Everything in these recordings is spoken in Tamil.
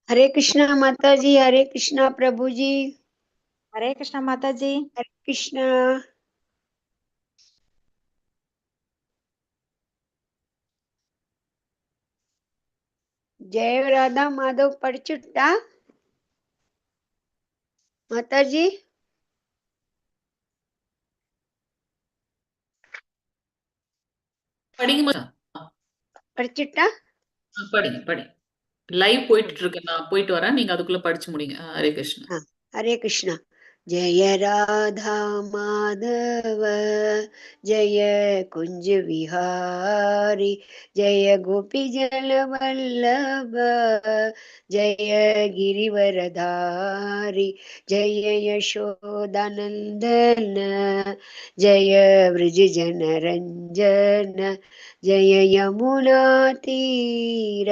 हरे कृष्णा माता जी, हरे कृष्णा प्रभु जी, हरे कृष्णा माता जी। हरे कृष्णा। जय राधा माधव படிச்சுட்டா माता जी? படிங்க மச்சா. படிச்சுட்டா? படிங்க படிங்க. லைவ் போயிட்டு இருக்கு. நான் போயிட்டு வரேன். நீங்க அதுக்குள்ள படிச்சு முடிங்க. ஹரே கிருஷ்ணா. हरे कृष्णा। जय राधा माधव, जय कुंज विहारी, जय गोपी जन वल्लभ, जय गिरिवरधारी, जय यशोदानंदन, जय व्रज जन रंजन, जय यमुना तीर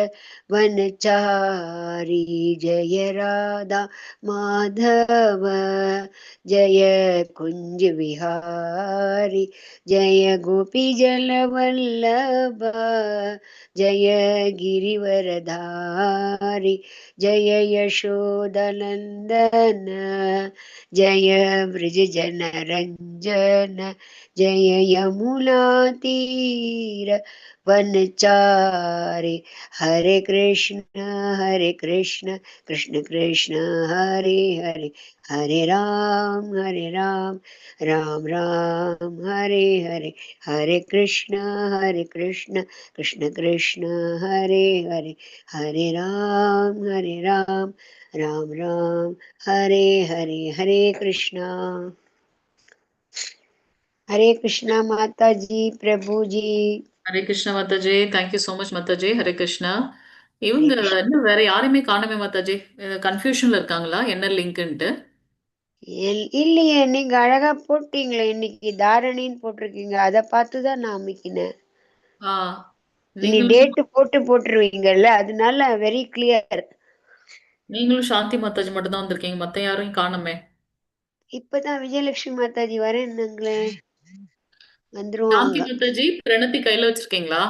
वनचारी, जय राधा माधव, जय कुंज विहारी, जय गोपी जल वल्लभ, जय गिरिवरधारी, जय यशोदनंदन, जय व्रज जन रंजन, जय यमुना तीर वनचारी, हरे कृष्ण कृष्ण कृष्ण हरे हरे, हरे राम राम राम हरे हरे, हरे कृष्ण कृष्ण कृष्ण हरे हरे, हरे राम राम राम हरे हरे, हरे कृष्णा। हरे कृष्णा माता जी, प्रभु जी। ஹரே கிருஷ்ணா மாதாஜி. தேங்க்யூ சோ மச் மாதாஜி. ஹரே கிருஷ்ணா. हरे இவங்க कृष्ण। இன்னும் வேற யாரையுமே காணுமே மாதாஜி. கன்ஃபியூஷன்ல இருக்காங்களா என்ன லிங்க்ன்ட்டு? இல்லையே, நீங்க அழகா போட்டீங்களே, இன்னைக்கு தாரணின்னு போட்டிருக்கீங்க, அதை பார்த்துதான் நான் அமைக்கினேன். ஆ, இனி நீங்களும் டேட் போட்டுருவீங்கல்ல, அதனால வெரி கிளியர். நீங்களும் சாந்தி மாதாஜி மட்டும் தான் வந்திருக்கீங்க. மத்த யாரையும் காணுமே. இப்பதான் விஜயலட்சுமி மாதாஜி வரேன்னுங்களே, சாந்தி வந்துருவாங்க. மாதாஜி பிரணத்தி கையில வச்சிருக்கீங்களா?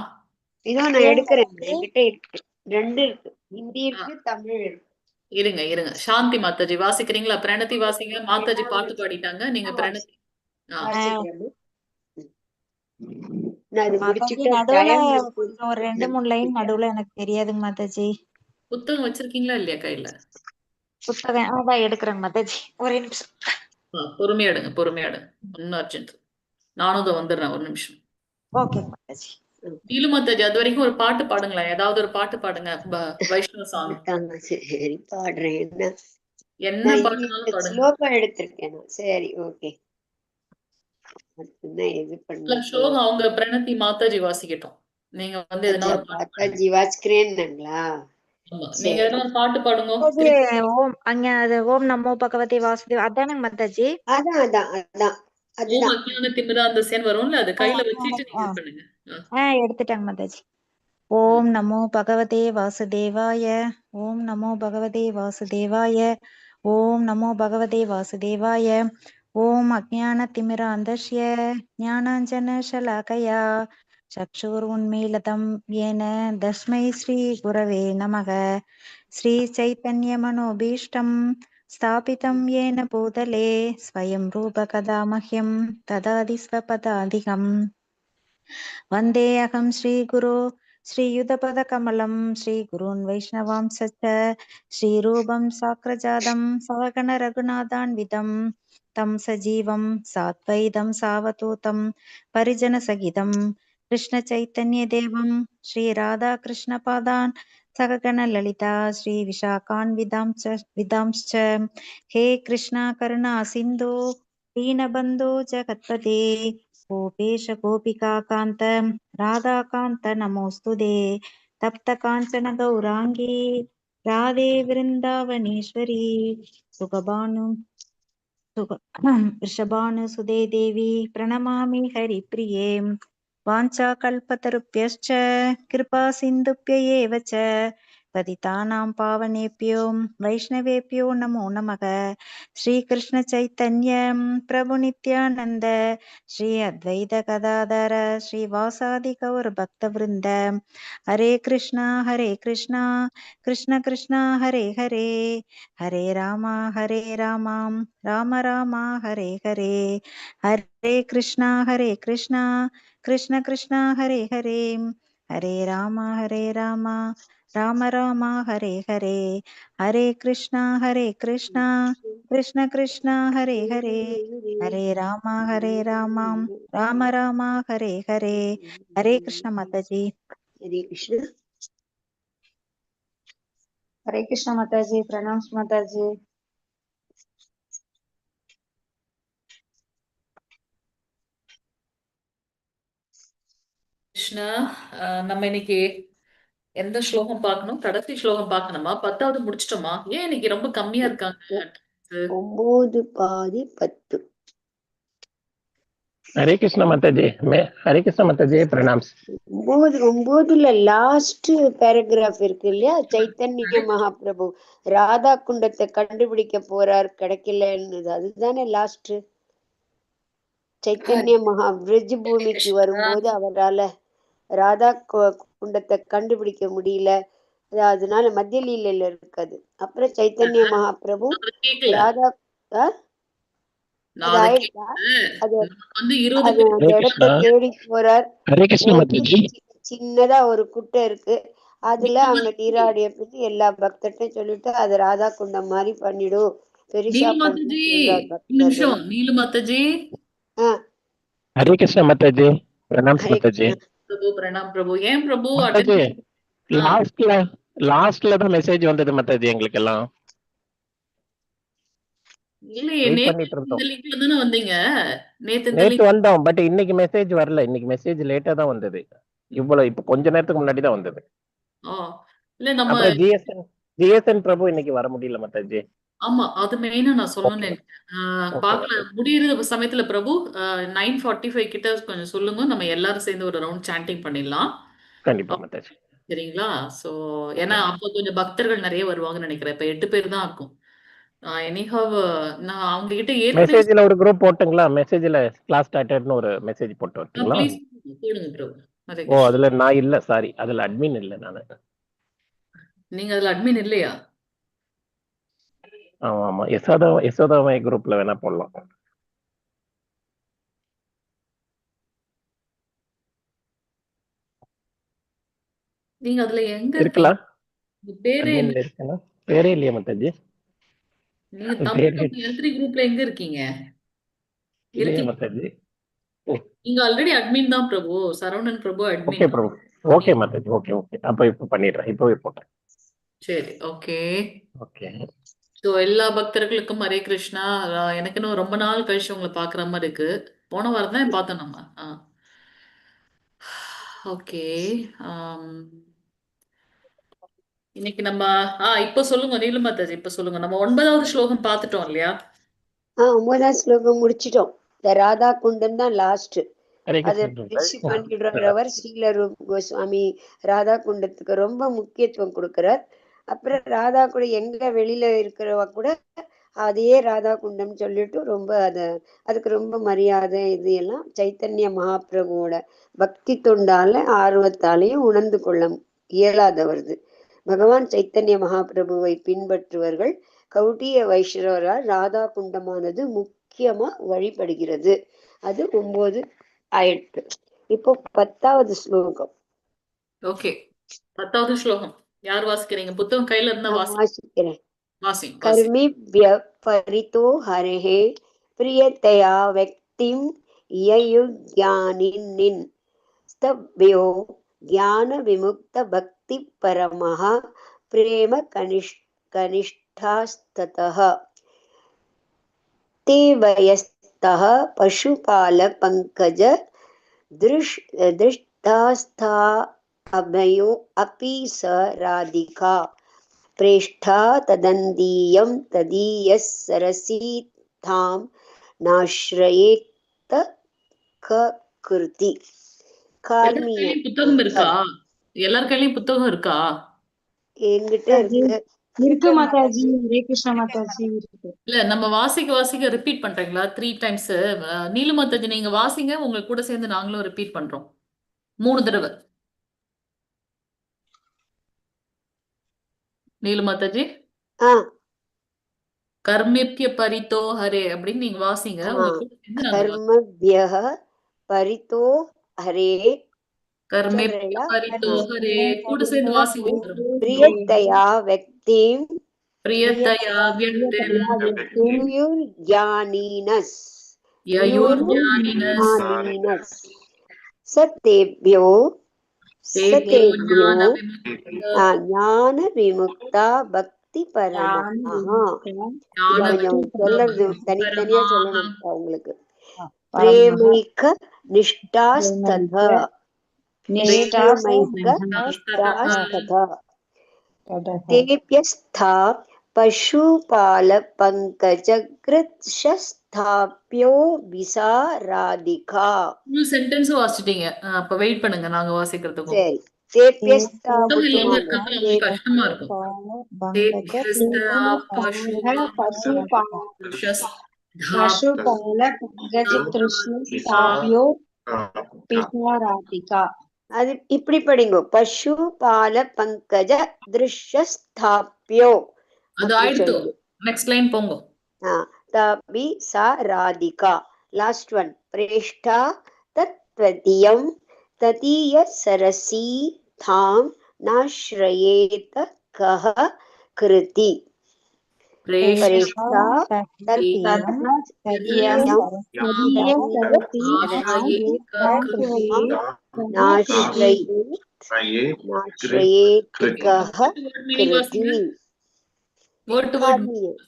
இதோ நான் எடுக்கிறேன், மாதாஜி. என்கிட்ட இருக்கு, ரெண்டு இருக்கு, ஹிந்தி இருக்கு, தமிழ் இருக்கு. இருங்க இருங்க. சாந்தி மாதாஜி வாசிக்கிறீங்களா? பிரணத்தி வாசிங்க. மாதாஜி பாட்டு பாடிட்டாங்க. நீங்க பிரணத்தி. வாசிக்கிறேன். நான் இது மாதாஜி முடிச்சுட்டு நடுவுல டைம் கொஞ்சம் ஒரு 2-3 லைன் நடுவுல எனக்கு தெரியாதுங்க மாதாஜி. புத்தகம் வச்சிருக்கீங்களா இல்லையா கையில? புத்தகம் அதான் எடுக்கிறேங்க மாதாஜி, ஒரே நிமிஷம். பொறுமையா எடுங்க பொறுமையா எடுங்க. ஒன்னும் அர்ஜென்ட். நானும் இதை வந்துடுறேன் ஒரு நிமிஷம். ஓகே மாதாஜி. நீலு மாதாஜி அது வரைக்கும் ஒரு பாட்டு பாடுங்களேன். ஏதாவது ஒரு பாட்டு பாடுங்க. வைஷ்ணவ சாங். சரி பாடுறேன். என்ன பாட்டுனாலும் பாடுங்க. ஸ்லோகா எடுத்திருக்கேன். சரி ஓகே. இது பண்ண ஸ்லோகம் அவங்க பிரணத்தி மாதாஜி வாசிக்கட்டும். நீங்க வந்து எதனா ஒரு பாட்டு மாதாஜி வாசிக்கிறேன்னாங்களா? நீங்க எதனா ஒரு பாட்டு பாடுங்க. மாதாஜி, ஓம் அங்க அது ஓம் நமோ பகவதி வாசுதேவ் அதானங்க மாதாஜி? அதான் அதான் அதான் ஓம் அதுதான். அஜ்ஞான திமிராந்தஸ்யன் வரும்ல, அது கையில வச்சிட்டு நீங்க பண்ணுங்க. எடுத்துட்டாங்க மாதாஜி. ஓம் நமோ பகவதே வாசுதேவாய, ஓம் நமோ பகவதே வாசுதேவாய, ஓம் நமோ பகவதே வாசுதேவாய, ஓம் அஜ்ஞான திமிராந்தஸ்ய ஞானாஞ்சன ஷலாகயா சக்ஷுருன்மீலிதம் येन தஸ்மை ஸ்ரீ குரவே நமக. ஸ்ரீ சைத்தன்ய மனோபீஷ்டம் ஸ்தாபிதம் येन பூதலே ஸ்வயம் ரூப கதா மஹ்யம் ததாதி ஸ்வபதாதிகம். वन्दे अहं श्रीगुरो श्रीयुतपदकमलं श्रीगुरून् वैष्णवांश्च श्रीरूपं साग्रजातं सवगणरघुनाथान्वितं तं सजीवं साद्वैतं सावधूतं परिजनसहितं कृष्णचैतन्यदेवं श्रीराधाकृष्णपादान् सगगणललिता श्रीविशाखान्विदांश्च हे कृष्णा करुणा सिन्धु दीनबन्धो जगत्पते गोपेश गोपिकान्त राधाकान्त नमोऽस्तुते। तप्त काञ्चन गौराङ्गी राधे वृन्दावनेश्वरी सुखभानु वृषभानुसुते देवी प्रणमामि हरिप्रिये। वाञ्छाकल्पतरुभ्यश्च कृपा सिन्धुभ्य एव च पतितानां पावनेभ्यो वैष्णवेभ्यो नमो नमः। श्रीकृष्ण चैतन्य प्रभु नित्यानंद श्री अद्वैत गदाधर श्रीवासादि गौर भक्तवृंद हरे कृष्णा कृष्ण कृष्ण हरे हरे हरे राम राम राम हरे हरे हरे कृष्णा कृष्ण कृष्ण हरे हरे हरे राम राम राम हरे हरे हरे कृष्णा कृष्ण कृष्ण हरे हरे हरे राम राम राम हरे हरे हरे कृष्ण माता जी। हरे कृष्ण। हरे कृष्ण माता जी। प्रणाम माता जी। கிருஷ்ணா, நம்ம இன்னைக்கு எந்த ஸ்லோகம் பார்க்கணும்? கடைசி ஸ்லோகம் பார்க்கணுமா? 10வது முடிச்சிட்டோமா? ஏன் இன்னைக்கு ரொம்ப கம்மியா இருக்காங்க? 9 பாதி 10. हरे कृष्ण माता जी। मैं हरे कृष्ण माता जी प्रणाम। 9ல லாஸ்ட் பேராகிராஃப் இருக்கு இல்லையா? சைத்தன்ய மகாபிரபு ராதா குண்டத்தை கண்டுபிடிக்க போறார், கிடைக்கலன்னு. அதுதானே லாஸ்ட். சைத்தன்ய மகா பிரிட்ஜ் பூமிக்கு வரும்போது அவரால ராதா குண்டத்தை கண்டுபிடிக்க முடியல, அதனால மத்திய லீலையில இருக்காது. அப்புறம் சைத்தன்ய மகாபிரபு ராதா அது ஆயிடுச்சா? அது அந்த இடத்தை தேடி போறார். हरे कृष्ण माता जी। சின்னதா ஒரு குட்டை இருக்கு, அதுல அவங்க நீராடிய பத்தி எல்லா பக்தர்ட்டையும் சொல்லிட்டு அது ராதா குண்டம் மாதிரி பண்ணிடும், பெருசா பண்ணு சொல்றார் பக்தர்கள். நீலு மாதாஜி, हरे कृष्ण माता जी प्रणाम माता जी। பிரபு பிரணாம் பிரபு. ஏன் பிரபு माता जी லாஸ்ட்ல தான் மெசேஜ் வந்தது மாता जी எங்களுக்கு எல்லாம். இல்லையே, நேத்து லிங்க்ல தானே வந்தீங்க. நேத்து வந்தோம், பட் இன்னைக்கு மெசேஜ் வரல. இன்னைக்கு மெசேஜ் லேட்டா தான் வந்தது. இவ்வளவு இப்ப கொஞ்ச நேரத்துக்கு முன்னாடி தான் வந்தது. இல்ல நம்ம அப்புறம் ஜிஎஸ்என் பிரபு இன்னைக்கு வர முடியல மாதாஜி. ஆமா, அது மெயினா நான் சொல்லணும்னு பாக்கல. முடியிற சமயத்துல பிரபு 9:45 கிட்ட கொஞ்சம் சொல்லுங்க, நம்ம எல்லாரும் சேர்ந்து ஒரு ரவுண்ட் சாண்டிங் பண்ணிடலாம். கண்டிப்பா மாதாஜி. சரிங்களா? சோ ஏன்னா அப்போ கொஞ்சம் பக்தர்கள் நிறைய வருவாங்கன்னு நினைக்கிறேன். இப்ப 8 பேர் தான் இருக்கும். எனிஹவ் நான் அவங்க கிட்ட மெசேஜ்ல ஒரு குரூப் போட்டுங்களா? மெசேஜ்ல கிளாஸ் ஸ்டார்டட்னு ஒரு மெசேஜ் போட்டு வரட்டுங்களா? ப்ளீஸ் போடுங்க பிரபு. ஓ, அதுல நான் இல்ல, சாரி, அதுல அட்மின் இல்ல நானு. நீங்க அதுல அட்மின் இல்லையா? ஆமா ஆமா, யசோதாவை குரூப்ல வேணா போடலாம். நீங்க அதுல எங்க இருக்கலாம்? பேரே அட்மின்ல இருக்கேனா? பேரே இல்லையா மாதாஜி? நீங்க தமிழ் எல்த்ரி குரூப்ல எங்க இருக்கீங்க? இல்லையா மாதாஜி? நீங்க ஆல்ரெடி அட்மின் தான் பிரபு. சரவணன் பிரபு அட்மின். ஓகே பிரபு. ஓகே மாதாஜி. Okay okay. அப்ப இப்ப பண்ணிடுறேன். இப்பவே போட்டேன். சரி, ஓகே ஓகே. ஸோ எல்லா பக்தர்களுக்கும் ஹரே கிருஷ்ணா. எனக்கு இன்னும் ரொம்ப நாள் கழிச்சு உங்களை பார்க்குற மாதிரி இருக்கு. போன வாரம் தான் பார்த்தோம் நம்ம. ஓகே. இன்னைக்கு நம்ம இப்ப சொல்லுங்க நீலு மாதாஜி, இப்ப சொல்லுங்க. நம்ம 9வது ஸ்லோகம் பார்த்துட்டோம் இல்லையா? 9வது ஸ்லோகம் முடிச்சிட்டோம். இந்த ராதா குண்டம் தான் லாஸ்ட். அதை பண்ணிடுறார் அவர். ஸ்ரீலரூப் கோஸ்வாமி ராதா குண்டத்துக்கு ரொம்ப முக்கியத்துவம் கொடுக்கிறார். அப்புறம் ராதா கூட எங்க வெளியில இருக்கிறவ கூட அதே ராதா குண்டம் சொல்லிட்டு ரொம்ப அதுக்கு ரொம்ப மரியாதை. இது எல்லாம் சைத்தன்ய மகாபிரபுவோட பக்தி தொண்டால ஆர்வத்தாலையும் உணர்ந்து கொள்ள இயலாதவர்து. பகவான் சைத்தன்ய மகாபிரபுவை பின்பற்றுவர்கள் கௌடிய வைஷ்ணவரால் ராதா குண்டமானது முக்கியமா வழிபடுகிறது. அது 9 ஆயிடுத்து. இப்போ 10வது ஸ்லோகம். ஓகே, 10வது ஸ்லோகம் யார் வாசிக்கிறீங்க? புத்தகம் கையில இருந்தா வாசிக்கிறேன். வாசிங்க. கர்மிவ்ய பரிதோ ஹரஹே பிரியதயா வக்திம் யயுக்ஞானின் ஸ்தப்யோ ஞான விமுக்த பக்தி பரமஹ பிரேம கனிஷ்டாஸ்ததஹ தே வயஸ்தஹ பசுபால பங்கஜ திருஷ்டாஸ்தா அபயோ அபி ச ராதிகா பிரேஷ்டா ததந்தீயம் ததீயஸ் சரசி தாம் நாஸ்ரயேத்த கிருதி. புத்தகம் இருக்கா? எல்லார் கையிலயும் புத்தகம் இருக்கா? என்கிட்ட இருக்கு. இருக்கு மாதாஜி. ஹரே கிருஷ்ண மாதாஜி. இல்ல நம்ம வாசிக்க ரிப்பீட் பண்றீங்களா 3 டைம்ஸ்? நீலு மாதாஜி நீங்க வாசிங்க, உங்க கூட சேர்ந்து நாங்களும் ரிப்பீட் பண்றோம் 3 தடவை. நீலு மாதாஜி கர்மேப்ய பரிதோ ஹரே அப்படின்னு நீங்க வாசிங்க. உங்க கூட சேர்ந்து நாங்க கர்மப்யஹ பரிதோ ஹரே கர்மேப்ய பரிதோ ஹரே கூட சேர்ந்து வாசிங்க. பிரியத்தயா வக்திம் பிரியதயா வியக்திம் யுர்ஞானினஸ் யுர்ஞானினஸ் சதேப்யோ தேப்யோ ஞான விமுக்தா பக்தி பரமஹ. கொஞ்சம் சொல்றது தனித்தனியா சொல்லணும் உங்களுக்கு. பிரேமைக்க நிஷ்டாஸ்ததா தேப்யஸ்தா பசுபால பங்கஜக்ருத்ஷஸ்தாப்யோ விசாராதிகா. ஃபுல் சென்டென்ஸ் வாசிட்டீங்க. அப்ப வெயிட் பண்ணுங்க, நாங்க வாசிக்கிறதுக்கும். சரி, தேப்யஸ்தா கஷ்டமா இருக்கும். அது இப்படி படிங்க, பசு பால பங்கஜ திருஷ்யஸ்தாப்யோ. அது ஆயிடுத்து. நெக்ஸ்ட் லைன் போங்க. தபி சா ராதிகா. Last one. பிரேஷ்டா தத்வதியம் ததீய சரசி தாம் நாஸ்ரயேத கஹ கிருதி. பிரேஷ்டா தத்வதியம்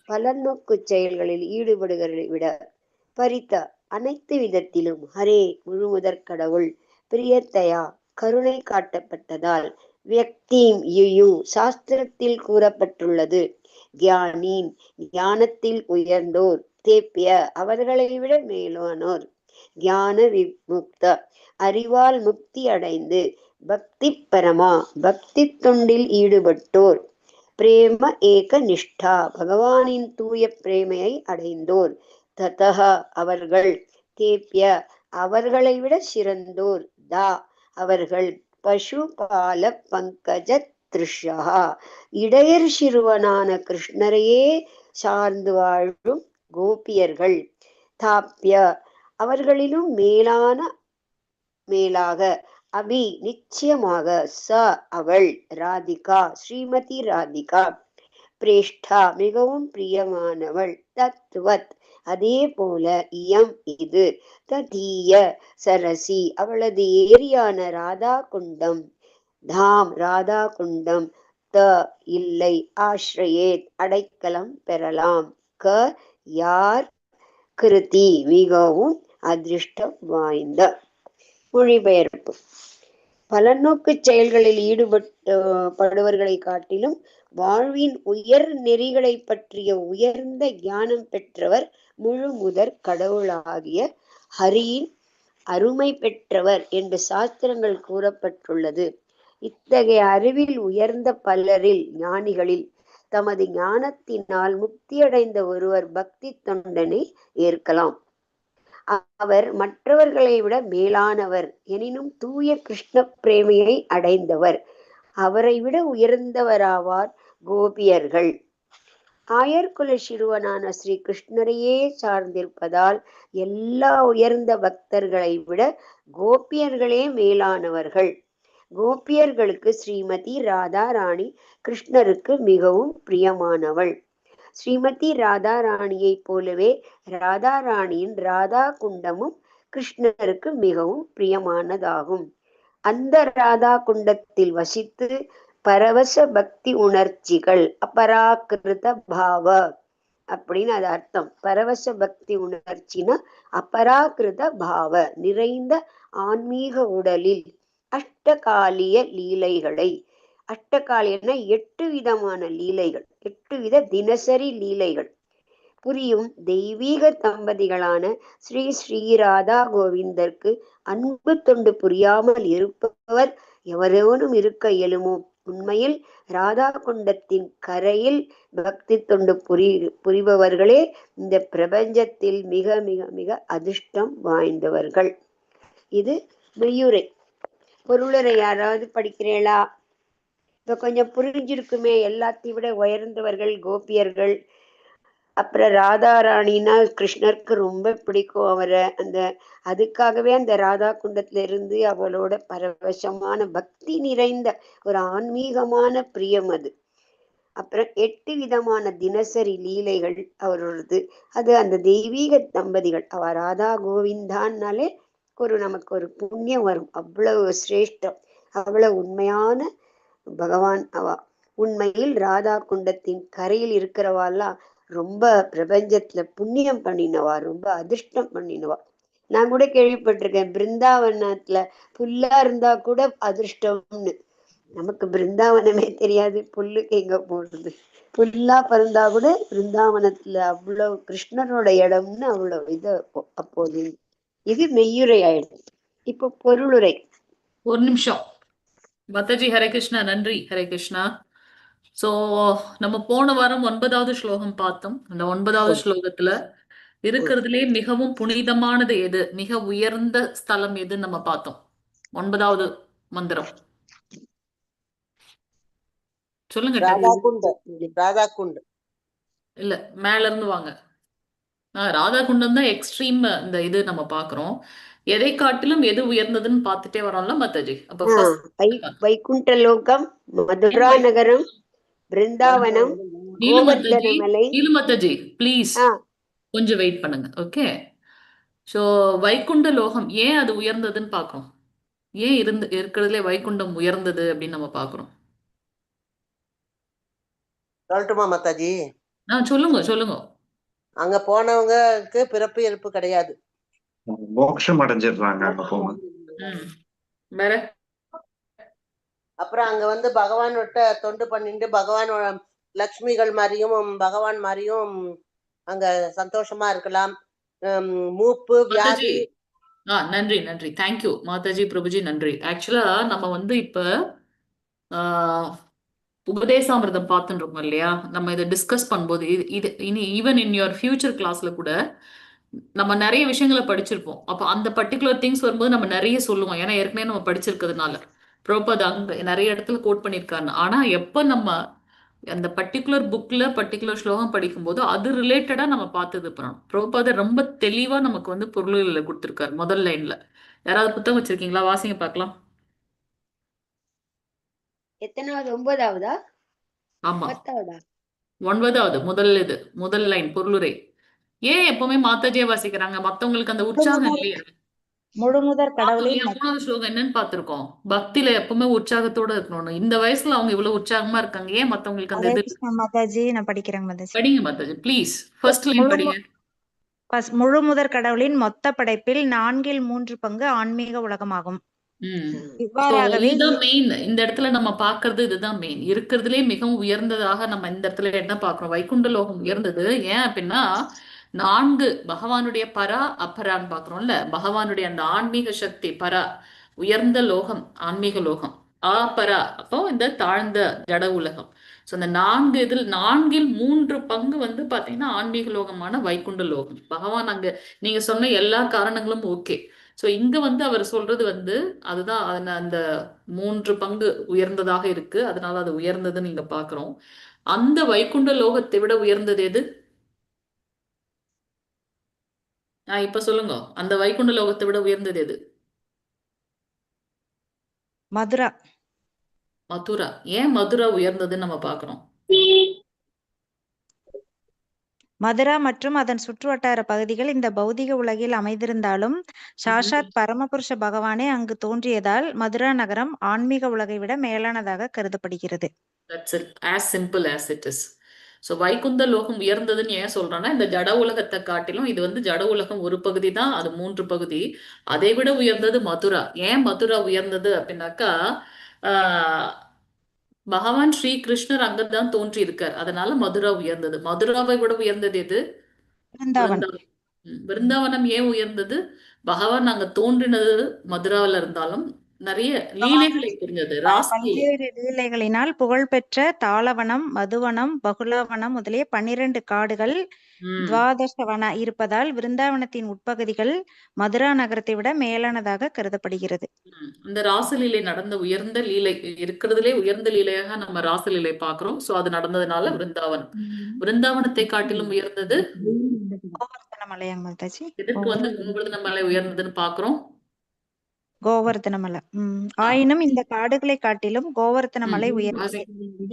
பலநோக்கு செயல்களில் ஈடுபடுகிறதை விட பரித அனைத்து விதத்திலும் ஹரே முழுமுதற் கடவுள் பிரியத்தையா கருணை காட்டப்பட்டதால் வியக்திம் யுயு சாஸ்திரத்தில் கூறப்பட்டுள்ளது கியானீன் ஞானத்தில் உயர்ந்தோர் தேப்பிய அவர்களை விட மேலானோர் ஞான விமுக்த அறிவால் முக்தி அடைந்து பக்தி பரமா பக்தி தொண்டில் ஈடுபட்டோர் பிரேம ஏக நிஷ்டா பகவானின் தூய பிரேமையை அடைந்தோர் ததஹ அவர்கள் தேப்பிய அவர்களை விட சிறந்தோர் தா அவர்கள் பசு பால பங்கஜ திருஷ்யா இடையர் சிறுவனான கிருஷ்ணரையே சார்ந்து வாழும் கோபியர்கள் தாப்பிய அவர்களிலும் மேலாக அபி நிச்சயமாக ச அவள் ராதிகா ஸ்ரீமதி ராதிகா பிரேஷ்டா மிகவும் பிரியமானவள் தத்வத் அதே போல இயம் இது ததீய சரசி அவளது ஏரியான ராதா குண்டம் தாம் ராதா குண்டம் த இல்லை ஆஸ்ரயே அடைக்கலம் பெறலாம் க யார் கிருதி மிகவும் அதிர்ஷ்டம் வாய்ந்த. மொழிபெயர்ப்பு. பலநோக்கு செயல்களில் ஈடுபடுவர்களை காட்டிலும் வாழ்வின் உயர் நெறிகளை பற்றிய உயர்ந்த ஞானம் பெற்றவர் முழு முதற் கடவுளாகிய ஹரியின் அருமை பெற்றவர் என்று சாஸ்திரங்கள் கூறப்பட்டுள்ளது. இத்தகைய அறிவில் உயர்ந்த பலரில் ஞானிகளில் தமது ஞானத்தினால் முக்தியடைந்த ஒருவர் பக்தி தொண்டனை ஏற்கலாம். அவர் மற்றவர்களை விட மேலானவர் எனினும் தூய கிருஷ்ண பிரேமையை அடைந்தவர். அவரை விட உயர்ந்தவராவார் கோபியர்கள். ஆயர்குல சிறுவனான ஸ்ரீ கிருஷ்ணரையே சார்ந்திருப்பதால் எல்லா உயர்ந்த பக்தர்களை விட கோபியர்களே மேலானவர்கள். கோபியர்களுக்கு ஸ்ரீமதி ராதாராணி கிருஷ்ணருக்கு மிகவும் பிரியமானவள். ஸ்ரீமதி ராதாராணியை போலவே ராதாராணியின் ராதா குண்டமும் கிருஷ்ணருக்கு மிகவும் பிரியமானதாகும். அந்த ராதா குண்டத்தில் வசித்து பரவச பக்தி உணர்ச்சிகள் அபராகிருத பாவ அப்படின்னு அது அர்த்தம். பரவச பக்தி உணர்ச்சினா அபராகிருத பாவ நிறைந்த ஆன்மீக உடலில் அஷ்டகாலிய லீலைகளை, அஷ்டகாலியன்னா 8 விதமான லீலைகள், 8 வித தினசரி லீலைகள் புரியும் தெய்வீக தம்பதிகளான ஸ்ரீ ஸ்ரீராதா கோவிந்தருக்கு அன்பு தொண்டு புரியாமல் இருப்பவர் எவரேனும் இருக்க இயலுமோ? உண்மையில் ராதா குண்டத்தின் கரையில் பக்தி தொண்டு புரிபவர்களே இந்த பிரபஞ்சத்தில் மிக மிக மிக அதிர்ஷ்டம் வாய்ந்தவர்கள். இது மெய்யுரை. பொருளுரை யாராவது படிக்கிறீங்களா? இப்ப கொஞ்சம் புரிஞ்சிருக்குமே. எல்லாத்தையும் விட உயர்ந்தவர்கள் கோபியர்கள். அப்புறம் ராதாராணினா கிருஷ்ணருக்கு ரொம்ப பிடிக்கும் அவரை. அதுக்காகவே அந்த ராதா குண்டத்துல இருந்து அவளோட பரவசமான பக்தி நிறைந்த ஒரு ஆன்மீகமான பிரியம் அது. அப்புறம் 8 விதமான தினசரி லீலைகள் அவரோடது. அது அந்த தெய்வீக தம்பதிகள். அவ ராதா கோவிந்தான்னாலே நமக்கு ஒரு புண்ணியம் வரும். அவ்வளவு சிரேஷ்டம், அவ்வளவு உண்மையான பகவான் அவ. உண்மையில் ராதா குண்டத்தின் கரையில் இருக்கிறவாலாம் ரொம்ப பிரபஞ்சத்துல புண்ணியம் பண்ணினவா, ரொம்ப அதிர்ஷ்டம் பண்ணினவா. நான் கூட கேள்விப்பட்டிருக்கேன், பிருந்தாவனத்துல புல்லா இருந்தா கூட அதிர்ஷ்டம்னு. நமக்கு பிருந்தாவனமே தெரியாது, புல்லுக்கு எங்க போடுறது. புல்லா பிறந்தா கூட பிருந்தாவனத்துல அவ்வளவு கிருஷ்ணரோட இடம்னு அவ்வளவு இது அப்போது. இது மெய்யுரை ஆயிடுது. இப்போ பொருளுரை. ஒரு நிமிஷம் மாதாஜி. ஹரே கிருஷ்ணா. நன்றி. ஹரே கிருஷ்ணா. சோ நம்ம போன வாரம் 9வது ஸ்லோகம் பார்த்தோம். அந்த 9வது ஸ்லோகத்துல இருக்கிறதுலே மிகவும் புனிதமானது எது, மிக உயர்ந்த ஸ்தலம் எதுன்னு நம்ம பார்த்தோம். 9வது மந்திரம் சொல்லுங்க. ராதாகுண்ட் இல்ல, மேல இருந்து வாங்க. ராதா குண்டம் தான் எக்ஸ்ட்ரீம். இந்த இது நம்ம பாக்குறோம். எதை காட்டிலும் எது உயர்ந்ததுன்னு பார்த்துட்டே வரோம்ல மாதாஜி. அப்ப வைகுண்ட லோகம், மதுரா நகரம், பிருந்தாவனம், கோவர்தனமலை. மாதாஜி ப்ளீஸ் கொஞ்சம் வெயிட் பண்ணுங்க. ஓகே. சோ வைகுண்ட லோகம் ஏன் அது உயர்ந்ததுன்னு பாக்குறோம். ஏன் இருக்கிறதுலே வைகுண்டம் உயர்ந்தது அப்படின்னு நம்ம பாக்குறோம். சொல்லட்டுமா மாதாஜி? சொல்லுங்க சொல்லுங்க. அங்க போனவங்களுக்கு பிறப்பு இறப்பு கிடையாது, மோட்சம் அடைஞ்சிடுறாங்க அங்க போங்க. வேற அப்புறம் அங்க பகவான்கிட்ட தொண்டு பண்ணிட்டு பகவான் லக்ஷ்மிகள் மாதிரியும் பகவான் மாதிரியும் அங்க சந்தோஷமா இருக்கலாம். மூப்பு வியாதி. நன்றி நன்றி. தேங்க்யூ மாதாஜி பிரபுஜி, நன்றி. ஆக்சுவலா நம்ம இப்ப உபதேசாமிர்தம் பார்த்துட்டு இருக்கோம் இல்லையா? நம்ம இதை டிஸ்கஸ் பண்ணும்போது இது இனி ஈவன் இன் யுவர் ஃபியூச்சர் கிளாஸ்ல கூட நம்ம நிறைய விஷயங்களை படிச்சிருப்போம். அப்போ அந்த பர்டிகுலர் திங்ஸ் வரும்போது நம்ம நிறைய சொல்லுவோம். ஏன்னா ஏற்கனவே நம்ம படிச்சிருக்கிறதுனால. பிரபுபாத் அங்க நிறைய இடத்துல கோட் பண்ணியிருக்காரு. ஆனா எப்ப நம்ம அந்த பர்டிகுலர் புக்ல பர்டிகுலர் ஸ்லோகம் படிக்கும்போது அது ரிலேட்டடா நம்ம பார்த்தது பண்ணணும். பிரபுபாத ரொம்ப தெளிவா நமக்கு பொருள்களை கொடுத்திருக்காரு முதல் லைன்ல. யாராவது புத்தகம் வச்சிருக்கீங்களா? வாசிங்க பார்க்கலாம். எத்தனாவது? 9வதா? ஆமா, 10வதா? 9வது. முதல் லைன் பொருளுரை. ஏன் எப்பவுமே மாதாஜியை வாசிக்கிறாங்க? மத்தவங்களுக்கு அந்த உற்சாகம் இல்லையா? முழுமுதற் கடவுளின் 3வது ஸ்லோகம் என்னன்னு பார்த்திருக்கோம். பக்தியில எப்பவுமே உற்சாகத்தோட இருக்கணும். இந்த வயசுல அவங்க இவ்வளவு உற்சாகமா இருக்காங்க. ஏன் மத்தவங்களுக்கு அந்த இது? மாதாஜி நான் படிக்கிறேன் மாதாஜி. படிங்க மாதாஜி ப்ளீஸ். ஃபர்ஸ்ட் லைன் படிங்க. முழுமுதற் கடவுளின் மொத்த படைப்பில் 4/3 பங்கு ஆன்மீக உலகமாகும். இவ்வாறாகவே இதுதான் மெயின். இந்த இடத்துல நம்ம பாக்குறது இதுதான் மெயின். இருக்கிறதுலே மிகவும் உயர்ந்ததாக நம்ம இந்த இடத்துல என்ன பாக்குறோம்? வைகுண்ட லோகம் உயர்ந்தது. ஏன் அப்படின்னா 4 பகவானுடைய பரா அப்பரான்னு பாக்குறோம்ல. பகவானுடைய அந்த ஆன்மீக சக்தி பரா, உயர்ந்த லோகம் ஆன்மீக லோகம். பரா அப்போ இந்த தாழ்ந்த ஜட உலகம். ஸோ இந்த 4/3 பங்கு பாத்தீங்கன்னா ஆன்மீக லோகமான வைகுண்ட லோகம். பகவான் அங்க நீங்க சொன்ன எல்லா காரணங்களும் ஓகே. ஸோ இங்க அவர் சொல்றது அதுதான் அந்த 3 பங்கு உயர்ந்ததாக இருக்கு. அதனால அது உயர்ந்ததுன்னு நீங்க பாக்குறோம். அந்த வைகுண்ட லோகத்தை விட உயர்ந்தது எது? இப்ப சொல்லுங்க. அந்த வைகுண்ட லோகத்தை விட உயர்ந்தது எது? மதுரா. மதுரா. ஏன் மதுரா உயர்ந்ததுன்னு நம்ம பாக்குறோம். மதுரா மற்றும் அதன் சுற்றுவட்டார பகுதிகள் இந்த பௌதிக உலகில் அமைந்திருந்தாலும் சாஷாத் பரமபுருஷ பகவானே அங்கு தோன்றியதால் மதுரா நகரம் ஆன்மீக உலகை விட மேலானதாக கருதப்படுகிறது. That's it. As simple as it is. So Vaikuntha லோகம் உயர்ந்ததுன்னு ஏன் சொல்றோம்னா இந்த ஜட உலகத்தை காட்டிலும் இது ஜட உலகம் ஒரு பகுதி தான், அது 3 பகுதி. அதை விட உயர்ந்தது மதுரா. ஏன் மதுரா உயர்ந்தது அப்படின்னாக்கா பகவான் ஸ்ரீ கிருஷ்ணர் அங்கதான் தோன்றி இருக்கார். அதனால மதுரா உயர்ந்தது. மதுராவை விட உயர்ந்தது எது? பிருந்தாவனம். ஏன் உயர்ந்தது? பகவான் அங்க தோன்றினது மதுராவில இருந்தாலும் நிறைய லீலைகளை புரிஞ்சது. ராசலீலை. பல்வேறு லீலைகளினால் புகழ்பெற்ற தாளவனம், மதுவனம், பகுலாவனம் முதலிய 12 காடுகள் துவாதசவன இருப்பதால் விருந்தாவனத்தின் உட்பகுதிகள் மதுரா நகரத்தை விட மேலானதாக கருதப்படுகிறது. இந்த ராசலீலை நடந்த உயர்ந்த லீலை இருக்கிறதுலே உயர்ந்த லீலையாக நம்ம ராசலீலை பாக்குறோம். சோ அது நடந்ததுனால விருந்தாவனத்தை காட்டிலும் உயர்ந்தது கோவர்த்தன மலையாங்க மாதாஜி. எதுக்கு வந்து கோவர்தன மலை உயர்ந்ததுன்னு பாக்குறோம்? கோவர்த்தன மலை. ஆயினும் இந்த காடுகளை காட்டிலும் கோவர்த்தன மலை உயர்ந்தது.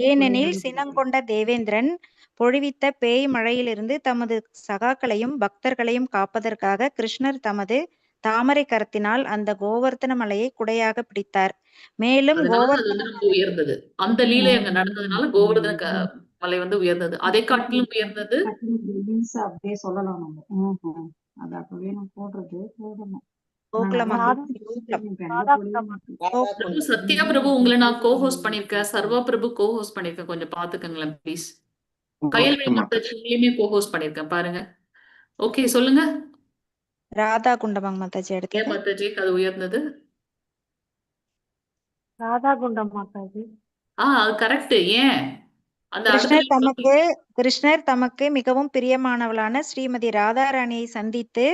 ஏனெனில் சினங்கொண்ட தேவேந்திரன் பொழிவித்த பேய் மழையிலிருந்து தமது சகாக்களையும் பக்தர்களையும் காப்பதற்காக கிருஷ்ணர் தமது தாமரை கரத்தினால் அந்த கோவர்த்தன மலையை குடையாக பிடித்தார். மேலும் கோவர்த்தன உயர்ந்தது. அந்த லீலை அங்க நடந்ததுனால கோவர்தன மலை வந்து உயர்ந்தது. அதை காட்டிலும் உயர்ந்தது அப்படியே சொல்லலாம் நம்ம. அது அப்பவே நான் போடுறது போடணும். சத்யா பிரபு உங்களை நான் கோஹோஸ்ட் பண்ணிருக்கேன். சர்வா பிரபு கோஹோஸ்ட் பண்ணிருக்கேன். கொஞ்சம் பாத்துக்கங்களேன் ப்ளீஸ். கையல்வி மாதாஜி உங்களையுமே கோஹோஸ்ட் பண்ணிருக்கேன் பாருங்க. ஓகே சொல்லுங்க. ராதா குண்டமாங்க மாதாஜி. அடுத்து ஏன் மாதாஜி அது உயர்ந்தது? ராதா குண்டம் மாதாஜி. அது கரெக்ட். ஏன்? அந்த கிருஷ்ணர் தமக்கு மிகவும் பிரியமானவளான ஸ்ரீமதி ராதாராணியை சந்தித்து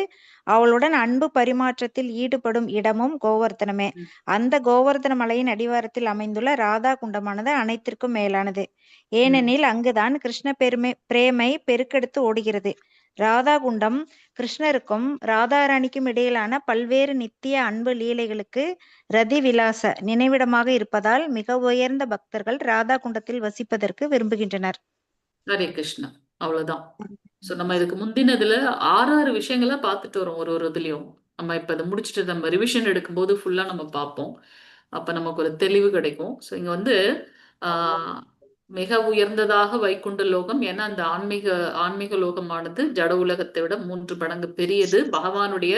அவளுடன் அன்பு பரிமாற்றத்தில் ஈடுபடும் இடமும் கோவர்த்தனமே. அந்த கோவர்த்தன மலையின் அடிவாரத்தில் அமைந்துள்ள ராதா குண்டமானது அனைத்திற்கும் மேலானது. ஏனெனில் அங்குதான் கிருஷ்ண பிரேமை பெருக்கெடுத்து ஓடுகிறது. ராதா குண்டம் கிருஷ்ணருக்கும் ராதாராணிக்கும் இடையிலான பல்வேறு நித்திய அன்பு லீலைகளுக்கு ரதி விலாச நினைவிடமாக இருப்பதால் மிக உயர்ந்த பக்தர்கள் ராதா குண்டத்தில் வசிப்பதற்கு விரும்புகின்றனர். ஹரே கிருஷ்ணா. அவ்வளவுதான். சோ நம்ம இதுக்கு முந்தினதுல 6 விஷயங்கள பாத்துட்டு வரோம். ஒரு இதுலயும் நம்ம இப்ப இதை முடிச்சுட்டு நம்ம ரிவிஷன் எடுக்கும்போது ஃபுல்லா நம்ம பார்ப்போம். அப்ப நமக்கு ஒரு தெளிவு கிடைக்கும். சோ இங்க வந்து மிக உயர்ந்ததாக வைகுண்ட லோகம். ஏன்னா அந்த ஆன்மீக லோகமானது ஜட உலகத்தை விட 3 மடங்கு பெரியது. பகவானுடைய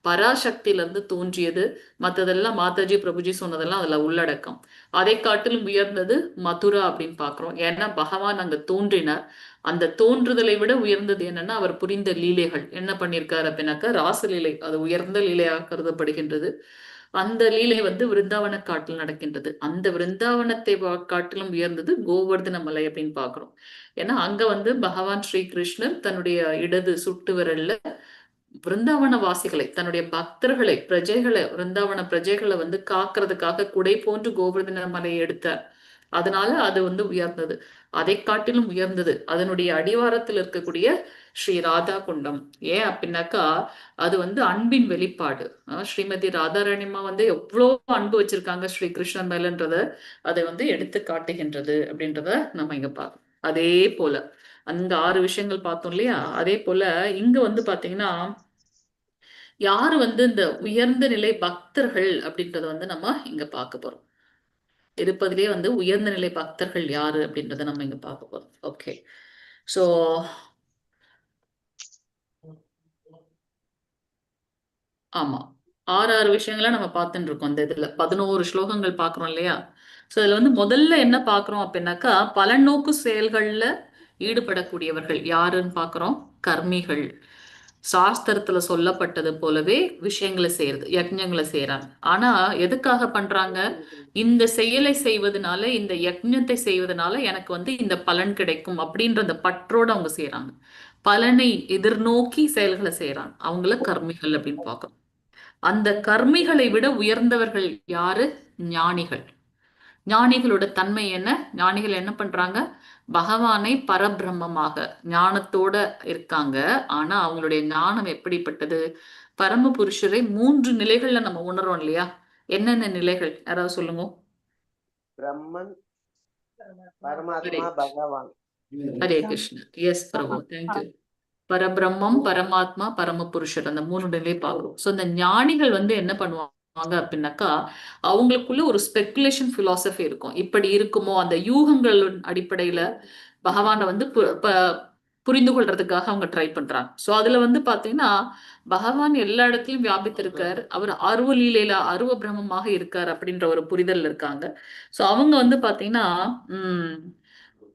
பராசக்தியிலிருந்து தோன்றியது. மற்றதெல்லாம் மாதாஜி பிரபுஜி சொன்னதெல்லாம் அதுல உள்ளடக்கம். அதை காட்டிலும் உயர்ந்தது மதுரா அப்படின்னு பாக்குறோம். ஏன்னா பகவான் அங்க தோன்றினார். அந்த தோன்றுதலை விட உயர்ந்தது என்னன்னா அவர் புரிந்த லீலைகள். என்ன பண்ணியிருக்காரு அப்படின்னாக்கா ராசலீலை. அது உயர்ந்த லீலையாக கருதப்படுகின்றது. அந்த லீலை வந்து விருந்தாவன காட்டில் நடக்கின்றது. அந்த விருந்தாவனத்தை காட்டிலும் உயர்ந்தது கோவர்தன மலை அப்படின்னு பாக்குறோம். ஏன்னா அங்க வந்து பகவான் ஸ்ரீ கிருஷ்ணர் தன்னுடைய இடது சுட்டு விரல்ல விருந்தாவன வாசிகளை, தன்னுடைய பக்தர்களை, விருந்தாவன பிரஜைகளை வந்து காக்கிறதுக்காக குடை போன்று கோவர்தன மலையை எடுத்தார். அதனால அது வந்து உயர்ந்தது. அதை காட்டிலும் உயர்ந்தது அதனுடைய அடிவாரத்தில் இருக்கக்கூடிய ஸ்ரீ ராதா குண்டம். ஏன் அப்படின்னாக்கா அது வந்து அன்பின் வெளிப்பாடு. ஸ்ரீமதி ராதாராணிமா வந்து எவ்வளவு அன்பு வச்சிருக்காங்க ஸ்ரீ கிருஷ்ணன் மேலன்றத அதை வந்து எடுத்து காட்டுகின்றது அப்படின்றத நம்ம இங்க பார்க்கணும். அதே போல அங்க 6 விஷயங்கள் பார்த்தோம் இல்லையா? அதே போல இங்க வந்து பாத்தீங்கன்னா யாரு வந்து இந்த உயர்ந்த நிலை பக்தர்கள் அப்படின்றத வந்து நம்ம இங்க பார்க்க போறோம். இருப்பதிலே வந்து உயர்ந்த நிலை பக்தர்கள் யாரு அப்படின்றத நம்ம இங்க பார்க்க போறோம். ஓகே, சோ ஆமா 6 விஷயங்களை நம்ம பார்த்துட்டு இருக்கோம். இந்த இதுல 11 ஸ்லோகங்கள் பாக்குறோம் இல்லையா? சோ இதுல வந்து முதல்ல என்ன பாக்குறோம் அப்படின்னாக்கா பலநோக்கு செயல்கள்ல ஈடுபடக்கூடியவர்கள் யாருன்னு பாக்குறோம். கர்மிகள். சாஸ்திரத்துல சொல்லப்பட்டது போலவே விஷயங்களை செய்யறது, யஜ்ஞங்களை செய்யறாங்க. ஆனா எதுக்காக பண்றாங்க? இந்த செயலை செய்வதனால, இந்த யஜ்ஞத்தை செய்வதனால எனக்கு வந்து இந்த பலன் கிடைக்கும் அப்படின்ற அந்த பற்றோட அவங்க செய்யறாங்க. பலனை எதிர்நோக்கி செயல்களை செய்யறாங்க. அவங்கள கர்மிகள் அப்படின்னு பார்க்கணும். அந்த கர்மிகளை விட உயர்ந்தவர்கள் யாரு? ஞானிகள். ஞானிகளோட தன்மை என்ன? ஞானிகள் என்ன பண்றாங்க? பகவானை பரபிரம்மமாக ஞானத்தோட இருக்காங்க. ஆனா அவங்களுடைய ஞானம் எப்படிப்பட்டது? பரம புருஷரை 3 நிலைகள்ல நம்ம உணர்றோம் இல்லையா? என்னென்ன நிலைகள் யாராவது சொல்லுங்க. பிரம்மன், பரமாத்மா, பகவான். ஹரே கிருஷ்ணா. எஸ் பிரபு, தேங்க்யூ. பரபிரம்மம், பரமாத்மா, பரம புருஷர், அந்த 3 நிலையை பார்க்கிறோம். சோ இந்த ஞானிகள் வந்து என்ன பண்ணுவாங்க அப்படின்னாக்கா அவங்களுக்குள்ள ஒரு ஸ்பெகுலேஷன் பிலாசபி இருக்கும். இப்படி இருக்குமோ, அந்த யூகங்கள் அடிப்படையில பகவானை வந்து புரிந்து கொள்றதுக்காக அவங்க ட்ரை பண்றாங்க. சோ அதுல வந்து பாத்தீங்கன்னா பகவான் எல்லா இடத்துலயும் வியாபித்திருக்கார். அவர் அருவ லீலையில அருவ பிரம்மமாக இருக்கார் அப்படின்ற ஒரு புரிதல் இருக்காங்க. சோ அவங்க வந்து பாத்தீங்கன்னா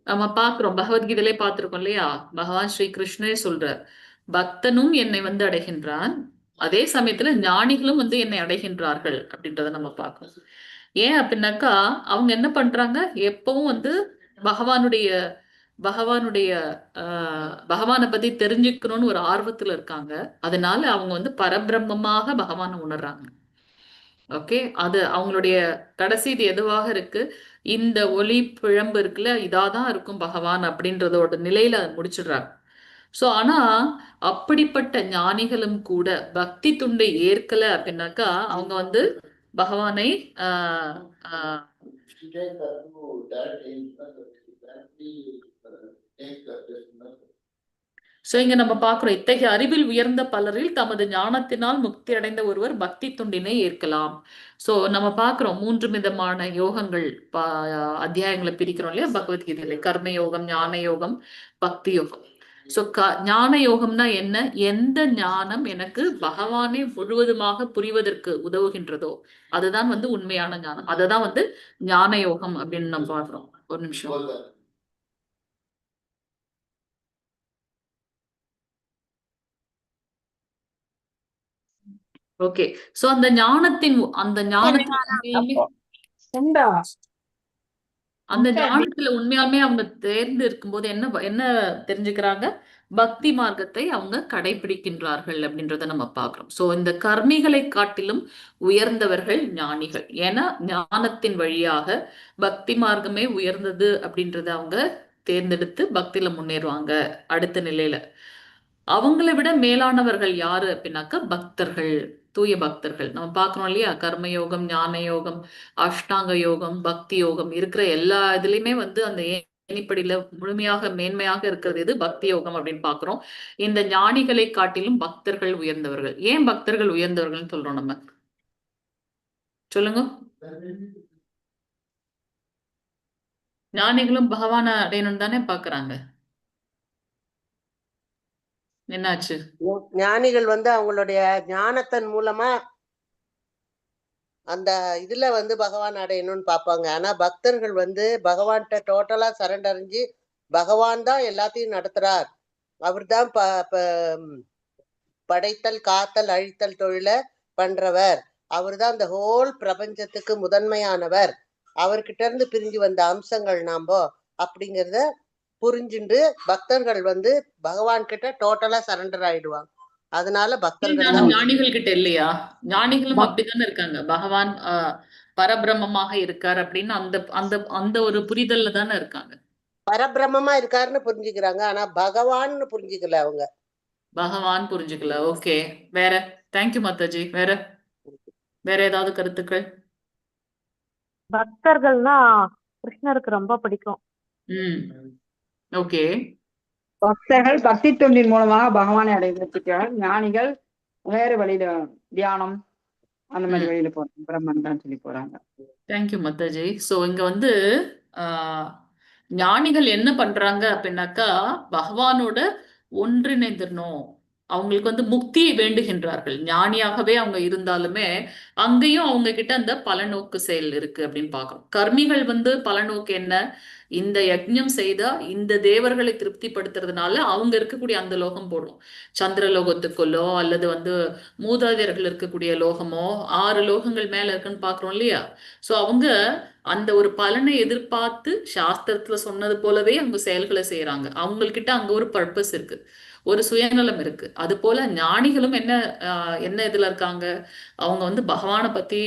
நம்ம பாக்குறோம், பகவத்கீதையிலே பார்த்திருக்கோம் இல்லையா? பகவான் ஸ்ரீ கிருஷ்ணரே சொல்றார், பக்தனும் என்னை வந்து அடைகின்றான், அதே சமயத்துல ஞானிகளும் வந்து என்னை அடைகின்றார்கள் அப்படின்றத நம்ம பார்க்கணும். ஏன் அப்படின்னாக்கா அவங்க என்ன பண்றாங்க, எப்பவும் வந்து பகவானுடைய பகவானுடைய பகவானை பத்தி தெரிஞ்சுக்கணும்னு ஒரு ஆர்வத்துல இருக்காங்க. அதனால அவங்க வந்து பரபிரம்மமாக பகவானை உணர்றாங்க. ஓகே, அது அவங்களுடைய கடைசி இது எதுவாக இருக்கு, இந்த ஒளி பிழம்பு இருக்குல்ல, இதாதான் இருக்கும் பகவான் அப்படின்றதோட நிலையில முடிச்சிடுறாங்க. சோ ஆனா அப்படிப்பட்ட ஞானிகளும் கூட பக்தி துண்டை ஏற்கல அப்படின்னாக்கா அவங்க வந்து பகவானை ஆஹ் ஆஹ் சோ இங்க நம்ம பாக்குறோம், இத்தகைய அறிவில் உயர்ந்த பலரில் தமது ஞானத்தினால் முக்தி அடைந்த ஒருவர் பக்தி துண்டினை ஏற்கலாம். சோ நம்ம பாக்குறோம் 3 விதமான யோகங்கள் அத்தியாயங்களை பிரிக்கிறோம் இல்லையா பகவத்கீதையில, கர்ம யோகம், ஞான யோகம், பக்தி யோகம். சோ ஞான யோகம்னா என்ன, எந்த ஞானம் எனக்கு பகவானை முழுவதுமாக புரிவதற்கு உதவுகின்றதோ அதுதான் வந்து உண்மையான ஞானம். அததான் வந்து ஞான யோகம் அப்படின்னு நம்ம பாக்குறோம். ஒரு நிமிஷம். ஓகே, சோ அந்த ஞானத்தின் அந்த ஞானத்துல உண்மையாலுமே அவங்க தேர்ந்து இருக்கும்போது என்ன தெரிஞ்சுக்கிறாங்க, பக்தி மார்க்கத்தை அவங்க கடைபிடிக்கின்றார்கள் அப்படின்றத நம்ம பார்க்கிறோம். சோ இந்த கர்மிகளை காட்டிலும் உயர்ந்தவர்கள் ஞானிகள். ஏன்னா ஞானத்தின் வழியாக பக்தி மார்க்கமே உயர்ந்தது அப்படின்றத அவங்க தேர்ந்தெடுத்து பக்தியில முன்னேறுவாங்க அடுத்த நிலையில. அவங்களை விட மேலானவர்கள் யாரு அப்படின்னாக்கா பக்தர்கள், தூய பக்தர்கள். நம்ம பார்க்கிறோம் இல்லையா, கர்மயோகம், ஞான யோகம், அஷ்டாங்க யோகம், பக்தி யோகம் இருக்கிற எல்லா இதுலயுமே வந்து அந்த ஏணிப்படியில முழுமையாக மேன்மையாக இருக்கிறது எது, பக்தி யோகம் அப்படின்னு பாக்குறோம். இந்த ஞானிகளை காட்டிலும் பக்தர்கள் உயர்ந்தவர்கள். ஏன் பக்தர்கள் உயர்ந்தவர்கள் சொல்றோம் நம்ம, சொல்லுங்க. ஞானிகளும் பகவான அடையணும் தானே பாக்குறாங்க. என்னாச்சு? ஞானிகள் வந்து அவங்களுடைய ஞானத்தின் மூலமா அந்த இதுல வந்து பகவான் அடையணும்னு பார்ப்பாங்க. ஆனா பக்தர்கள் வந்து பகவான்கிட்ட டோட்டலா சரண்டறிஞ்சு பகவான் தான் எல்லாத்தையும் நடத்துறார், அவர் தான் படைத்தல், காத்தல், அழித்தல் தொழில பண்றவர், அவர் தான் இந்த ஹோல் பிரபஞ்சத்துக்கு முதன்மையானவர், அவர்கிட்ட இருந்து பிரிஞ்சு வந்த அம்சங்கள் நாம அப்படிங்கிறத புரிஞ்சுண்டு பக்தர்கள் வந்து பகவான் கிட்ட டோட்டலா சரண்டர் ஆயிடுவாங்க. அதனால பக்தர்கள் ஞானிகள் கிட்ட இல்லையா, ஞானிகளும் அப்படித்தானே இருக்காங்க. பகவான் பரபிரம்மமாக இருக்கார் அப்படின்னு அந்த அந்த அந்த ஒரு புரிதல்ல தானே இருக்காங்க. பரபிரம்மமா இருக்காருன்னு புரிஞ்சுக்கிறாங்க, ஆனா பகவான்னு புரிஞ்சுக்கல அவங்க. பகவான் புரிஞ்சுக்கல. ஓகே, வேற? தேங்க்யூ மாதாஜி. வேற வேற ஏதாவது கருத்துக்கள்? பக்தர்கள்னா கிருஷ்ணருக்கு ரொம்ப பிடிக்கும். ஓகே, பக்தர்கள் பக்தி தொண்டின் மூலமாக பகவானை அடைவதற்கு, ஞானிகள் வேறு வழியில தியானம் அந்த மாதிரி வழியில போறாங்க, பிரம்மன் தான் சொல்லி போறாங்க. தேங்க்யூ மாதாஜி. சோ இங்க வந்து ஞானிகள் என்ன பண்றாங்க அப்படின்னாக்கா பகவானோட ஒன்றிணைந்திரணும், அவங்களுக்கு வந்து முக்தியை வேண்டுகின்றார்கள். ஞானியாகவே அவங்க இருந்தாலுமே அங்கேயும் அவங்க கிட்ட அந்த பலநோக்கு செயல் இருக்கு அப்படின்னு பார்க்கணும். கர்மிகள் வந்து பலநோக்கு என்ன, இந்த யஜ்ஞம் செய்தா இந்த தேவர்களை திருப்திப்படுத்துறதுனால அவங்க இருக்கக்கூடிய அந்த லோகம் போடும், சந்திர லோகத்துக்குள்ளோ அல்லது வந்து மூதாதையர்கள் இருக்கக்கூடிய லோகமோ 6 லோகங்கள் மேல இருக்குன்னு பாக்குறோம் இல்லையா. சோ அவங்க அந்த ஒரு பலனை எதிர்பார்த்து சாஸ்திரத்துல சொன்னது போலவே அவங்க செயல்களை செய்யறாங்க. அவங்கக்கிட்ட அங்க ஒரு பர்பஸ் இருக்கு, ஒரு சுயநலம் இருக்கு. அது போல ஞானிகளும் என்ன இதுல இருக்காங்க, அவங்க வந்து பகவானை பத்தி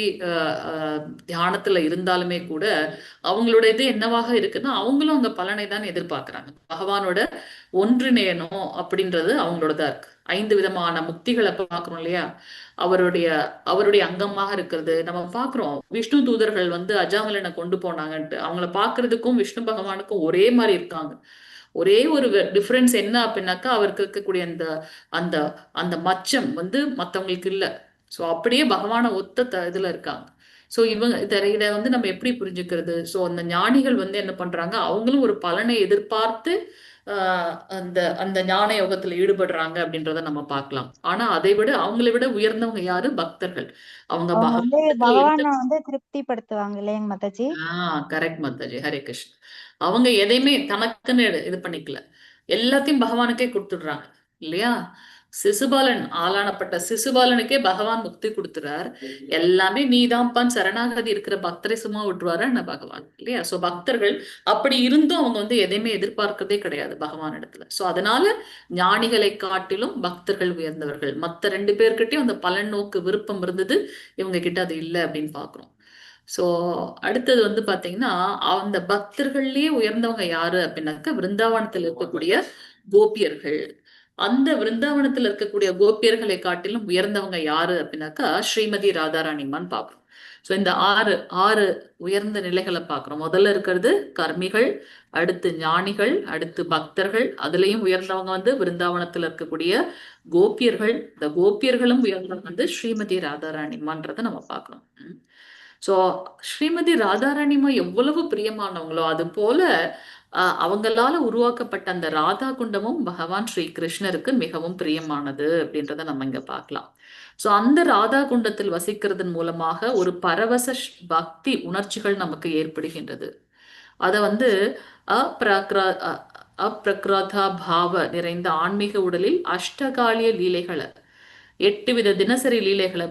தியானத்துல இருந்தாலுமே கூட அவங்களோட இது என்னவாக இருக்குன்னா அவங்களும் அங்க பலனை தான் எதிர்பார்க்கறாங்க. பகவானோட ஒன்றிணையணும் அப்படின்றது அவங்களோடதா இருக்கு. 5 விதமான முக்திகளை பாக்குறோம் இல்லையா, அவருடைய அங்கமாக இருக்கிறது நம்ம பாக்குறோம். விஷ்ணு தூதர்கள் வந்து அஜாமலனை கொண்டு போனாங்கன்ட்டு அவங்கள பாக்குறதுக்கும் விஷ்ணு பகவானுக்கும் ஒரே மாதிரி இருக்காங்க. ஒரே ஒரு டிஃபரன்ஸ் என்ன அப்படின்னாக்கா அவருக்கு இருக்கக்கூடிய அந்த அந்த அந்த மச்சம் வந்து மத்தவங்களுக்கு இல்ல. சோ அப்படியே பகவான ஒத்த இதுல இருக்காங்க. சோ இதை வந்து நம்ம எப்படி புரிஞ்சுக்கிறது? சோ அந்த ஞானிகள் வந்து என்ன பண்றாங்க, அவங்களும் ஒரு பலனை எதிர்பார்த்து அந்த அந்த ஞான யோகத்துல ஈடுபடுறாங்க அப்படின்றத நம்ம பார்க்கலாம். ஆனா அதை விட அவங்களை விட உயர்ந்தவங்க யாரு, பக்தர்கள். அவங்க பகவானை வந்து திருப்திப்படுத்துவாங்க இல்லையா மாதாஜி? கரெக்ட் மாதாஜி, ஹரே கிருஷ்ணன். அவங்க எதையுமே தனக்குன்னு இது பண்ணிக்கல, எல்லாத்தையும் பகவானுக்கே கொடுத்துடுறாங்க இல்லையா. சிசுபாலன் ஆளானப்பட்ட சிசுபாலனுக்கே பகவான் முக்தி கொடுத்துறார். எல்லாமே நீதான்பான் சரணாகதி இருக்கிற பக்தரை சும்மா விட்டுருவாரு என்ன பகவான் இல்லையா? சோ பக்தர்கள் அப்படி இருந்தும் அவங்க வந்து எதையுமே எதிர்பார்க்கறதே கிடையாது பகவான் இடத்துல. சோ அதனால ஞானிகளை காட்டிலும் பக்தர்கள் உயர்ந்தவர்கள். மத்த 2 பேர்கிட்டயும் அந்த பலன் நோக்கு விருப்பம் இருந்தது, இவங்க கிட்ட அது இல்லை அப்படின்னு பாக்குறோம். சோ அடுத்தது வந்து பாத்தீங்கன்னா அந்த பக்தர்கள்லயே உயர்ந்தவங்க யாரு அப்படின்னாக்க விருந்தாவனத்தில் இருக்கக்கூடிய கோபியர்கள். அந்த விருந்தாவனத்துல இருக்கக்கூடிய கோபியர்களை காட்டிலும் உயர்ந்தவங்க யாரு அப்படின்னாக்கா ஸ்ரீமதி ராதாராணிமான்னு பாக்குறோம். சோ இந்த ஆறு உயர்ந்த நிலைகளை பாக்குறோம். முதல்ல இருக்கிறது கர்மிகள், அடுத்து ஞானிகள், அடுத்து பக்தர்கள். அதுலயும் உயர்ந்தவங்க வந்து விருந்தாவனத்துல இருக்கக்கூடிய கோபியர்கள். இந்த கோபியர்களும் உயர்ந்தவங்க வந்து ஸ்ரீமதி ராதாராணிமான்றதை நம்ம பார்க்கிறோம். சோ ஸ்ரீமதி ராதாராணிமா எவ்வளவு பிரியமானவங்களோ அது போல அவங்களால உருவாக்கப்பட்ட அந்த ராதா குண்டமும் பகவான் ஸ்ரீ கிருஷ்ணருக்கு மிகவும் பிரியமானது அப்படின்றத நம்ம இங்க பார்க்கலாம். சோ அந்த ராதா குண்டத்தில் வசிக்கிறதன் மூலமாக ஒரு பரவச பக்தி உணர்ச்சிகள் நமக்கு ஏற்படுகின்றது. அத வந்து அப்பிரக்ராதா பாவ நிறைந்த ஆன்மீக உடலில் அஷ்டகாலிய லீலைகளை 8 வித தினசரி லீலைகளை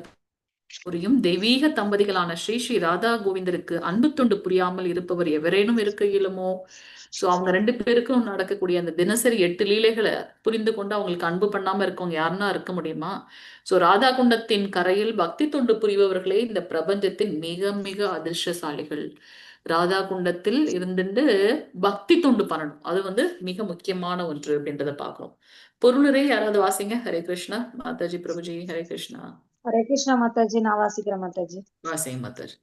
புரியும் தெய்வீக தம்பதிகளான ஸ்ரீ ஸ்ரீ ராதா கோவிந்தருக்கு அன்பு தொண்டு புரியாமல் இருப்பவர் எவரேனும் இருக்க இயலுமோ? சோ அவங்க 2 பேருக்கும் நடக்கக்கூடிய அந்த தினசரி 8 லீலைகளை புரிந்து கொண்டு அவங்களுக்கு அன்பு பண்ணாம இருக்கவங்க யாருன்னா இருக்க முடியுமா? சோ ராதா குண்டத்தின் கரையில் பக்தி தொண்டு புரிபவர்களே இந்த பிரபஞ்சத்தின் மிக மிக அதிர்ஷ்டசாலிகள். ராதா குண்டத்தில் இருந்துட்டு பக்தி தொண்டு பண்ணணும், அது வந்து மிக முக்கியமான ஒன்று அப்படின்றத பாக்குறோம். பொருளுரை யாராவது வாசிங்க. ஹரே கிருஷ்ணா மாதாஜி. பிரபுஜி ஹரே கிருஷ்ணா. ஹரே கிருஷ்ணா மாதாஜி. நான் வாசிக்கிறேன் மாதாஜி. வாசிங்க மாதாஜி.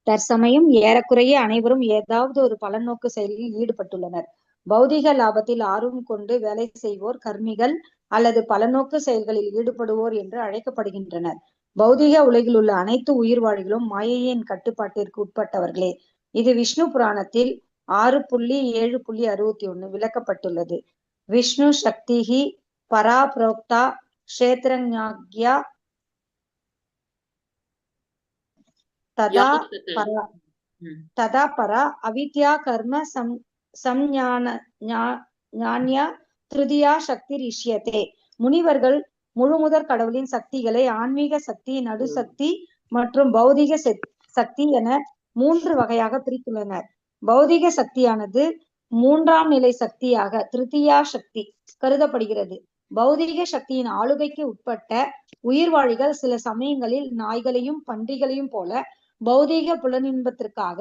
தற்சமயம் ஏறக்குறைய அனைவரும் ஏதாவது ஒரு பலநோக்கு செயலில் ஈடுபட்டுள்ளனர். பௌதிக லாபத்தில் ஆர்வம் கொண்டு வேலை செய்வோர் கர்மிகள் அல்லது பலநோக்கு செயல்களில் ஈடுபடுவோர் என்று அழைக்கப்படுகின்றனர். பௌதிக உலகில் உள்ள அனைத்து உயிர்வாழிகளும் மாயையின் கட்டுப்பாட்டிற்கு உட்பட்டவர்களே. இது விஷ்ணு புராணத்தில் 6.7.61 விளக்கப்பட்டுள்ளது. விஷ்ணு சக்திஹி பரா புரோக்தா க்ஷேத்ரஞாக்யா ததா பரா அவித்யா கர்ம சம்ஞான்யா திருதியா சக்தி ரிஷ்யதே. முனிவர்கள் முழுமுதற் கடவுளின் சக்திகளை ஆன்மீக சக்தி, நடுசக்தி மற்றும் பௌதிக சக்தி என 3 வகையாக பிரித்துள்ளனர். பௌதிக சக்தியானது 3ஆம் நிலை சக்தியாக திருத்தியா சக்தி கருதப்படுகிறது. பௌதிக சக்தியின் ஆளுகைக்கு உட்பட்ட உயிர்வாழிகள் சில சமயங்களில் நாய்களையும் பன்றிகளையும் போல பௌதீக புலனின்பத்திற்காக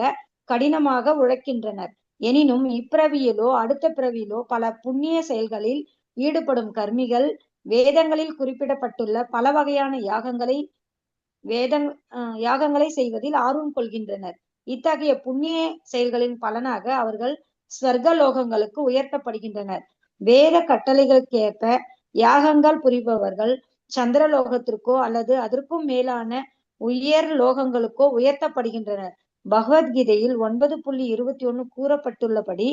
கடினமாக உழைக்கின்றனர். எனினும் இப்பிறவியிலோ அடுத்த பிறவியிலோ பல புண்ணிய செயல்களில் ஈடுபடும் கர்மிகள் வேதங்களில் குறிப்பிடப்பட்டுள்ள பல வகையான யாகங்களை செய்வதில் ஆர்வம் கொள்கின்றனர். இத்தகைய புண்ணிய செயல்களின் பலனாக அவர்கள் ஸ்வர்கலோகங்களுக்கு உயர்த்தப்படுகின்றனர். வேத கட்டளைகளுக்கேற்ப யாகங்கள் புரிபவர்கள் சந்திரலோகத்திற்கோ அல்லது அதற்கும் மேலான உயர் லோகங்களுக்கோ உயர்த்தப்படுகின்றனர். பகவத்கீதையில் 9.21 கூறப்பட்டுள்ளபடி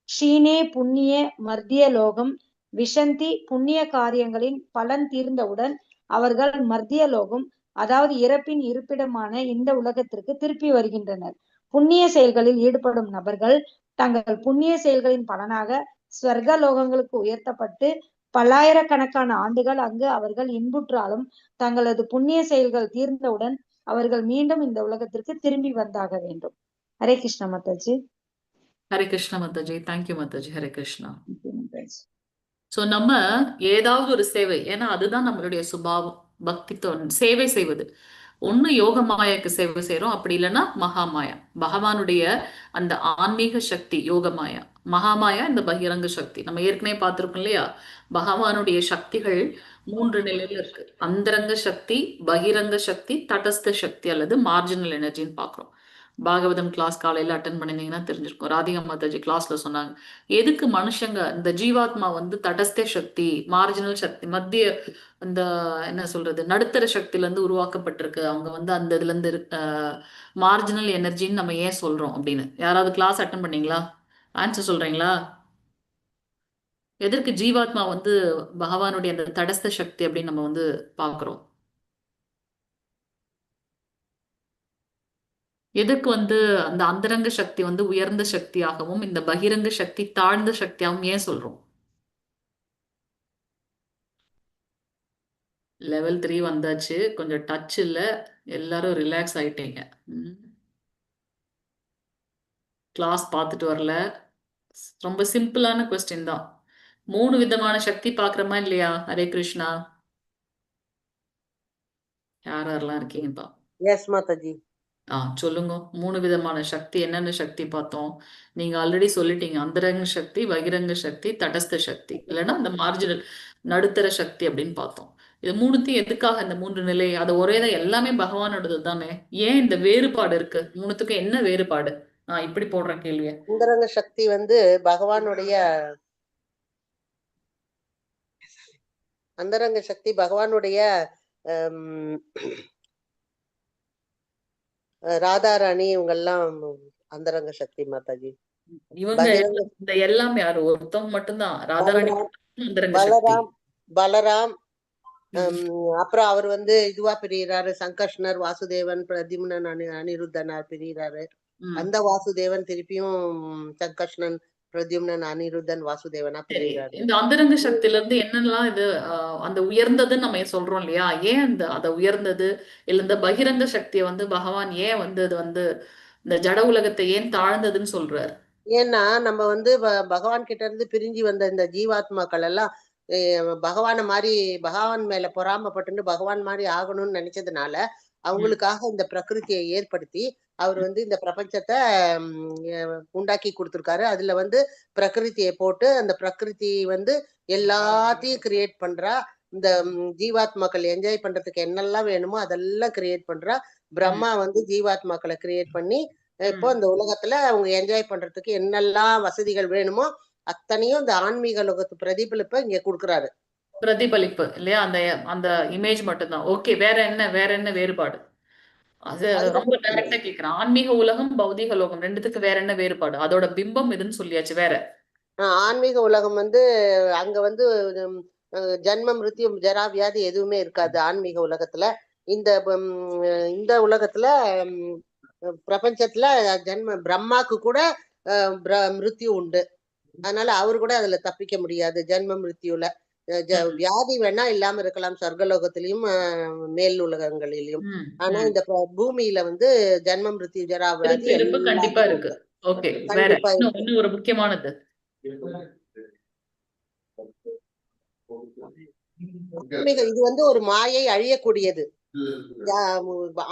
ஷீனே புண்ணிய மர்த்திய லோகம் விஷந்தி. புண்ணிய காரியங்களின் பலன் தீர்ந்தவுடன் அவர்கள் மர்த்திய லோகம், அதாவது இறப்பின் இருப்பிடமான இந்த உலகத்திற்கு திருப்பி வருகின்றனர். புண்ணிய செயல்களில் ஈடுபடும் நபர்கள் தங்கள் புண்ணிய செயல்களின் பலனாக ஸ்வர்க லோகங்களுக்கு உயர்த்தப்பட்டு பல்லாயிரக்கணக்கான ஆண்டுகள் அங்கு அவர்கள் இன்புற்றாலும் தங்களது புண்ணிய செயல்கள் தீர்ந்தவுடன் அவர்கள் மீண்டும் இந்த உலகத்திற்கு திரும்பி வந்தாக வேண்டும். ஹரே கிருஷ்ணா மாதாஜி. ஹரே கிருஷ்ணா மாதாஜி. தேங்க்யூ மாதாஜி. ஹரே கிருஷ்ணா. சோ நம்ம ஏதாவது ஒரு சேவை, ஏன்னா அதுதான் நம்மளுடைய சுபாவம், பக்தி சேவை செய்வது. ஒண்ணு யோக மாயாக்கு சேவை செய்யறோம், அப்படி இல்லைன்னா மகாமாயா பகவானுடைய அந்த ஆன்மீக சக்தி யோகமாயா. மகாமாயா இந்த பகிரங்க சக்தி நம்ம ஏற்கனவே பார்த்திருக்கோம் இல்லையா? பகவானுடைய சக்திகள் 3 நிலையில இருக்கு. அந்தரங்க சக்தி, பகிரங்க சக்தி, தடஸ்த சக்தி அல்லது மார்ஜினல் எனர்ஜின்னு பாக்குறோம். பாகவதம் கிளாஸ் காலையில அட்டன் பண்ணிருந்தீங்கன்னா தெரிஞ்சிருக்கும். ராதிகா மாதாஜி கிளாஸ்ல சொன்னாங்க, எதுக்கு மனுஷங்க இந்த ஜீவாத்மா வந்து தடஸ்த சக்தி, மார்ஜினல் சக்தி, மத்திய இந்த என்ன சொல்றது நடுத்தர சக்தியில இருந்து உருவாக்கப்பட்டிருக்கு, அவங்க வந்து அந்த இதுல இருந்து மார்ஜினல் எனர்ஜின்னு நம்ம ஏன் சொல்றோம் அப்படின்னு. யாராவது கிளாஸ் அட்டன் பண்ணீங்களா? ஆன்சர் சொல்றீங்களா? எதற்கு ஜீவாத்மா வந்து பகவானுடைய அந்த தடஸ்த சக்தி அப்படின்னு நம்ம வந்து பாக்குறோம்? எதுக்கு வந்து அந்த அந்தரங்க சக்தி வந்து உயர்ந்த சக்தியாகவும் இந்த பகிரங்க சக்தி தாழ்ந்த சக்தியாகவும் ஏன் சொல்றோம்? லெவல் 3 வந்தாச்சு. கொஞ்சம் டச் இல்ல. எல்லாரும் ரிலாக்ஸ் ஆயிட்டீங்க. கிளாஸ் பார்த்துட்டு வரல. ரொம்ப சிம்பிளான கொஸ்டின் தான். 3 விதமான சக்தி பார்க்குறோமா இல்லையா? ஹரே கிருஷ்ணா. யாரெல்லாம் இருக்கீங்கப்பா? எஸ் மாதாஜி. சொல்லுங்க. 3 விதமான சக்தி என்னென்ன சக்தி பார்த்தோம்? நீங்க ஆல்ரெடி சொல்லிட்டீங்க. அந்தரங்க சக்தி, பகிரங்க சக்தி, தடஸ்த சக்தி. இல்லைன்னா அந்த மார்ஜினல் நடுத்தர சக்தி அப்படின்னு பார்த்தோம். இது 3த்தையும் எதுக்காக இந்த 3 நிலை? அது ஒரே தான், எல்லாமே பகவானோடது தானே. ஏன் இந்த வேறுபாடு இருக்கு? 3த்துக்கும் என்ன வேறுபாடு? இப்படி போடுறேன் கேள்விய. அந்தரங்க சக்தி வந்து பகவானுடைய அந்தரங்க சக்தி பகவானுடைய ராதாராணி இவங்க எல்லாம் அந்தரங்க சக்தி மாதாஜி. இவங்க இந்த எல்லாமே யாரு? ஒருத்தவங்க மட்டும்தான் ராதாராணி. பலராம் அப்புறம் அவர் வந்து இதுவா பிரிகிறாரு, சங்கர்ஷ்ணர், வாசுதேவன், பிரத்யும்னன், அனிருத்தனார் பிரிகிறாரு. அந்த வாசுதேவன் திருப்பியும் சங்கர்ஷ்ணன், பிரத்யும்னன், அனிருத்தன், வாசுதேவனா பிரிகிறாரு. இந்த அந்தரங்க சக்தியில இருந்து என்னெல்லாம் இது அந்த உயர்ந்ததுன்னு நம்ம சொல்றோம் இல்லையா? ஏன் அந்த உயர்ந்தது இல்ல இந்த பகிரங்க சக்தியை வந்து பகவான் ஏன் வந்து அது வந்து இந்த ஜட உலகத்தை ஏன் தாழ்ந்ததுன்னு சொல்றாரு? ஏன்னா நம்ம வந்து பகவான் கிட்ட இருந்து பிரிஞ்சு வந்த இந்த ஜீவாத்மாக்கள் எல்லாம் பகவான மாதிரி பகவான் மேல பொறாமப்பட்டு பகவான் மாதிரி ஆகணும்னு நினைச்சதுனால அவங்களுக்காக இந்த பிரகிருதியை ஏற்படுத்தி அவர் வந்து இந்த பிரபஞ்சத்தை உண்டாக்கி கொடுத்திருக்காரு. அதுல வந்து பிரகிருதியை போட்டு அந்த பிரகிருதி வந்து எல்லாத்தையும் கிரியேட் பண்றா. இந்த ஜீவாத்மாக்கள் என்ஜாய் பண்றதுக்கு என்னெல்லாம் வேணுமோ அதெல்லாம் கிரியேட் பண்றா. பிரம்மா வந்து ஜீவாத்மாக்களை கிரியேட் பண்ணி இப்போ இந்த உலகத்துல அவங்க என்ஜாய் பண்றதுக்கு என்னெல்லாம் வசதிகள் வேணுமோ அத்தனையும் இந்த ஆன்மீக லோகத்து பிரதிபலிப்பை இங்க கொடுக்குறாரு. பிரதிபலிப்பு இல்லையா? அந்த அந்த இமேஜ் மட்டும்தான். ஓகே, வேற என்ன வேறுபாடு? அது ரொம்ப டைரக்டா கேக்குறேன். ஆன்மீக உலகம், பௌதிக உலகம் ரெண்டுத்துக்கு வேற என்ன வேறுபாடு? அதோட பிம்பம் எதுன்னு சொல்லியாச்சு. வேற ஆன்மீக உலகம் வந்து அங்க வந்து ஜன்ம மிருத்யு ஜரா வியாதி எதுவுமே இருக்காது ஆன்மீக உலகத்துல. இந்த உலகத்துல பிரபஞ்சத்துல பிரம்மாக்கு கூட மிருத்யு உண்டு. அதனால அவரு கூட அதுல தப்பிக்க முடியாது. ஜன்ம மிருத்யுல வியாதி வேணா இல்லாம இருக்கலாம் சொர்க்கலோகத்திலயும் மேல் உலகங்களிலும். ஆனா இந்த பூமியில வந்து ஜன்ம மிருத்யு ஜரா வியாதி கண்டிப்பா இருக்கு. ஓகே, வேற இன்னும் ஒரு முக்கியமானது இது வந்து ஒரு மாயை அழியக்கூடியது.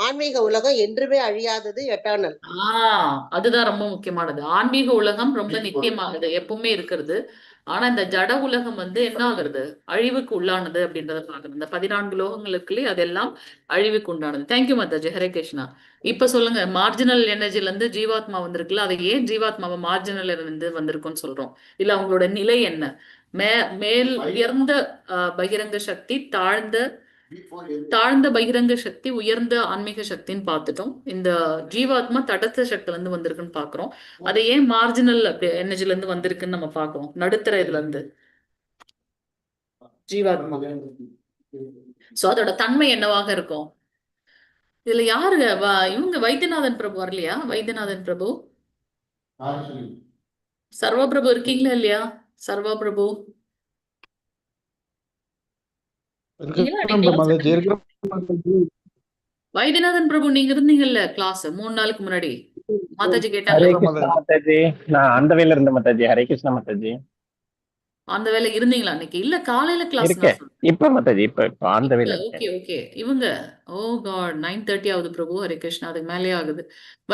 ஆன்மீக உலகம் என்றுமே அழியாதது, எட்டர்னல். அதுதான் ரொம்ப முக்கியமானது. ஆன்மீக உலகம் ரொம்ப நிச்சயமானது, எப்பவுமே இருக்கிறது. ஆனா இந்த ஜட உலகம் வந்து என்ன ஆகுறது? அழிவுக்கு உள்ளானது அப்படின்றத பாக்குறது. இந்த 14 லோகங்களுக்குள்ளே அதெல்லாம் அழிவுக்கு உண்டானது. தேங்க்யூ மாதாஜி. ஹரே கிருஷ்ணா. இப்ப சொல்லுங்க, மார்ஜினல் எனர்ஜில இருந்து ஜீவாத்மா வந்திருக்குல்ல, அதை ஏன் ஜீவாத்மாவை மார்ஜினல் இருந்து வந்திருக்குன்னு சொல்றோம்? இல்ல அவங்களோட நிலை என்ன? மேல் உயர்ந்த பகிரங்க சக்தி, தாழ்ந்த பகிரங்க சக்தி, உயர்ந்த ஆன்மீக சக்தின்னு பார்த்துட்டோம். இந்த ஜீவாத்மா தடஸ்த சக்தில இருந்து வந்திருக்குன்னு பாக்குறோம். அதை ஏன் மார்ஜினல் எனர்ஜில இருந்து வந்திருக்குன்னு நம்ம பாக்குறோம். நடுத்தர இதுல இருந்து ஜீவாத்மா. சோ அதோட தன்மை என்னவாக இருக்கும்? இதுல யாரு இவங்க வைத்தியநாதன் பிரபு வரலையா? வைத்தியநாதன் பிரபு, சர்வா பிரபு இருக்கீங்களா இல்லையா? சர்வா பிரபு வைத்தியநாதன் பிரபு நீங்க இருந்தீங்கல்ல கிளாஸ் 3 நாளுக்கு முன்னாடி? மாதாஜி கேட்டாங்க. நான் அந்த வேலை இருந்த மாதாஜி. ஹரே கிருஷ்ணா மாதாஜி. அந்த வேலை இருந்தீங்களா அன்னைக்கு? இல்ல காலையில கிளாஸ் இப்ப மாதாஜி, இப்ப அந்த வேலை. Okay okay. இவங்க காட் 9:30 ஆகுது பிரபு. ஹரே கிருஷ்ணா. அதுக்கு மேலே ஆகுது.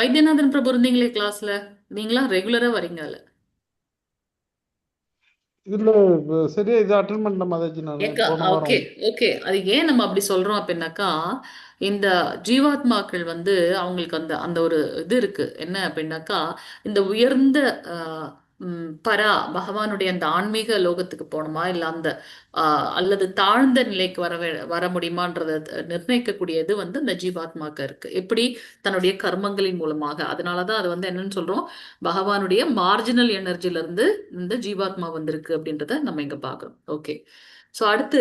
வைத்தியநாதன் பிரபு இருந்தீங்களே கிளாஸ்ல? நீங்களா ரெகுலரா வரீங்க? அதுல இதுல சரியா இது அட்டெண்ட் பண்ண மாதாஜி நான். Okay okay. அது ஏன் நம்ம அப்படி சொல்றோம் அப்படின்னாக்கா, இந்த ஜீவாத்மாக்கள் வந்து அவங்களுக்கு அந்த அந்த ஒரு இது இருக்கு. என்ன அப்படின்னாக்கா, இந்த உயர்ந்த பரா பகவானுடைய அந்த ஆன்மீக லோகத்துக்கு போகணுமா இல்ல அந்த அல்லது தாழ்ந்த நிலைக்கு வர முடியுமான்றத நிர்ணயிக்கக்கூடியது வந்து இந்த ஜீவாத்மாக்கு இருக்கு. எப்படி? தன்னுடைய கர்மங்களின் மூலமாக. அதனாலதான் அது வந்து என்னன்னு சொல்றோம், பகவானுடைய மார்ஜினல் எனர்ஜில இருந்து இந்த ஜீவாத்மா வந்திருக்கு அப்படின்றத நம்ம இங்க பாக்குறோம். ஓகே, சோ அடுத்து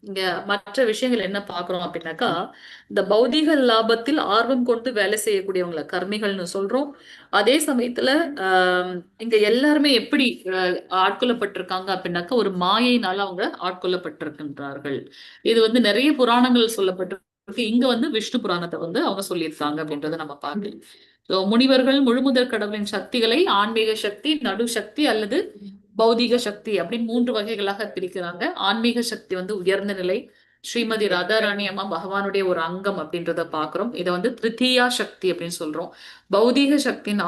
இங்க மற்ற விஷயங்கள் என்ன பாக்குறோம் அப்படின்னாக்கா, இந்த பௌதீக லாபத்தில் ஆர்வம் கொண்டு வேலை செய்யக்கூடியவங்கள கர்மிகள்னு சொல்றோம். அதே சமயத்துல இங்க எல்லாருமே எப்படி ஆட்கொள்ளப்பட்டிருக்காங்க அப்படின்னாக்கா, ஒரு மாயையினால அவங்க ஆட்கொள்ளப்பட்டிருக்கின்றார்கள். இது வந்து நிறைய புராணங்கள் சொல்லப்பட்டிருக்கு. இங்க வந்து விஷ்ணு புராணத்தை வந்து அவங்க சொல்லியிருக்காங்க அப்படின்றத நம்ம பார்க்கலாம். முனிவர்கள் முழுமுதற் கடவுளின் சக்திகளை ஆன்மீக சக்தி, நடு சக்தி அல்லது பௌதிக சக்தி அப்படின்னு 3 வகைகளாக பிரிக்கிறாங்க. ஆன்மீக சக்தி வந்து உயர்ந்த நிலை, ஸ்ரீமதி ராதாராணி அம்மா பகவானுடைய ஒரு அங்கம் அப்படின்றத பாக்குறோம். இதை வந்து திருத்தியா சக்தி அப்படின்னு சொல்றோம். பௌதீக சக்தியின்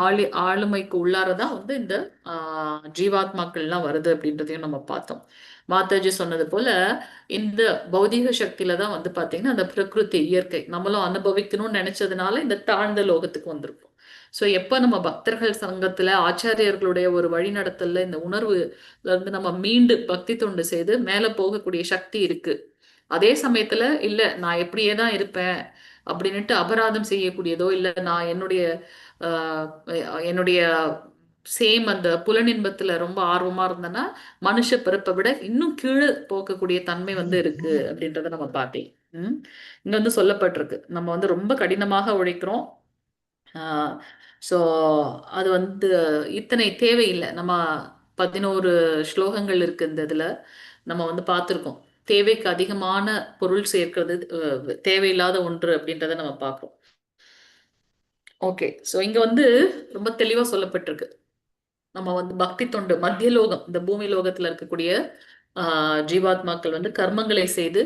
ஆளுமைக்கு உள்ளாரதான் வந்து இந்த ஜீவாத்மாக்கள் எல்லாம் வருது அப்படின்றதையும் நம்ம பார்த்தோம். மாதாஜி சொன்னது போல இந்த பௌதீக சக்தியில தான் வந்து பாத்தீங்கன்னா அந்த பிரகிருதி இயற்கை நம்மளும் அனுபவிக்கணும்னு நினைச்சதுனால இந்த தாழ்ந்த லோகத்துக்கு வந்திருக்கும். சோ எப்ப நம்ம பக்தர்கள் சங்கத்துல ஆச்சாரியர்களுடைய ஒரு வழிநடத்தல்ல இந்த உணர்வுல இருந்து நம்ம மீண்டு பக்தி தொண்டு செய்து மேல போகக்கூடிய சக்தி இருக்கு. அதே சமயத்துல இல்ல நான் எப்படியே தான் இருப்பேன் அப்படின்னுட்டு அபராதம் செய்யக்கூடியதோ இல்ல நான் என்னுடைய சேம் அந்த புலனின்பத்துல ரொம்ப ஆர்வமா இருந்தேன்னா மனுஷ பிறப்பை விட இன்னும் கீழே போகக்கூடிய தன்மை வந்து இருக்கு அப்படின்றத நம்ம பார்த்தேன். இங்க வந்து சொல்லப்பட்டிருக்கு நம்ம வந்து ரொம்ப கடினமாக உழைக்கிறோம். ஸோ அது வந்து இத்தனை தேவையில்லை. நம்ம 11 ஸ்லோகங்கள் இருக்கு இந்த இதுல நம்ம வந்து பார்த்துருக்கோம். தேவைக்கு அதிகமான பொருள் சேர்க்கிறது தேவையில்லாத ஒன்று அப்படின்றத நம்ம பார்க்கிறோம். ஓகே, ஸோ இங்க வந்து ரொம்ப தெளிவா சொல்லப்பட்டிருக்கு. நம்ம வந்து பக்தி தொண்டு மத்திய லோகம் இந்த பூமி லோகத்துல இருக்கக்கூடிய ஜீவாத்மாக்கள் வந்து கர்மங்களை செய்து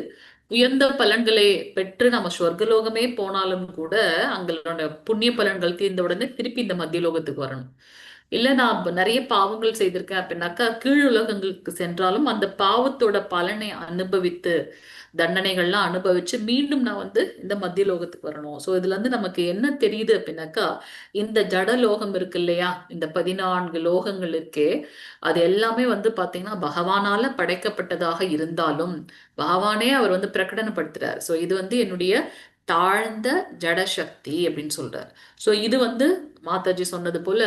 உயர்ந்த பலன்களை பெற்று நம்ம சொர்க்கலோகமே போனாலும் கூட அங்களோட புண்ணிய பலன்கள் தீர்ந்த உடனே திருப்பி இந்த மத்திய லோகத்துக்கு வரணும். இல்ல நான் நிறைய பாவங்கள் செய்திருக்கேன் அப்படின்னாக்கா கீழ் உலகங்களுக்கு சென்றாலும் அந்த பாவத்தோட பலனை அனுபவித்து தண்டனைகள்லாம் அனுபவிச்சு மீண்டும் நான் வந்து இந்த மத்திய லோகத்துக்கு வரணும். ஸோ இதுல இருந்து நமக்கு என்ன தெரியுது அப்படின்னாக்கா இந்த ஜட லோகம் இருக்கு இல்லையா, இந்த 14 லோகங்கள் இருக்கே அது எல்லாமே வந்து பாத்தீங்கன்னா பகவானால படைக்கப்பட்டதாக இருந்தாலும் பகவானே அவர் வந்து பிரகடனப்படுத்துறார். ஸோ இது வந்து என்னுடைய தாழ்ந்த ஜடசக்தி அப்படின்னு சொல்றார். ஸோ இது வந்து மாதாஜி சொன்னது போல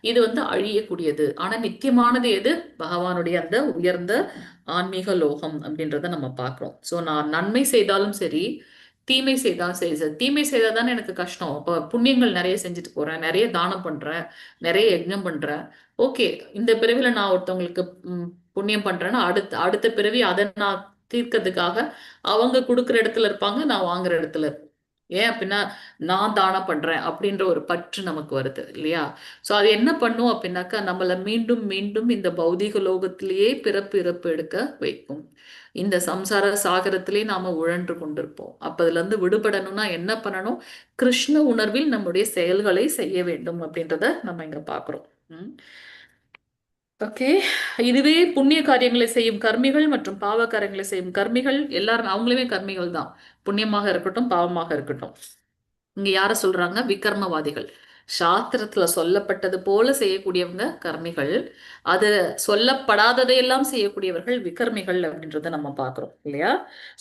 இது வந்து அழியக்கூடியது. ஆனா நித்தியமானது எது? பகவானுடைய அந்த உயர்ந்த ஆன்மீக லோகம் அப்படின்றத நம்ம பார்க்கிறோம். ஸோ நான் நன்மை செய்தாலும் சரி தீமை செய்தாலும் சரி தீமை செய்தால் தானே எனக்கு கஷ்டம். இப்போ புண்ணியங்கள் நிறைய செஞ்சுட்டு போறேன், நிறைய தானம் பண்றேன், நிறைய யஜ்ஞம் பண்றேன். ஓகே, இந்த பிறவில நான் ஒருத்தவங்களுக்கு புண்ணியம் பண்றேன்னா அடுத்த பிறவி அதை நான் தீர்க்கிறதுக்காக அவங்க கொடுக்குற இடத்துல இருப்பாங்க, நான் வாங்குற இடத்துல இருப்பேன். ஏன் அப்படின்னா நான் தானம் பண்றேன் அப்படின்ற ஒரு பற்று நமக்கு வருது இல்லையா? ஸோ அது என்ன பண்ணும் அப்படின்னாக்கா நம்மளை மீண்டும் மீண்டும் இந்த பௌதிக லோகத்திலேயே பிறப்பு இறப்பு எடுக்க வைக்கும். இந்த சம்சார சாகரத்திலே நாம உழன்று கொண்டிருப்போம். அப்ப அதுல இருந்து விடுபடணும்னா என்ன பண்ணணும்? கிருஷ்ண உணர்வில் நம்முடைய செயல்களை செய்ய வேண்டும் அப்படின்றத நம்ம இங்க பாக்குறோம். ஓகே, இதுவே புண்ணிய காரியங்களை செய்யும் கர்மிகள் மற்றும் பாவ காரியங்களை செய்யும் கர்மிகள் எல்லாரும் அவங்களுமே கர்மிகள் தான், புண்ணியமாக இருக்கட்டும் பாவமாக இருக்கட்டும். இங்க யார சொல்றாங்க? விகர்மவாதிகள். சாஸ்திரத்துல சொல்லப்பட்டது போல செய்யக்கூடியவங்க கர்மிகள், அது சொல்லப்படாததையெல்லாம் செய்யக்கூடியவர்கள் விகர்மிகள் அப்படின்றத நம்ம பாக்குறோம் இல்லையா?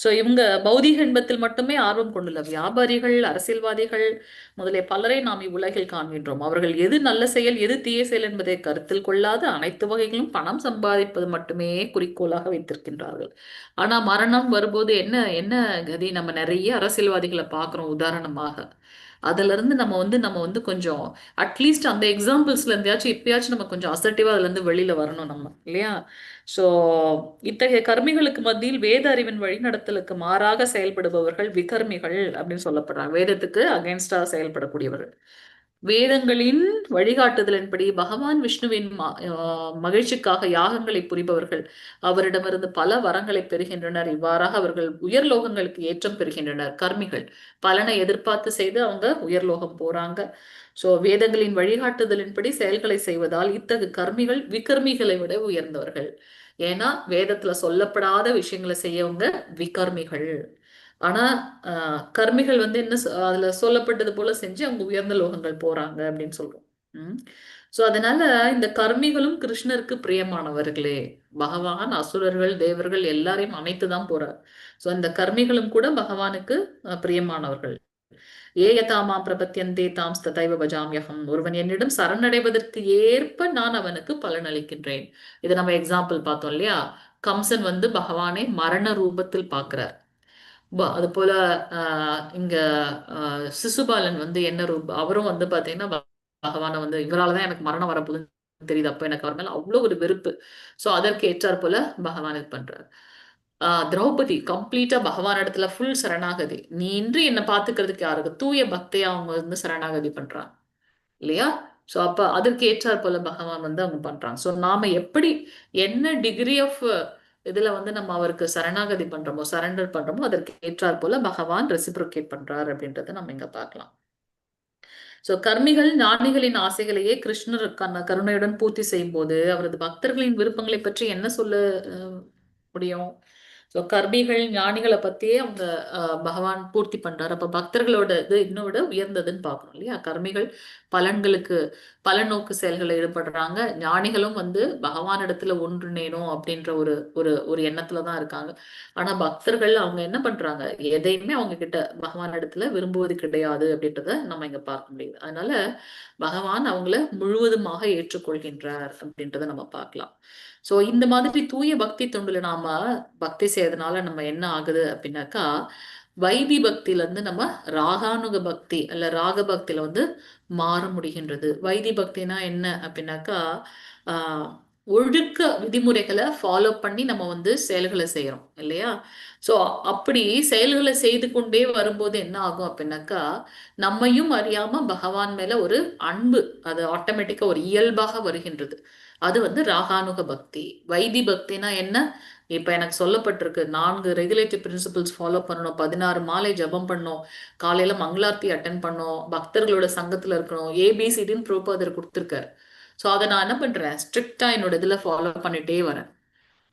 சோ இவங்க பௌதீக இன்பத்தில் மட்டுமே ஆர்வம் கொண்டுள்ள வியாபாரிகள், அரசியல்வாதிகள் முதலிய பலரை நாம் இவ்வுலகில் காண்கின்றோம். அவர்கள் எது நல்ல செயல் எது தீய செயல் என்பதை கருத்தில் கொள்ளாத அனைத்து வகைகளும் பணம் சம்பாதிப்பது மட்டுமே குறிக்கோளாக வைத்திருக்கின்றார்கள். ஆனா மரணம் வரும்போது என்ன என்ன கதி? நம்ம நிறைய அரசியல்வாதிகளை பாக்குறோம் உதாரணமாக. அதுல இருந்து நம்ம வந்து கொஞ்சம் அட்லீஸ்ட் அந்த எக்ஸாம்பிள்ஸ்ல இருந்தையாச்சும் இப்பயாச்சும் நம்ம கொஞ்சம் அசர்ட்டிவா அதுல இருந்து வெளியில வரணும் நம்ம இல்லையா? சோ இத்தகைய கர்மிகளுக்கு மத்தியில் வேத அறிவின் வழிநடத்தலுக்கு மாறாக செயல்படுபவர்கள் விகர்மிகள் அப்படின்னு சொல்லப்படுறாங்க. வேதத்துக்கு அகைன்ஸ்டா செயல்படக்கூடியவர்கள். வேதங்களின் வழிகாட்டுதலின்படி பகவான் விஷ்ணுவின் மகிழ்ச்சிக்காக யாகங்களை புரிபவர்கள் அவரிடமிருந்து பல வரங்களை பெறுகின்றனர். இவ்வாறாக அவர்கள் உயர்லோகங்களுக்கு ஏற்றம் பெறுகின்றனர். கர்மிகள் பலனை எதிர்பார்த்து செய்து அவங்க உயர்லோகம் போறாங்க. சோ வேதங்களின் வழிகாட்டுதலின்படி செயல்களை செய்வதால் இத்தகு கர்மிகள் விகர்மிகளை விட உயர்ந்தவர்கள். ஏன்னா வேதத்துல சொல்லப்படாத விஷயங்களை செய்யவங்க விகர்மிகள். ஆனா கர்மிகள் வந்து என்ன அதுல சொல்லப்பட்டது போல செஞ்சு அவங்க உயர்ந்த லோகங்கள் போறாங்க அப்படின்னு சொல்றோம். சோ அதனால இந்த கர்மிகளும் கிருஷ்ணருக்கு பிரியமானவர்களே. பகவான் அசுரர்கள் தேவர்கள் எல்லாரையும் அணைத்துதான் போறார். சோ இந்த கர்மிகளும் கூட பகவானுக்கு பிரியமானவர்கள். ஏயதாமாம் பிரபத்தியந்தே தாம் ததைவ பஜாமியகம். ஒருவன் என்னிடம் சரணடைவதற்கு ஏற்ப நான் அவனுக்கு பலன் அளிக்கின்றேன். இதை நம்ம எக்ஸாம்பிள் பார்த்தோம் இல்லையா? கம்சன் வந்து பகவானை மரண ரூபத்தில் பார்க்கிறார். அது போல இங்க சிசுபாலன் வந்து என்ன ரூபம், அவரும் வந்து பாத்தீங்கன்னா பகவானை வந்து இவராலதான் எனக்கு மரணம் வரப்போகுதுன்னு தெரியுது, அப்ப எனக்கு அவர் மேல அவ்வளவு ஒரு வெறுப்பு. சோ அதற்கு ஏற்றார் போல பகவான் இது பண்றாரு. திரௌபதி கம்ப்ளீட்டா பகவான் இடத்துல ஃபுல் சரணாகதி. நீ இன்று என்ன பாத்துக்கிறதுக்கு யாருக்கு, தூய பக்தியா அவங்க வந்து சரணாகதி பண்றாங்க இல்லையா? சோ அப்ப அதற்கு ஏற்றார் போல பகவான் வந்து அவங்க பண்றாங்க. சோ நாம எப்படி என்ன டிகிரி ஆஃப் இதுல வந்து நம்ம அவருக்கு சரணாகதி பண்றோமோ, சரண்டர் பண்றோமோ, அதற்கு ஏற்றார் போல பகவான் ரெசிப்ரோகேட் பண்றாரு அப்படின்றத நம்ம இங்க பார்க்கலாம். சோ கர்மிகள் ஞானிகளின் ஆசைகளையே கிருஷ்ணர் கருணையுடன் பூர்த்தி செய்யும் போது அவரது பக்தர்களின் விருப்பங்களை பற்றி என்ன சொல்ல முடியும்? ஸோ கர்மிகள் ஞானிகளை பத்தியே அவங்க பகவான் பூர்த்தி பண்றாரு. அப்ப பக்தர்களோட இது இன்னும் விட உயர்ந்ததுன்னு பார்க்கணும் இல்லையா? கர்மிகள் பலன்களுக்கு பலநோக்கு செயல்களை ஈடுபடுறாங்க. ஞானிகளும் வந்து பகவான் இடத்துல ஒன்றிணைணும் அப்படின்ற ஒரு ஒரு ஒரு எண்ணத்துலதான் இருக்காங்க. ஆனா பக்தர்கள் அவங்க என்ன பண்றாங்க, எதையுமே அவங்க கிட்ட பகவான் இடத்துல விரும்புவது கிடையாது அப்படின்றத நம்ம இங்க பார்க்க முடியுது. அதனால பகவான் அவங்கள முழுவதுமாக ஏற்றுக்கொள்கின்றார் அப்படின்றத நம்ம பார்க்கலாம். சோ இந்த மாதிரி தூய பக்தி தொண்டுல நாம பக்தி செய்யறதுனால நம்ம என்ன ஆகுது அப்படின்னாக்கா, வைதி பக்தியில இருந்து நம்ம ராகானுக பக்தி அல்ல ராக பக்தியில வந்து மாற முடிகின்றது. வைதி பக்தினா என்ன அப்படின்னாக்கா, ஒழுக்க விதிமுறைகளை ஃபாலோ பண்ணி நம்ம வந்து செயல்களை செய்யறோம் இல்லையா? சோ அப்படி செயல்களை செய்து கொண்டே வரும்போது என்ன ஆகும் அப்படின்னாக்கா, நம்மையும் அறியாம பகவான் மேல ஒரு அன்பு அது ஆட்டோமேட்டிக்கா ஒரு இயல்பாக வருகின்றது. அது வந்து ராகானுக பக்தி. வைதி பக்தினா என்ன? இப்ப எனக்கு சொல்லப்பட்டிருக்கு 4 ரெகுலேட்டிவ் பிரின்சிபிள்ஸ் ஃபாலோ பண்ணணும், 16 மாலை ஜபம் பண்ணணும், காலையில மங்களார்த்தி அட்டன் பண்ணணும், பக்தர்களோட சங்கத்துல இருக்கணும், ஏபிசிடின்னு ப்ரோபாதர் கொடுத்திருக்காரு. சோ அதை நான் என்ன பண்றேன், ஸ்ட்ரிக்டா என்னோட இதுல ஃபாலோ பண்ணிட்டே வரேன்.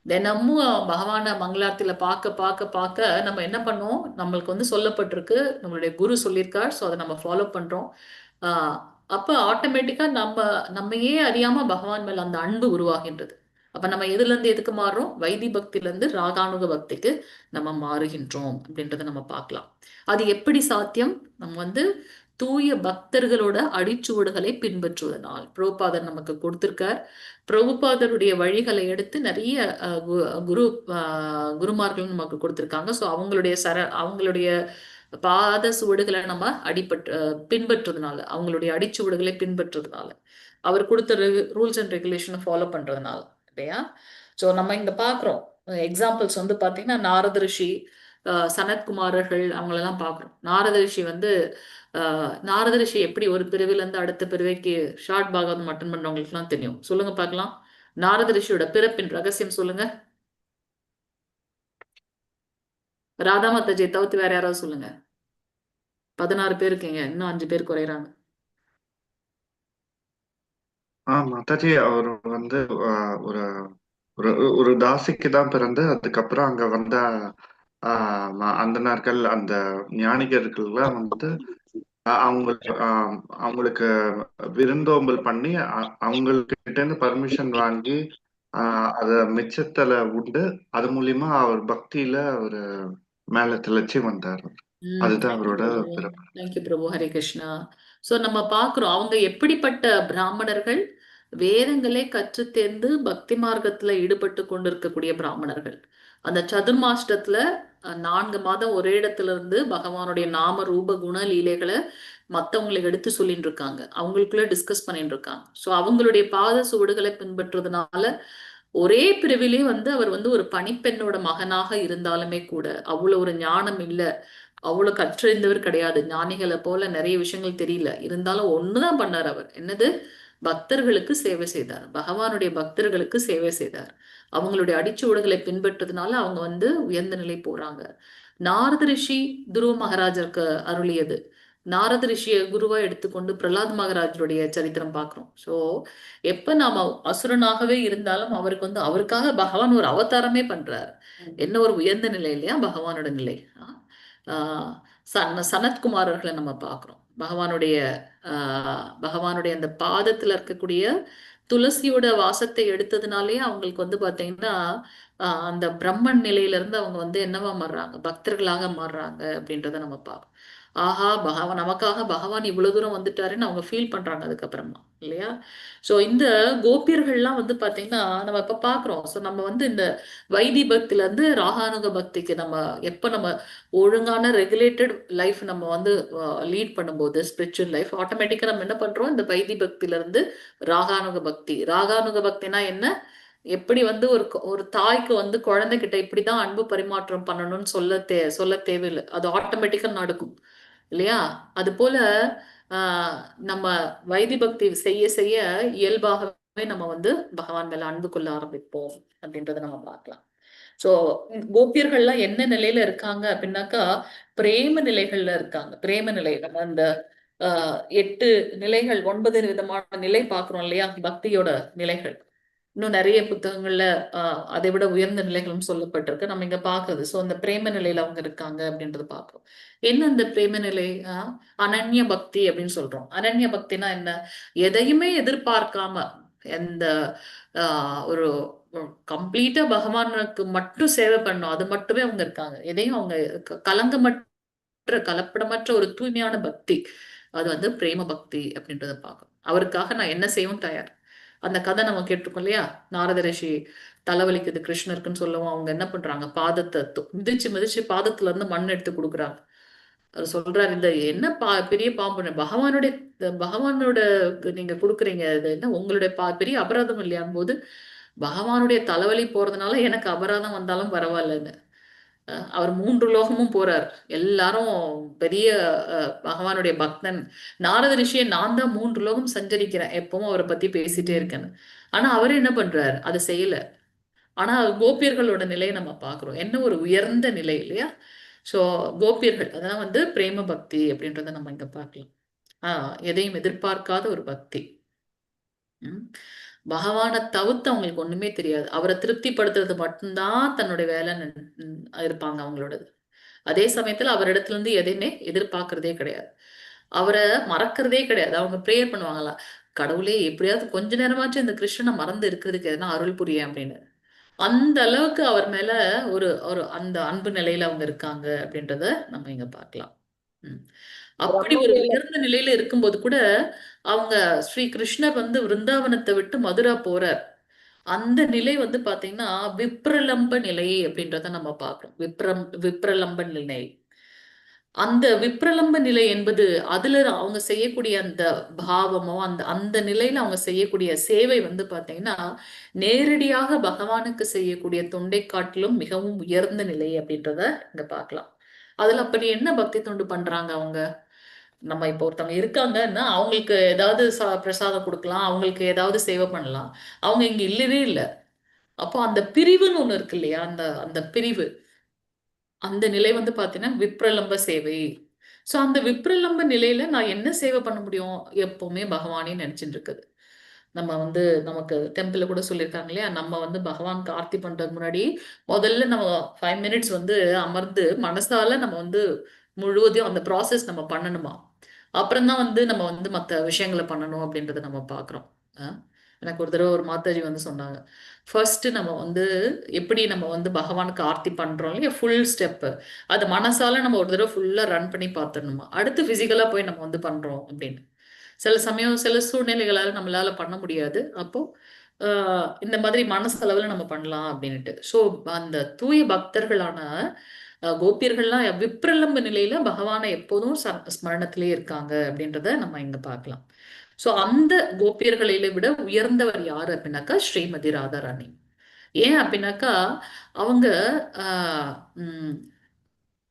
தினமும் பகவான மங்களார்த்தியில பார்க்க பார்க்க பார்க்க நம்ம என்ன பண்ணோம், நம்மளுக்கு வந்து சொல்லப்பட்டிருக்கு, நம்மளுடைய குரு சொல்லியிருக்கார். ஸோ அதை நம்ம ஃபாலோ பண்றோம். அப்ப ஆட்டோமேட்டிக்கா நம்மையே அறியாம பகவான் மேல அந்த அன்பு உருவாகின்றது. அப்ப நம்ம எதுல இருந்து எதுக்கு மாறுறோம், வைதி பக்தியில இருந்து ராகானுக பக்திக்கு நம்ம மாறுகின்றோம் அப்படின்றத நம்ம பார்க்கலாம். அது எப்படி சாத்தியம்? நம்ம வந்து தூய பக்தர்களோட அடிச்சுவடுகளை பின்பற்றுவதனால். பிரபுபாதர் நமக்கு கொடுத்திருக்கார். பிரபுபாதருடைய வழிகளை எடுத்து நிறைய குருமார்கள் நமக்கு கொடுத்திருக்காங்க. ஸோ அவங்களுடைய பாத சுவடுகளை நம்ம பின்பற்றுறதுனால, அவங்களுடைய அடிச்சுவடுகளை பின்பற்றுறதுனால, அவர் கொடுத்த ரூல்ஸ் அண்ட் ரெகுலேஷனை ஃபாலோ பண்றதுனால இல்லையா? ஸோ நம்ம இங்க பாக்குறோம் எக்ஸாம்பிள்ஸ் வந்து பாத்தீங்கன்னா நாரத ரிஷி, சனத்குமாரர்கள் அவங்களெல்லாம் பாக்குறோம். நாரத ரிஷி எப்படி ஒரு பிரிவில இருந்து அடுத்த பிரிவைக்கு ஷார்ட் பாகவதம் அட்டன் பண்றவங்களுக்கு எல்லாம் தெரியும். சொல்லுங்க பார்க்கலாம், நாரத ரிஷியோட பிறப்பின் ரகசியம் சொல்லுங்க. ராதா மாதாஜியை தவிர்த்து வேற யாராவது சொல்லுங்க. 16 பேர் இருக்கீங்க, இன்னும் 5 பேர் குறையறாங்க. மாதாஜி அவர் வந்து ஒரு ஒரு ஒரு தாசிக்கு தான் பிறந்து அதுக்கப்புறம் அங்க வந்த அந்தணர்கள் அந்த ஞானிகர்கள்லாம் வந்து அவங்களுக்கு விருந்தோம்பல் பண்ணி அவங்ககிட்ட இருந்து பர்மிஷன் வாங்கி அத மிச்சத்துல உண்டு. அது மூலியமா அவர் பக்தியில அவரு மேல திளைச்சி வந்தார். அதுதான் அவரோட பிறப்பு. தேங்க்யூ பிரபு, ஹரே கிருஷ்ணா. சோ நம்ம பாக்குறோம் அவங்க எப்படிப்பட்ட பிராமணர்கள், வேதங்களை கற்று தேர்ந்து பக்தி மார்க்கத்துல ஈடுபட்டு கொண்டிருக்கக்கூடிய பிராமணர்கள். அந்த சதுர்மாஷ்டத்துல 4 மாதம் ஒரே இடத்துல இருந்து பகவானுடைய நாம ரூப குண லீலைகளை மத்தவங்களுக்கு எடுத்து சொல்லிட்டு இருக்காங்க, அவங்களுக்குள்ள டிஸ்கஸ் பண்ணிட்டு இருக்காங்க. சோ அவங்களுடைய பாத சுவடுகளை பின்பற்றுறதுனால ஒரே பிரிவிலே வந்து அவர் வந்து ஒரு பணிப்பெண்ணோட மகனாக இருந்தாலுமே கூட அவ்வளவு ஒரு ஞானம் இல்ல, அவ்வளவு கற்றறிந்தவர் கிடையாது, ஞானிகளை போல நிறைய விஷயங்கள் தெரியல, இருந்தாலும் ஒண்ணுதான் பண்ணார் அவர். என்னது? பக்தர்களுக்கு சேவை செய்தார், பகவானுடைய பக்தர்களுக்கு சேவை செய்தார். அவங்களுடைய அடிச்சுவடுகளை பின்பற்றதுனால அவங்க வந்து உயர்ந்த நிலை போறாங்க. நாரத ரிஷி துருவ மகாராஜருக்கு அருளியது. நாரத ரிஷிய குருவா எடுத்துக்கொண்டு பிரலாத் மகாராஜருடைய சரித்திரம் பார்க்கிறோம். சோ எப்ப நாம அசுரனாகவே இருந்தாலும் அவருக்கு வந்து அவருக்காக பகவான் ஒரு அவதாரமே பண்றாரு. என்ன ஒரு உயர்ந்த நிலை இல்லையா பகவானோட நிலை. சனத்குமாரர்களை நம்ம பார்க்கிறோம். பகவானுடைய அந்த பாதத்துல இருக்கக்கூடிய துளசியோட வாசத்தை எடுத்ததுனாலே அவங்களுக்கு வந்து பாத்தீங்கன்னா அந்த பிரம்மன் நிலையில இருந்து அவங்க வந்து என்னவா மாறுறாங்க, பக்தர்களாக மாறுறாங்க அப்படின்றத நம்ம பார்க்கணும். ஆஹா நமக்காக பகவான் இவ்வளவு தூரம் வந்துட்டாருன்னு அவங்க ஃபீல் பண்றாங்க அதுக்கப்புறமா, இல்லையா? சோ இந்த கோபியர்கள்லாம் வந்து பாத்தீங்கன்னா நம்ம இப்ப பாக்குறோம். சோ நம்ம வந்து இந்த வைதி பக்தில இருந்து ராகானுக பக்திக்கு நம்ம எப்ப நம்ம ஒழுங்கான ரெகுலேட்டட் லைஃப் நம்ம வந்து லீட் பண்ணும்போது ஸ்பிரிச்சுவல் லைஃப் ஆட்டோமேட்டிக்கா நம்ம என்ன பண்றோம், இந்த வைதி பக்தில இருந்து ராகானுக பக்தி. ராகானுக பக்தினா என்ன? எப்படி வந்து ஒரு தாய்க்கு வந்து குழந்தைகிட்ட இப்படிதான் அன்பு பரிமாற்றம் பண்ணணும்னு சொல்ல தேவையில்லை, அது ஆட்டோமேட்டிக்கா நடக்கும், இல்லையா? அது போல நம்ம வைதி பக்தி செய்ய செய்ய இயல்பாகவே நம்ம வந்து பகவான் மேல அன்பு கொள்ள ஆரம்பிப்போம் அப்படின்றத நம்ம பார்க்கலாம். சோ கோபியர்கள்லாம் என்ன நிலையில இருக்காங்க அப்படின்னாக்கா பிரேம நிலைகள்ல இருக்காங்க. பிரேம நிலை நம்ம அந்த 8 நிலைகள் 9 விதமான நிலை பாக்குறோம் இல்லையா, பக்தியோட நிலைகள். இன்னும் நிறைய புத்தகங்கள்ல அதை விட உயர்ந்த நிலைகளும் சொல்லப்பட்டிருக்கு, நம்ம இங்க பாக்குறது. சோ அந்த பிரேம நிலையில அவங்க இருக்காங்க அப்படின்றது பாக்குறோம். என்ன அந்த பிரேம நிலை? அனன்ய பக்தி அப்படின்னு சொல்றோம். அனன்ய பக்தினா என்ன? எதையுமே எதிர்பார்க்காம எந்த ஒரு கம்ப்ளீட்டா பகவானுக்கு மட்டும் சேவை பண்ணும், அது மட்டுமே அவங்க இருக்காங்க. எதையும் அவங்க கலப்படமற்ற ஒரு தூய்மையான பக்தி, அது வந்து பிரேம பக்தி அப்படின்றத பார்க்கணும். அவருக்காக நான் என்ன செய்யவும் தயார். அந்த கதை நம்ம கேட்டிருக்கோம் இல்லையா, நாரத ரிஷி தலைவலிக்குது கிருஷ்ணருக்குன்னு சொல்லவும் அவங்க என்ன பண்றாங்க, பாதத்தை மிதிச்சு மிதிச்சு பாதத்துல இருந்து மண் எடுத்து கொடுக்குறாங்க. அவர் சொல்றாரு, இந்த என்ன பெரிய பாம்பு பகவானோட நீங்க கொடுக்குறீங்க, இது என்ன உங்களுடைய பெரிய அபராதம் இல்லையான் போது, பகவானுடைய தலைவலி போறதுனால எனக்கு அபராதம் வந்தாலும் பரவாயில்லன்னு அவர் 3 லோகமும் போறார். எல்லாரும் பெரிய பகவானுடைய பக்தன். நாரத ரிஷியை நான் தான் 3 லோகம் சஞ்சரிக்கிறேன், எப்பவும் அவரை பத்தி பேசிட்டே இருக்கேன்னு. ஆனா அவரு என்ன பண்றாரு, அதை செய்யல. ஆனா கோபியர்களோட நிலையை நம்ம பாக்குறோம், என்ன ஒரு உயர்ந்த நிலை இல்லையா? சோ கோபியர்கள் அதெல்லாம் வந்து பிரேம பக்தி அப்படின்றத நம்ம இங்க பார்க்கலாம். எதையும் எதிர்பார்க்காத ஒரு பக்தி. பகவானை தவிர்த்து அவங்களுக்கு ஒண்ணுமே தெரியாது. அவரை திருப்திப்படுத்துறது மட்டும்தான் தன்னுடைய வேலைன்னு இருப்பாங்க அவங்களோடது. அதே சமயத்துல அவரிடத்துல இருந்து எதையுமே எதிர்பார்க்கறதே கிடையாது. அவரை மறக்கிறதே கிடையாது. அவங்க ப்ரேயர் பண்ணுவாங்களா, கடவுளே எப்படியாவது கொஞ்ச நேரமாச்சும் இந்த கிருஷ்ணனை மறந்து இருக்கிறதுக்கு எதனா அருள் புரிய அப்படின்னு. அந்த அளவுக்கு அவர் மேல ஒரு ஒரு அந்த அன்பு நிலையில அவங்க இருக்காங்க அப்படின்றத நம்ம இங்க பார்க்கலாம். அப்படி ஒரு உயர்ந்த நிலையில இருக்கும்போது கூட அவங்க ஸ்ரீ கிருஷ்ணர் வந்து விருந்தாவனத்தை விட்டு மதுரா போறார். அந்த நிலை வந்து பாத்தீங்கன்னா விப்ரலம்ப நிலை அப்படின்றத நம்ம பார்க்கிறோம். விப்ரலம்ப நிலை. அந்த விப்ரலம்ப நிலை என்பது அதுல அவங்க செய்யக்கூடிய அந்த பாவமோ அந்த அந்த நிலையில அவங்க செய்யக்கூடிய சேவை வந்து பாத்தீங்கன்னா நேரடியாக பகவானுக்கு செய்யக்கூடிய தொண்டை காட்டிலும் மிகவும் உயர்ந்த நிலை அப்படின்றத இங்க பார்க்கலாம். அதுல அப்படி என்ன பக்தி தொண்டு பண்றாங்க அவங்க? நம்ம இப்போ ஒருத்தவங்க இருக்காங்கன்னா அவங்களுக்கு ஏதாவது பிரசாதம் கொடுக்கலாம், அவங்களுக்கு ஏதாவது சேவை பண்ணலாம். அவங்க இங்க இல்லவே இல்லை. அப்போ அந்த பிரிவுன்னு ஒண்ணு இருக்கு இல்லையா, அந்த அந்த பிரிவு, அந்த நிலை வந்து பாத்தீங்கன்னா விப்ரலம்ப சேவை. சோ அந்த விப்ரலம்ப நிலையில நான் என்ன சேவை பண்ண முடியும், எப்பவுமே பகவானே நினைச்சுட்டு இருக்குது. நம்ம வந்து நமக்கு டெம்பிள்ல கூட சொல்லியிருக்காங்க இல்லையா, நம்ம வந்து பகவானுக்கு ஆர்த்தி பண்றதுக்கு முன்னாடி முதல்ல நம்ம 5 மினிட்ஸ் வந்து அமர்ந்து மனசால நம்ம வந்து முழுவதையும் அந்த ப்ராசஸ் நம்ம பண்ணணுமா, அப்புறம் தான் வந்து நம்ம வந்து மற்ற விஷயங்களை பண்ணணும் அப்படின்றத நம்ம பார்க்குறோம். எனக்கு ஒரு தடவை ஒரு மாதாஜி வந்து சொன்னாங்க, ஃபர்ஸ்ட் நம்ம வந்து எப்படி நம்ம வந்து பகவானுக்கு ஆர்த்தி பண்றோம் இல்லையா, ஃபுல் ஸ்டெப்பு அது மனசால நம்ம ஒரு தடவை ஃபுல்லா ரன் பண்ணி பார்த்துடணுமா, அடுத்து பிசிக்கலா போய் நம்ம வந்து பண்றோம் அப்படின்னு. சில சமயம் சில சூழ்நிலைகளால நம்மளால பண்ண முடியாது, அப்போ இந்த மாதிரி மனசளவுல நம்ம பண்ணலாம் அப்படின்ட்டு. ஸோ அந்த தூய பக்தர்களான கோபியர்கள்லாம் விப்ரலம்ப நிலையில பகவானை எப்போதும் ஸ்மரணத்திலே இருக்காங்க அப்படின்றத நம்ம இங்க பார்க்கலாம். சோ அந்த கோபியர்களில விட உயர்ந்தவர் யாரு அப்படின்னாக்கா ஸ்ரீமதி ராதாராணி. ஏன் அப்படின்னாக்கா அவங்க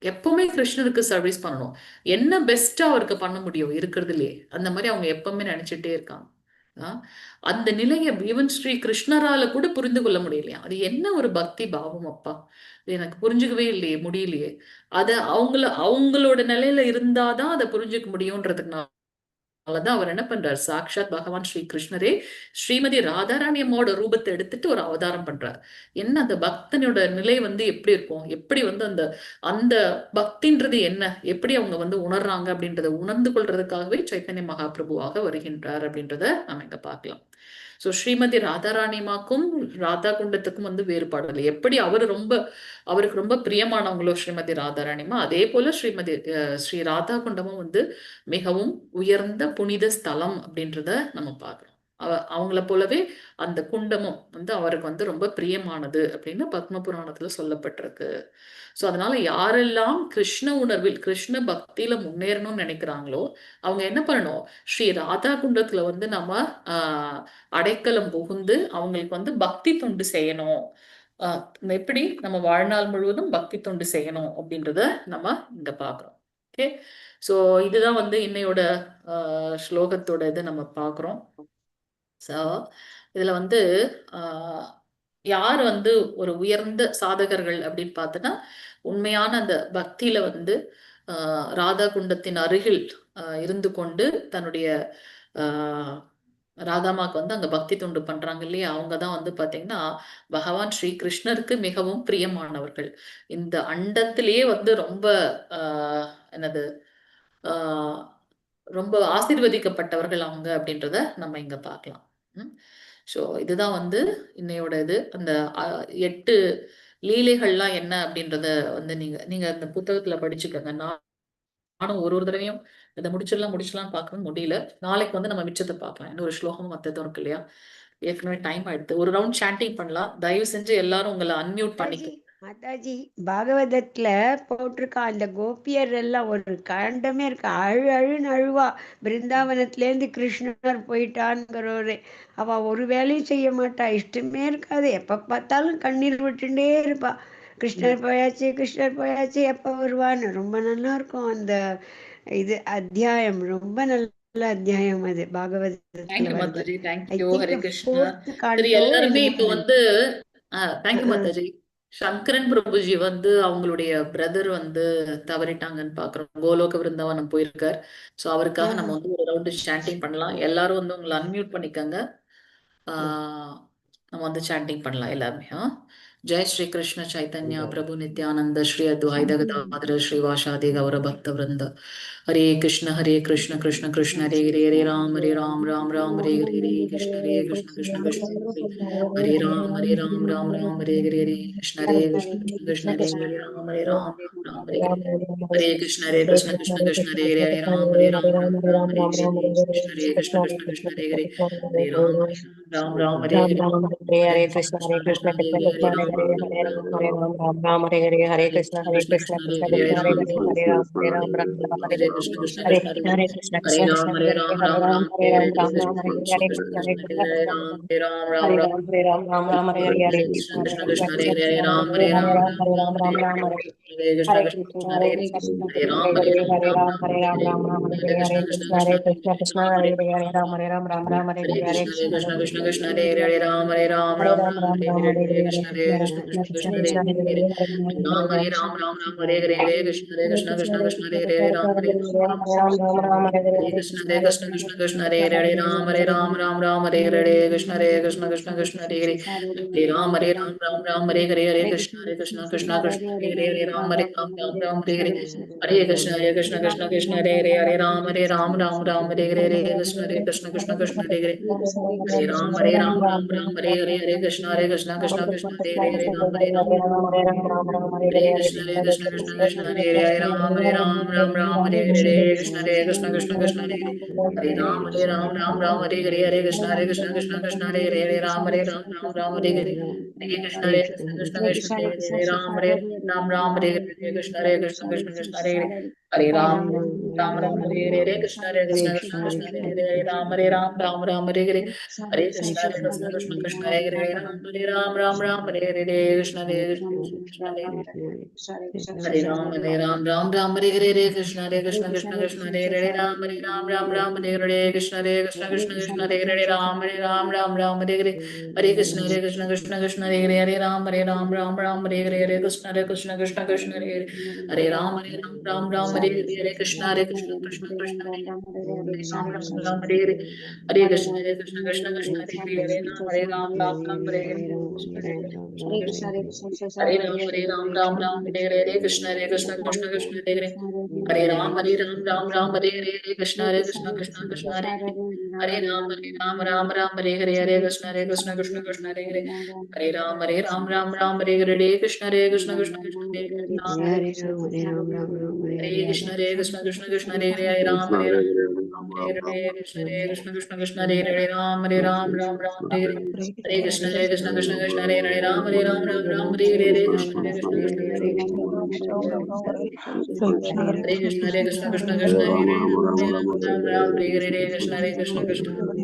எப்பவுமே கிருஷ்ணருக்கு சர்வீஸ் பண்ணணும், என்ன பெஸ்டா அவருக்கு பண்ண முடியும் இருக்கிறதுலே அந்த மாதிரி அவங்க எப்பவுமே நினைச்சிட்டே இருக்காங்க. அந்த நிலையை ஈவன் ஸ்ரீ கிருஷ்ணரால கூட புரிந்து கொள்ள முடியலையா, அது என்ன ஒரு பக்தி பாவம் அப்பா, எனக்கு புரிஞ்சுக்கவே இல்லையே, முடியலையே. அத அவங்களோட நிலையில இருந்தாதான் அதை புரிஞ்சுக்க முடியும்ன்றதுக்குனாலதான் அவர் என்ன பண்றார், சாக்ஷாத் பகவான் ஸ்ரீ கிருஷ்ணரே ஸ்ரீமதி ராதாராணி அம்மாவோட ரூபத்தை எடுத்துட்டு ஒரு அவதாரம் பண்றார். என்ன அந்த பக்தனோட நிலை வந்து எப்படி இருக்கும், எப்படி வந்து அந்த அந்த பக்தின்றது என்ன, எப்படி அவங்க வந்து உணர்றாங்க அப்படின்றத உணர்ந்து கொள்றதுக்காகவே சைத்தன்ய மகாபிரபுவாக வருகின்றார் அப்படின்றத நம்ம இங்க பார்க்கலாம். ஸோ ஸ்ரீமதி ராதாராணிமாக்கும் ராதா குண்டத்துக்கும் வந்து வேறுபாடு இல்லை. எப்படி அவருக்கு ரொம்ப பிரியமானவங்களோ ஸ்ரீமதி ராதாராணிமா, அதே போல ஸ்ரீ ராதா குண்டமும் வந்து மிகவும் உயர்ந்த புனித ஸ்தலம் அப்படின்றத நம்ம பார்க்குறோம். அவங்கள போலவே அந்த குண்டமும் வந்து அவருக்கு வந்து ரொம்ப பிரியமானது அப்படின்னு பத்ம புராணத்துல சொல்லப்பட்டிருக்கு. ஸோ அதனால யாரெல்லாம் கிருஷ்ண உணர்வில் கிருஷ்ண பக்தியில முன்னேறணும்னு நினைக்கிறாங்களோ அவங்க என்ன பண்ணணும், ஸ்ரீ ராதா குண்டத்துல வந்து நம்ம அடைக்கலம் புகுந்து அவங்களுக்கு வந்து பக்தி தொண்டு செய்யணும். எப்படி நம்ம வாழ்நாள் முழுவதும் பக்தி தொண்டு செய்யணும் அப்படின்றத நம்ம இங்க பாக்குறோம். ஓகே, ஸோ இதுதான் வந்து இன்னையோட ஸ்லோகத்தோட இது நம்ம பார்க்குறோம். ஸோ இதுல வந்து யார் வந்து ஒரு உயர்ந்த சாதகர்கள் அப்படின்னு பார்த்தோன்னா, உண்மையான அந்த பக்தியில வந்து ராதா குண்டத்தின் அருகில் இருந்து கொண்டு தன்னுடைய ராதாமாக்கு வந்து அங்க பக்தி தொண்டு பண்றாங்க இல்லையா, அவங்கதான் வந்து பாத்தீங்கன்னா பகவான் ஸ்ரீ கிருஷ்ணருக்கு மிகவும் பிரியமானவர்கள். இந்த அண்டத்திலேயே வந்து ரொம்ப என்னது ரொம்ப ஆசீர்வதிக்கப்பட்டவர்கள் அவங்க அப்படின்றத நம்ம இங்க பார்க்கலாம். ஸோ இதுதான் வந்து இன்னையோட இது. அந்த 8 லீலைகள்லாம் என்ன அப்படின்றத வந்து நீங்க அந்த புத்தகத்துல படிச்சுக்கோங்க. நானும் ஒரு தடவையும் இதை முடிச்சிடலாம் பார்க்க முடியல. நாளைக்கு வந்து நம்ம மிச்சத்தை பார்க்கலாம். இன்னொரு ஸ்லோகமும் மற்றதும் இருக்கு இல்லையா, ஏற்கனவே டைம் ஆயிடுது. ஒரு ரவுண்ட் சாண்டிங் பண்ணலாம். தயவு செஞ்சு எல்லாரும் உங்களை அன்மியூட் பண்ணிக்க. மாதாஜி பாகவதத்துல போட்டிருக்கா, அந்த கோபியர் எல்லாம் ஒரு காண்டமே இருக்கு, அழுன்னு அழுவா. பிருந்தாவனத்துல இருந்து கிருஷ்ணர் போயிட்டான்ங்கிறவரு அவ ஒரு வேலையும் செய்ய மாட்டா, இஷ்டமே இருக்காது, எப்ப பார்த்தாலும் கண்ணீர் விட்டுட்டே இருப்பா. கிருஷ்ணர் போயாச்சு எப்ப வருவான்னு. ரொம்ப நல்லா இருக்கும் அந்த இது அத்தியாயம், ரொம்ப நல்ல அத்தியாயம் அது பாகவதத்துல வருது. எல்லாருமே இப்ப வந்து தேங்க்யூ மாதாஜி. சங்கரன் பிரபுஜி வந்து அவங்களுடைய பிரதர் வந்து தவறிட்டாங்கன்னு பாக்குறோம். கோலோக விருந்தாவனம் போயிருக்கார். சோ அவருக்காக நம்ம வந்து ஒரு ரவுண்ட் சாண்டிங் பண்ணலாம். எல்லாரும் வந்து உங்களை அன்மியூட் பண்ணிக்கோங்க. நம்ம வந்து சாண்டிங் பண்ணலாம் எல்லாருமே. जय श्री कृष्ण चैतन्य प्रभु नित्यानंद श्री अद्वैत गदाधर श्रीवासादि गौर भक्त वृंद हरे कृष्ण कृष्ण कृष्ण हरे हरे हरे राम राम राम हरे हरे कृष्ण कृष्ण कृष्ण हरे राम राम हरे हरे कृष्ण कृष्ण हरे राम हरे कृष्ण कृष्ण हरे हरे राम राम हरे हरे कृष्ण कृष्ण हरे हरे राम हरे हरे कृष्ण कृष्ण राम हरे हरे हरे कृष्ण कृष्ण कृष्ण हरे राम हरे राम हरे कृष्ण कृष्ण हरे कृष्ण हरे राम हरे राम हरे कृष्ण हरे राम हरे हरे कृष्ण कृष्ण हरे राम हरे राम हरे कृष्ण कृष्ण हरे राम हरे राम हरे राम हरे कृष्ण हरे कृष्ण हरे राम हरे राम हरे कृष्ण कृष्ण हरे राम हरे राम हरे कृष्ण हरे कृष्ण कृष्ण हरे राम हरे राम हरे कृष्ण कृष्ण कृष्ण हरे राम हरे कृष्ण कृष्ण हरे राम हरे राम हरे कृष्ण कृष्ण कृष्ण हरे राम हरे राम हरे कृष्ण कृष्ण कृष्ण हरे राम हरे राम हरे कृष्ण कृष्ण हरे राम हरे राम हरे कृष्ण कृष्ण कृष्ण हरे राम हरे राम हरे कृष्ण कृष्ण कृष्ण हरे राम हरे राम हरे कृष्ण कृष्ण हरे राम हरे राम हरे कृष्ण कृष्ण कृष्ण हरे राम हरे राम हरे कृष्ण कृष्ण कृष्ण हरे राम हरे राम हरे कृष्ण कृष्ण हरे राम हरे राम हरे कृष्ण कृष्ण कृष्ण हरे हरे राम हरे कृष्ण कृष्ण कृष्ण हरे राम हरे राम हरे हरे कृष्ण कृष्ण कृष्ण हरे राम हरे राम हरे कृष्ण कृष्ण हरे राम हरे कृष्ण कृष्ण कृष्ण हरे राम हरे राम हरे कृष्ण कृष्ण हरे राम हरे राम हरे कृष्ण कृष्ण कृष्ण हरे राम हरे राम हरे कृष्ण कृष्ण कृष्ण हरे राम हरे राम हरे कृष्ण कृष्ण कृष्ण हरे राम हरे कृष्ण कृष्ण कृष्ण हरे राम हरे राम हरे Hare Ram Ram Ram Hare Hare Krishna Hare Krishna Krishna Krishna Hare Hare Hare Ram Ram Ram Hare Hare Krishna Hare Krishna Krishna Krishna Hare Hare Hare Ram Ram Ram Hare Hare Hare Krishna Hare Krishna Krishna Krishna Hare Hare Hare Ram Ram Ram Hare Hare Krishna Hare Krishna Krishna Krishna Hare Hare Hare Krishna Hare Krishna Krishna Krishna Hare Hare Hare Ram Hare Krishna Hare Krishna Krishna Krishna Hare Hare Ram Ram Ram Hare Hare Hare Krishna Krishna Krishna Hare Hare Ram Ram Ram Hare Hare Krishna Krishna Krishna Hare Hare Krishna Krishna Krishna Krishna Hare Hare Ram Ram Hare Hare Krishna Krishna Krishna Ram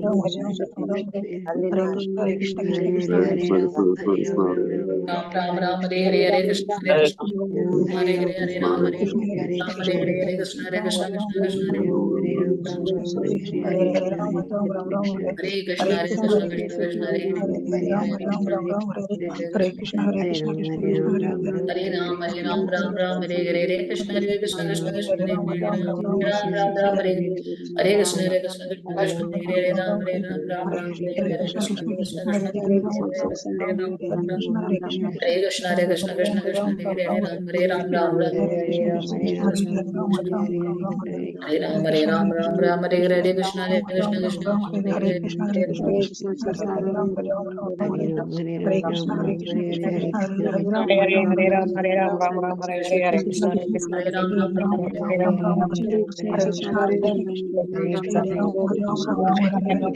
Ram Hare Hare Hare Krishna Hare Krishna Hare Hare Hare Ram Hare Ram Hare Hare Krishna Hare Krishna Krishna Krishna Hare Hare Krishna Hare Krishna Krishna Krishna Hare Hare Hare Ram Ram Ram Hare Hare Krishna Hare Krishna Krishna Krishna Hare Hare Ram Ram Hare Hare Krishna Hare Krishna Krishna Krishna Hare Hare Ram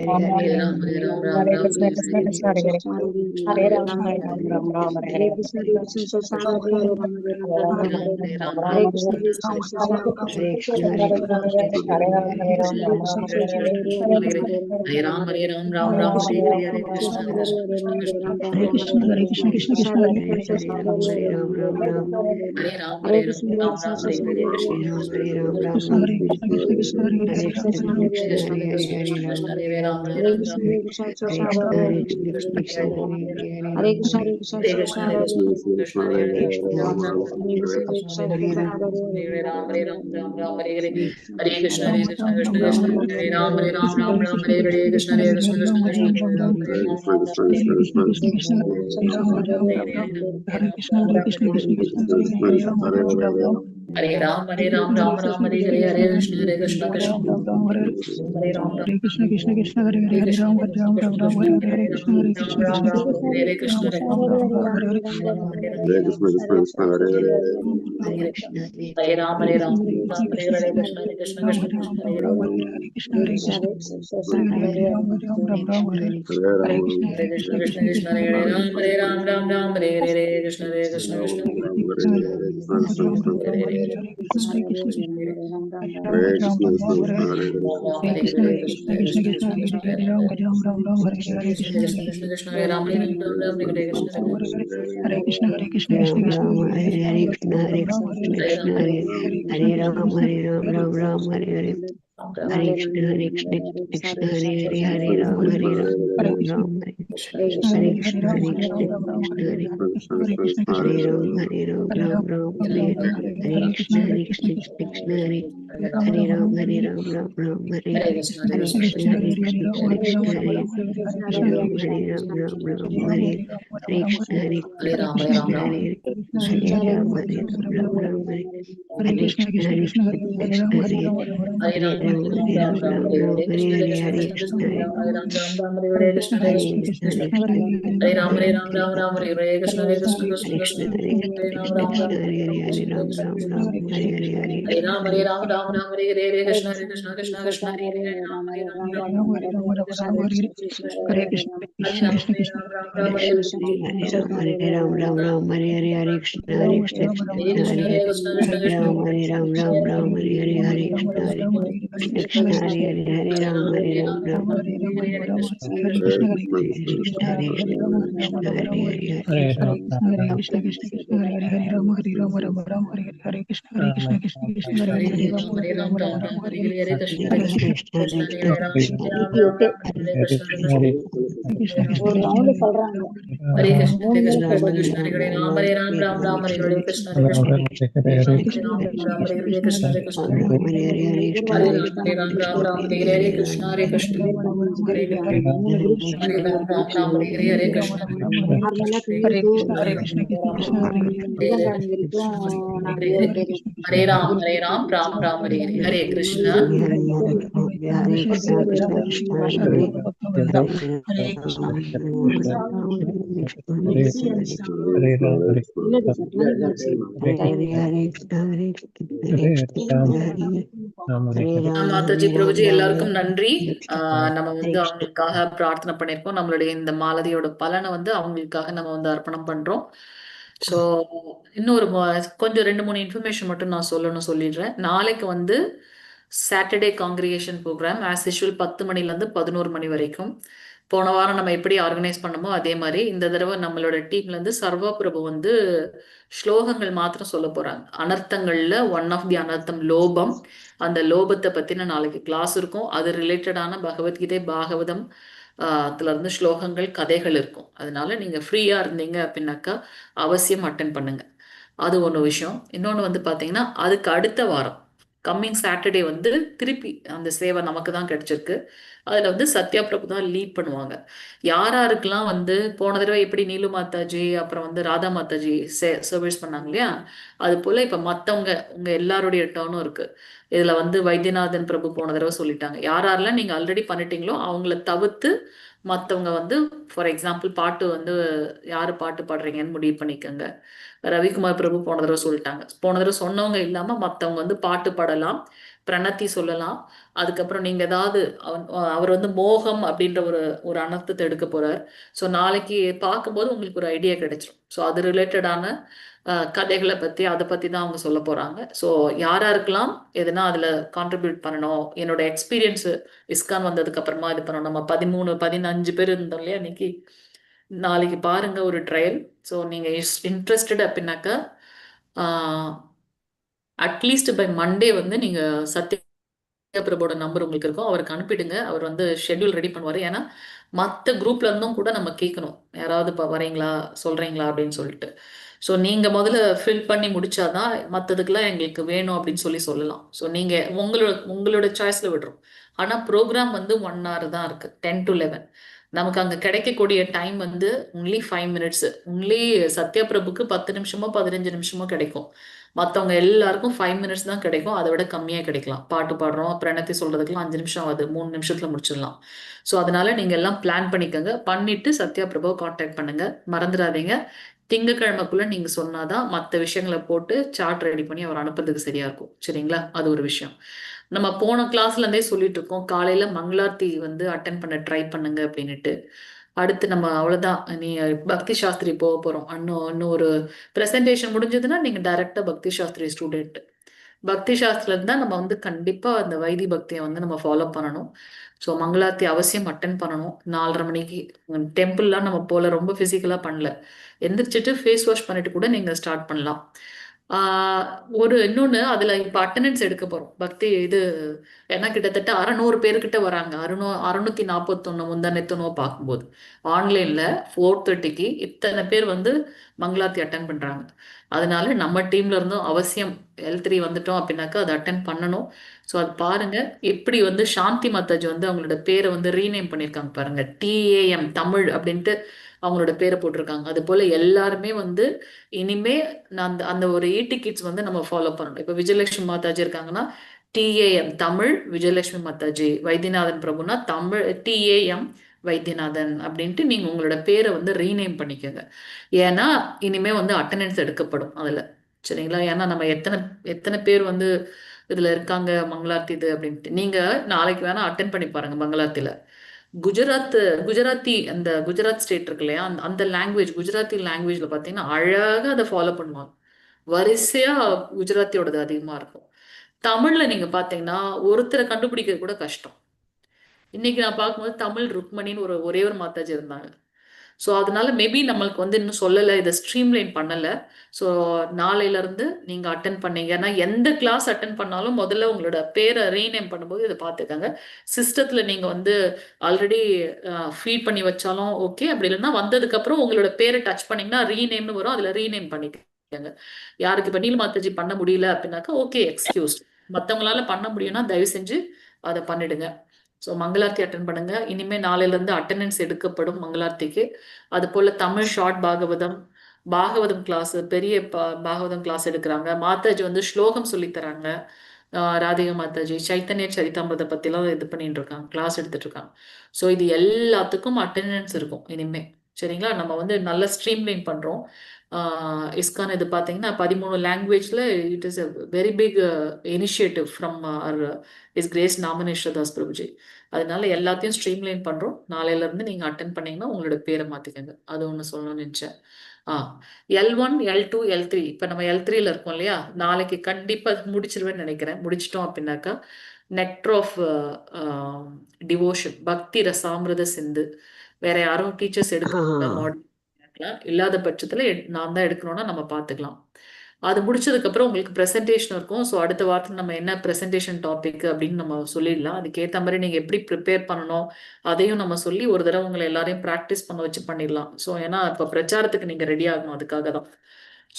Ram Hare Hare Krishna Krishna Krishna Hare Hare Krishna Hare Krishna Krishna Krishna Hare Hare Ram Ram Hare Ram Ram Hare Hare Krishna Hare Krishna Krishna Hare Ram Ram Ram Hare Hare Hare Krishna Krishna Krishna Hare Ram Ram Krishna Krishna Krishna Hare Hare Hare Ram Hare Ram Ram Ram Hare Hare Krishna Hare Krishna Krishna Hare Krishna Hare Ram Ram Ram Hare Hare Hare Ram Hare Ram Hare Hare Krishna Krishna Krishna Hare Hare Krishna Hare Krishna Hare Ram Ram Ram Hare Hare Krishna Krishna Krishna Krishna Hare Ram Hare Ram Ram Hare Hare Krishna Krishna Krishna Hare Krishna Krishna Hare Hare Hare Ram Ram Ram Hare Hare Krishna Krishna Hare Hare Ram Ram Ram Hare Hare Krishna Krishna Hare Hare Ram Ram Ram Hare Hare Krishna Krishna Hare Hare Ram Ram Hare Hare Krishna Krishna Hare ஒரு ரவுண்டு சொல்றாங்க. ஹரே கிருஷ்ண 3 கிருஷ்ண minutes கிருஷ்ண எடுக்கும். கிருஷ்ண ஹரே ராம் ஹரே ராம் ராம் ராம் ஹரே ஹரே கிருஷ்ண ஹரே கிருஷ்ண கிருஷ்ண ராம் ராம் ஹரே ஹரே கிருஷ்ண ஹரே கிருஷ்ண ஹரே ராம் ஹரே ராம் ராம் ராம் ஹரே ஹரே கிருஷ்ண ஹரே கிருஷ்ண ஹரே ராம் ஹரே ராம் ராம் ராம் ஹரே ஹரே ஹரே கிருஷ்ண நார்மலா ஹரே பிள்ளைக்கு கிருஷ்ண வரைக்கும் நாங்க 7 பேர் ஹரே ராம் ராம் ராம் ஹரே ஹரே ஹரே கிருஷ்ண மாதாஜி பிரபுஜி எல்லாருக்கும் நன்றி. நம்ம வந்து அவங்களுக்காக பிரார்த்தனை பண்ணிருக்கோம். நம்மளுடைய இந்த மாலதியோட பலனை வந்து அவங்களுக்காக நம்ம வந்து அர்ப்பணம் பண்றோம். ஸோ இன்னொரு கொஞ்சம் 2-3 இன்ஃபர்மேஷன் மட்டும் நான் சொல்லிடுறேன். நாளைக்கு வந்து Saturday congregation program as usual 10 மணிலேருந்து 11 மணி வரைக்கும். போன வாரம் நம்ம எப்படி ஆர்கனைஸ் பண்ணமோ அதே மாதிரி இந்த தடவை நம்மளோட டீம்லேருந்து சர்வா பிரபு வந்து ஸ்லோகங்கள் மாத்திரம் சொல்ல போறாங்க. அனர்த்தங்கள்ல ஒன் ஆஃப் தி அனர்த்தம் லோபம். அந்த லோபத்தை பத்தின நாளைக்கு கிளாஸ் இருக்கும். அது ரிலேட்டடான பகவத்கீதை பாகவதம் அதுல இருந்து ஸ்லோகங்கள் கதைகள் இருக்கும். அதனால நீங்க ஃப்ரீயா இருந்தீங்க அப்படின்னாக்கா அவசியம் அட்டென்ட் பண்ணுங்க. அது ஒன்று விஷயம். இன்னொன்று வந்து பார்த்தீங்கன்னா அதுக்கு அடுத்த வாரம் கம்மிங் சாட்டர்டே வந்து திருப்பி அந்த சேவை நமக்கு தான் கிடைச்சிருக்கு. அதில் வந்து சத்யா பிரபு தான் லீட் பண்ணுவாங்க. யாருக்கெல்லாம் வந்து போன தடவை எப்படி நீலு மாதாஜி அப்புறம் வந்து ராதா மாதாஜி சர்வீஸ் பண்ணாங்க இல்லையா, அது போல் இப்போ மற்றவங்க உங்கள் எல்லாருடைய டர்னும் இருக்குது. இதில் வந்து வைத்தியநாதன் பிரபு போன தடவை சொல்லிட்டாங்க. யாரெல்லாம் நீங்கள் ஆல்ரெடி பண்ணிட்டீங்களோ அவங்கள தவிர்த்து மற்றவங்க வந்து ஃபார் எக்ஸாம்பிள் பாட்டு வந்து யார் பாட்டு பாடுறீங்கன்னு முடிவு பண்ணிக்கோங்க. ரவிக்குமார் பிரபு போன தடவை சொல்லிட்டாங்க. போன தடவை சொன்னவங்க இல்லாமல் மற்றவங்க வந்து பாட்டு பாடலாம், பிரணத்தி சொல்லலாம். அதுக்கப்புறம் நீங்கள் ஏதாவது அவர் வந்து மோகம் அப்படின்ற ஒரு அனர்த்தத்தை எடுக்க போகிறார். ஸோ நாளைக்கு பார்க்கும்போது உங்களுக்கு ஒரு ஐடியா கிடைச்சிரும். ஸோ அது ரிலேட்டடான கதைகளை பற்றி அதை பற்றி தான் அவங்க சொல்ல போகிறாங்க. ஸோ யாருக்கெல்லாம் எதுனா அதில் கான்ட்ரிபியூட் பண்ணணும், என்னோட எக்ஸ்பீரியன்ஸு இஸ்கான் வந்ததுக்கு அப்புறமா இது பண்ணணும். நம்ம 13-15 பேர் இருந்தோம் இல்லையா இன்னைக்கு. நாளைக்கு பாருங்க ஒரு ட்ரையல். ஸோ நீங்கள் இன்ட்ரெஸ்டட் அப்படின்னாக்கா அட்லீஸ்ட் பை மண்டே வந்து நீங்கள் சத்யா பிரபோட நம்பர் உங்களுக்கு இருக்கும், அவருக்கு அனுப்பிடுங்க. அவர் வந்து ஷெட்யூல் ரெடி பண்ணுவார். ஏன்னா மற்ற குரூப்ல இருந்தும் கூட நம்ம கேட்கணும், யாராவது இப்போ வரீங்களா சொல்கிறீங்களா அப்படின்னு சொல்லிட்டு. ஸோ நீங்கள் முதல்ல ஃபில் பண்ணி முடிச்சாதான் மற்றதுக்கெல்லாம் எங்களுக்கு வேணும் அப்படின்னு சொல்லலாம். ஸோ நீங்கள் உங்களோட சாய்ஸில் விடுறோம். ஆனால் ப்ரோக்ராம் வந்து 1 hour தான் இருக்குது, 10 to 11. நமக்கு அங்கே கிடைக்கக்கூடிய டைம் வந்து ஒன்லி 5 minutes. ஒன்லி சத்யா பிரபுக்கு 10 நிமிஷமோ 15 நிமிஷமோ கிடைக்கும். மற்றவங்க எல்லாருக்கும் 5 minutes தான் கிடைக்கும். அதை விட கம்மியாக கிடைக்கலாம். பாட்டு பாடுறோம், பிரணத்தி சொல்றதுக்குலாம் 5 நிமிஷம் ஆகுது, 3 நிமிஷத்துல முடிச்சிடலாம். ஸோ அதனால நீங்க எல்லாம் பிளான் பண்ணிக்கோங்க. பண்ணிட்டு சத்யா பிரபுவை கான்டாக்ட் பண்ணுங்க. மறந்துடாதீங்க, திங்கக்கிழமைக்குள்ள நீங்க சொன்னாதான் மற்ற விஷயங்களை போட்டு சார்ட் ரெடி பண்ணி அவர் அனுப்புறதுக்கு சரியா இருக்கும். சரிங்களா? அது ஒரு விஷயம். நம்ம போன கிளாஸ்ல இருந்தே சொல்லிட்டு இருக்கோம், காலையில மங்களார்த்தி வந்து அட்டென்ட் பண்ண ட்ரை பண்ணுங்க அப்படின்னுட்டு. அடுத்து நம்ம அவ்வளவுதான், நீ பக்தி சாஸ்திரி போக போறோம். இன்னும் ஒரு ப்ரெசன்டேஷன் முடிஞ்சதுன்னா நீங்க டைரக்டா பக்தி சாஸ்திரி ஸ்டூடெண்ட். பக்தி சாஸ்திரில இருந்தா நம்ம வந்து கண்டிப்பா அந்த வைதி பக்தியை வந்து நம்ம ஃபாலோ பண்ணணும். ஸோ மங்களார்த்தி அவசியம் அட்டென்ட் பண்ணணும். 4:30 மணிக்கு டெம்பிள்லாம் நம்ம போல ரொம்ப பிசிக்கலா பண்ணல, எந்திரிச்சிட்டு ஃபேஸ் வாஷ் பண்ணிட்டு கூட நீங்க ஸ்டார்ட் பண்ணலாம். இன்னொன்னு அதுல இப்ப அட்டெண்டன்ஸ் எடுக்க போறோம் பக்தி இது. ஏன்னா கிட்டத்தட்ட 600 பேர்கிட்ட வராங்க. 641 முந்தானெத்தனோ பார்க்கும்போது ஆன்லைன்ல 4:30க்கு இத்தனை பேர் வந்து மங்களார்த்தி அட்டென்ட் பண்றாங்க. அதனால நம்ம டீம்ல இருந்தும் அவசியம் L3 வந்துட்டோம் அப்படின்னாக்கா அதை அட்டென்ட் பண்ணணும். ஸோ அது பாருங்க. எப்படி வந்து சாந்தி மாதாஜி வந்து அவங்களோட பேரை வந்து ரீநேம் பண்ணியிருக்காங்க பாருங்க, TAM தமிழ் அப்படின்ட்டு அவங்களோட பேரை போட்டிருக்காங்க. அது போல எல்லாருமே வந்து இனிமே அந்த ஒரு டிக்கெட்ஸ் வந்து நம்ம ஃபாலோ பண்ணணும். இப்போ விஜயலட்சுமி மாதாஜி இருக்காங்கன்னா TAM தமிழ் விஜயலட்சுமி மாதாஜி, வைத்தியநாதன் பிரபுனா தமிழ் TAM வைத்தியநாதன் அப்படின்ட்டு நீங்க உங்களோட பேரை வந்து ரீநேம் பண்ணிக்கோங்க. ஏன்னா இனிமே வந்து அட்டெண்டன்ஸ் எடுக்கப்படும் அதுல. சரிங்களா? ஏன்னா நம்ம எத்தனை பேர் வந்து இதுல இருக்காங்க மங்களார்த்தி இது அப்படின்ட்டு. நீங்க நாளைக்கு வேணா அட்டென்ட் பண்ணி பாருங்க மங்களார்த்தியில. குஜராத்தி அந்த குஜராத் ஸ்டேட் இருக்கு இல்லையா, அந்த லாங்குவேஜ் குஜராத்தி லாங்குவேஜ்ல பார்த்தீங்கன்னா அழகாக அதை ஃபாலோ பண்ணுவாங்க. வரிசையா குஜராத்தியோடது அதிகமா இருக்கும். தமிழ்ல நீங்க பார்த்தீங்கன்னா ஒருத்தரை கண்டுபிடிக்க கூட கஷ்டம். இன்னைக்கு நான் பார்க்கும்போது தமிழ் ருக்மணின்னு ஒரே ஒரு மாதாஜி இருந்தாங்க. ஸோ அதனால மேபி நம்மளுக்கு வந்து இன்னும் சொல்லலை, இதை ஸ்ட்ரீம்லைன் பண்ணலை. ஸோ நாளையிலேருந்து நீங்கள் அட்டன் பண்ணீங்கன்னா எந்த கிளாஸ் அட்டன் பண்ணாலும் முதல்ல உங்களோட பேரை ரீநேம் பண்ணும்போது இதை பார்த்துக்கங்க. சிஸ்டத்தில் நீங்கள் வந்து ஆல்ரெடி ஃபீட் பண்ணி வச்சாலும் ஓகே, அப்படி இல்லைன்னா வந்ததுக்கப்புறம் உங்களோட பேரை டச் பண்ணிங்கன்னா ரீநேம்னு வரும், அதில் ரீநேம் பண்ணிக்கோங்க. யாருக்கு இப்போ நீல் மாதாஜி பண்ண முடியல அப்படின்னாக்கா ஓகே, எக்ஸ்கியூஸ். மற்றவங்களால பண்ண முடியும்னா தயவு செஞ்சு அதை பண்ணிடுங்க. ஸோ மங்களார்த்தி அட்டன் பண்ணுங்க. இனிமே நாளையிலேருந்து அட்டெண்டன்ஸ் எடுக்கப்படும் மங்களார்த்திக்கு. அது போல் தமிழ் ஷார்ட் பாகவதம் கிளாஸ், பெரிய பாகவதம் கிளாஸ் எடுக்கிறாங்க. மாதாஜி வந்து ஸ்லோகம் சொல்லித்தராங்க. ராதிகா மாதாஜி சைத்தன்ய சரிதாமிரத பற்றிலாம் இது பண்ணிட்டு இருக்காங்க, கிளாஸ் எடுத்துட்டு இருக்காங்க. ஸோ இது எல்லாத்துக்கும் அட்டெண்டன்ஸ் இருக்கும் இனிமே. சரிங்களா? நம்ம வந்து நல்ல ஸ்ட்ரீம்லைன் பண்ணுறோம். இஸ்கான் இது பார்த்தீங்கன்னா 13 லாங்குவேஜில் it is a very big initiative from his grace நாமினேஷன் தாஸ் பிரபுஜி. அதனால எல்லாத்தையும் ஸ்ட்ரீம்லைன் பண்ணுறோம். நாளையிலேருந்து நீங்கள் அட்டன் பண்ணீங்கன்னா உங்களோட பேரை மாற்றிக்கங்க. அது ஒன்று சொல்லணும்னு நினச்சேன். L1, L2, L3 இப்போ நம்ம L3ல இருக்கோம் இல்லையா? நாளைக்கு கண்டிப்பாக முடிச்சிருவேன்னு நினைக்கிறேன். முடிச்சிட்டோம் அப்படின்னாக்கா நெக்டர் ஆஃப் டிவோஷன், பக்தி ரசாமிரத சிந்து, வேற யாரும் டீச்சர்ஸ் எடுக்க இல்லாத பட்சத்தில் நான் தான் எடுக்கணும்னா நம்ம பார்த்துக்கலாம். அது முடிச்சதுக்கப்புறம் உங்களுக்கு ப்ரெசன்டேஷன் இருக்கும். ஸோ அடுத்த வாரத்தில் நம்ம என்ன ப்ரெசன்டேஷன் டாபிக் அப்படின்னு நம்ம சொல்லிடலாம். அதுக்கேற்ற மாதிரி நீங்கள் எப்படி ப்ரிப்பேர் பண்ணணும் அதையும் நம்ம சொல்லி ஒரு தடவை உங்களை எல்லாரையும் ப்ராக்டிஸ் பண்ண வச்சு பண்ணிடலாம். ஸோ ஏன்னா இப்போ பிரச்சாரத்துக்கு நீங்கள் ரெடி ஆகணும், அதுக்காக தான்.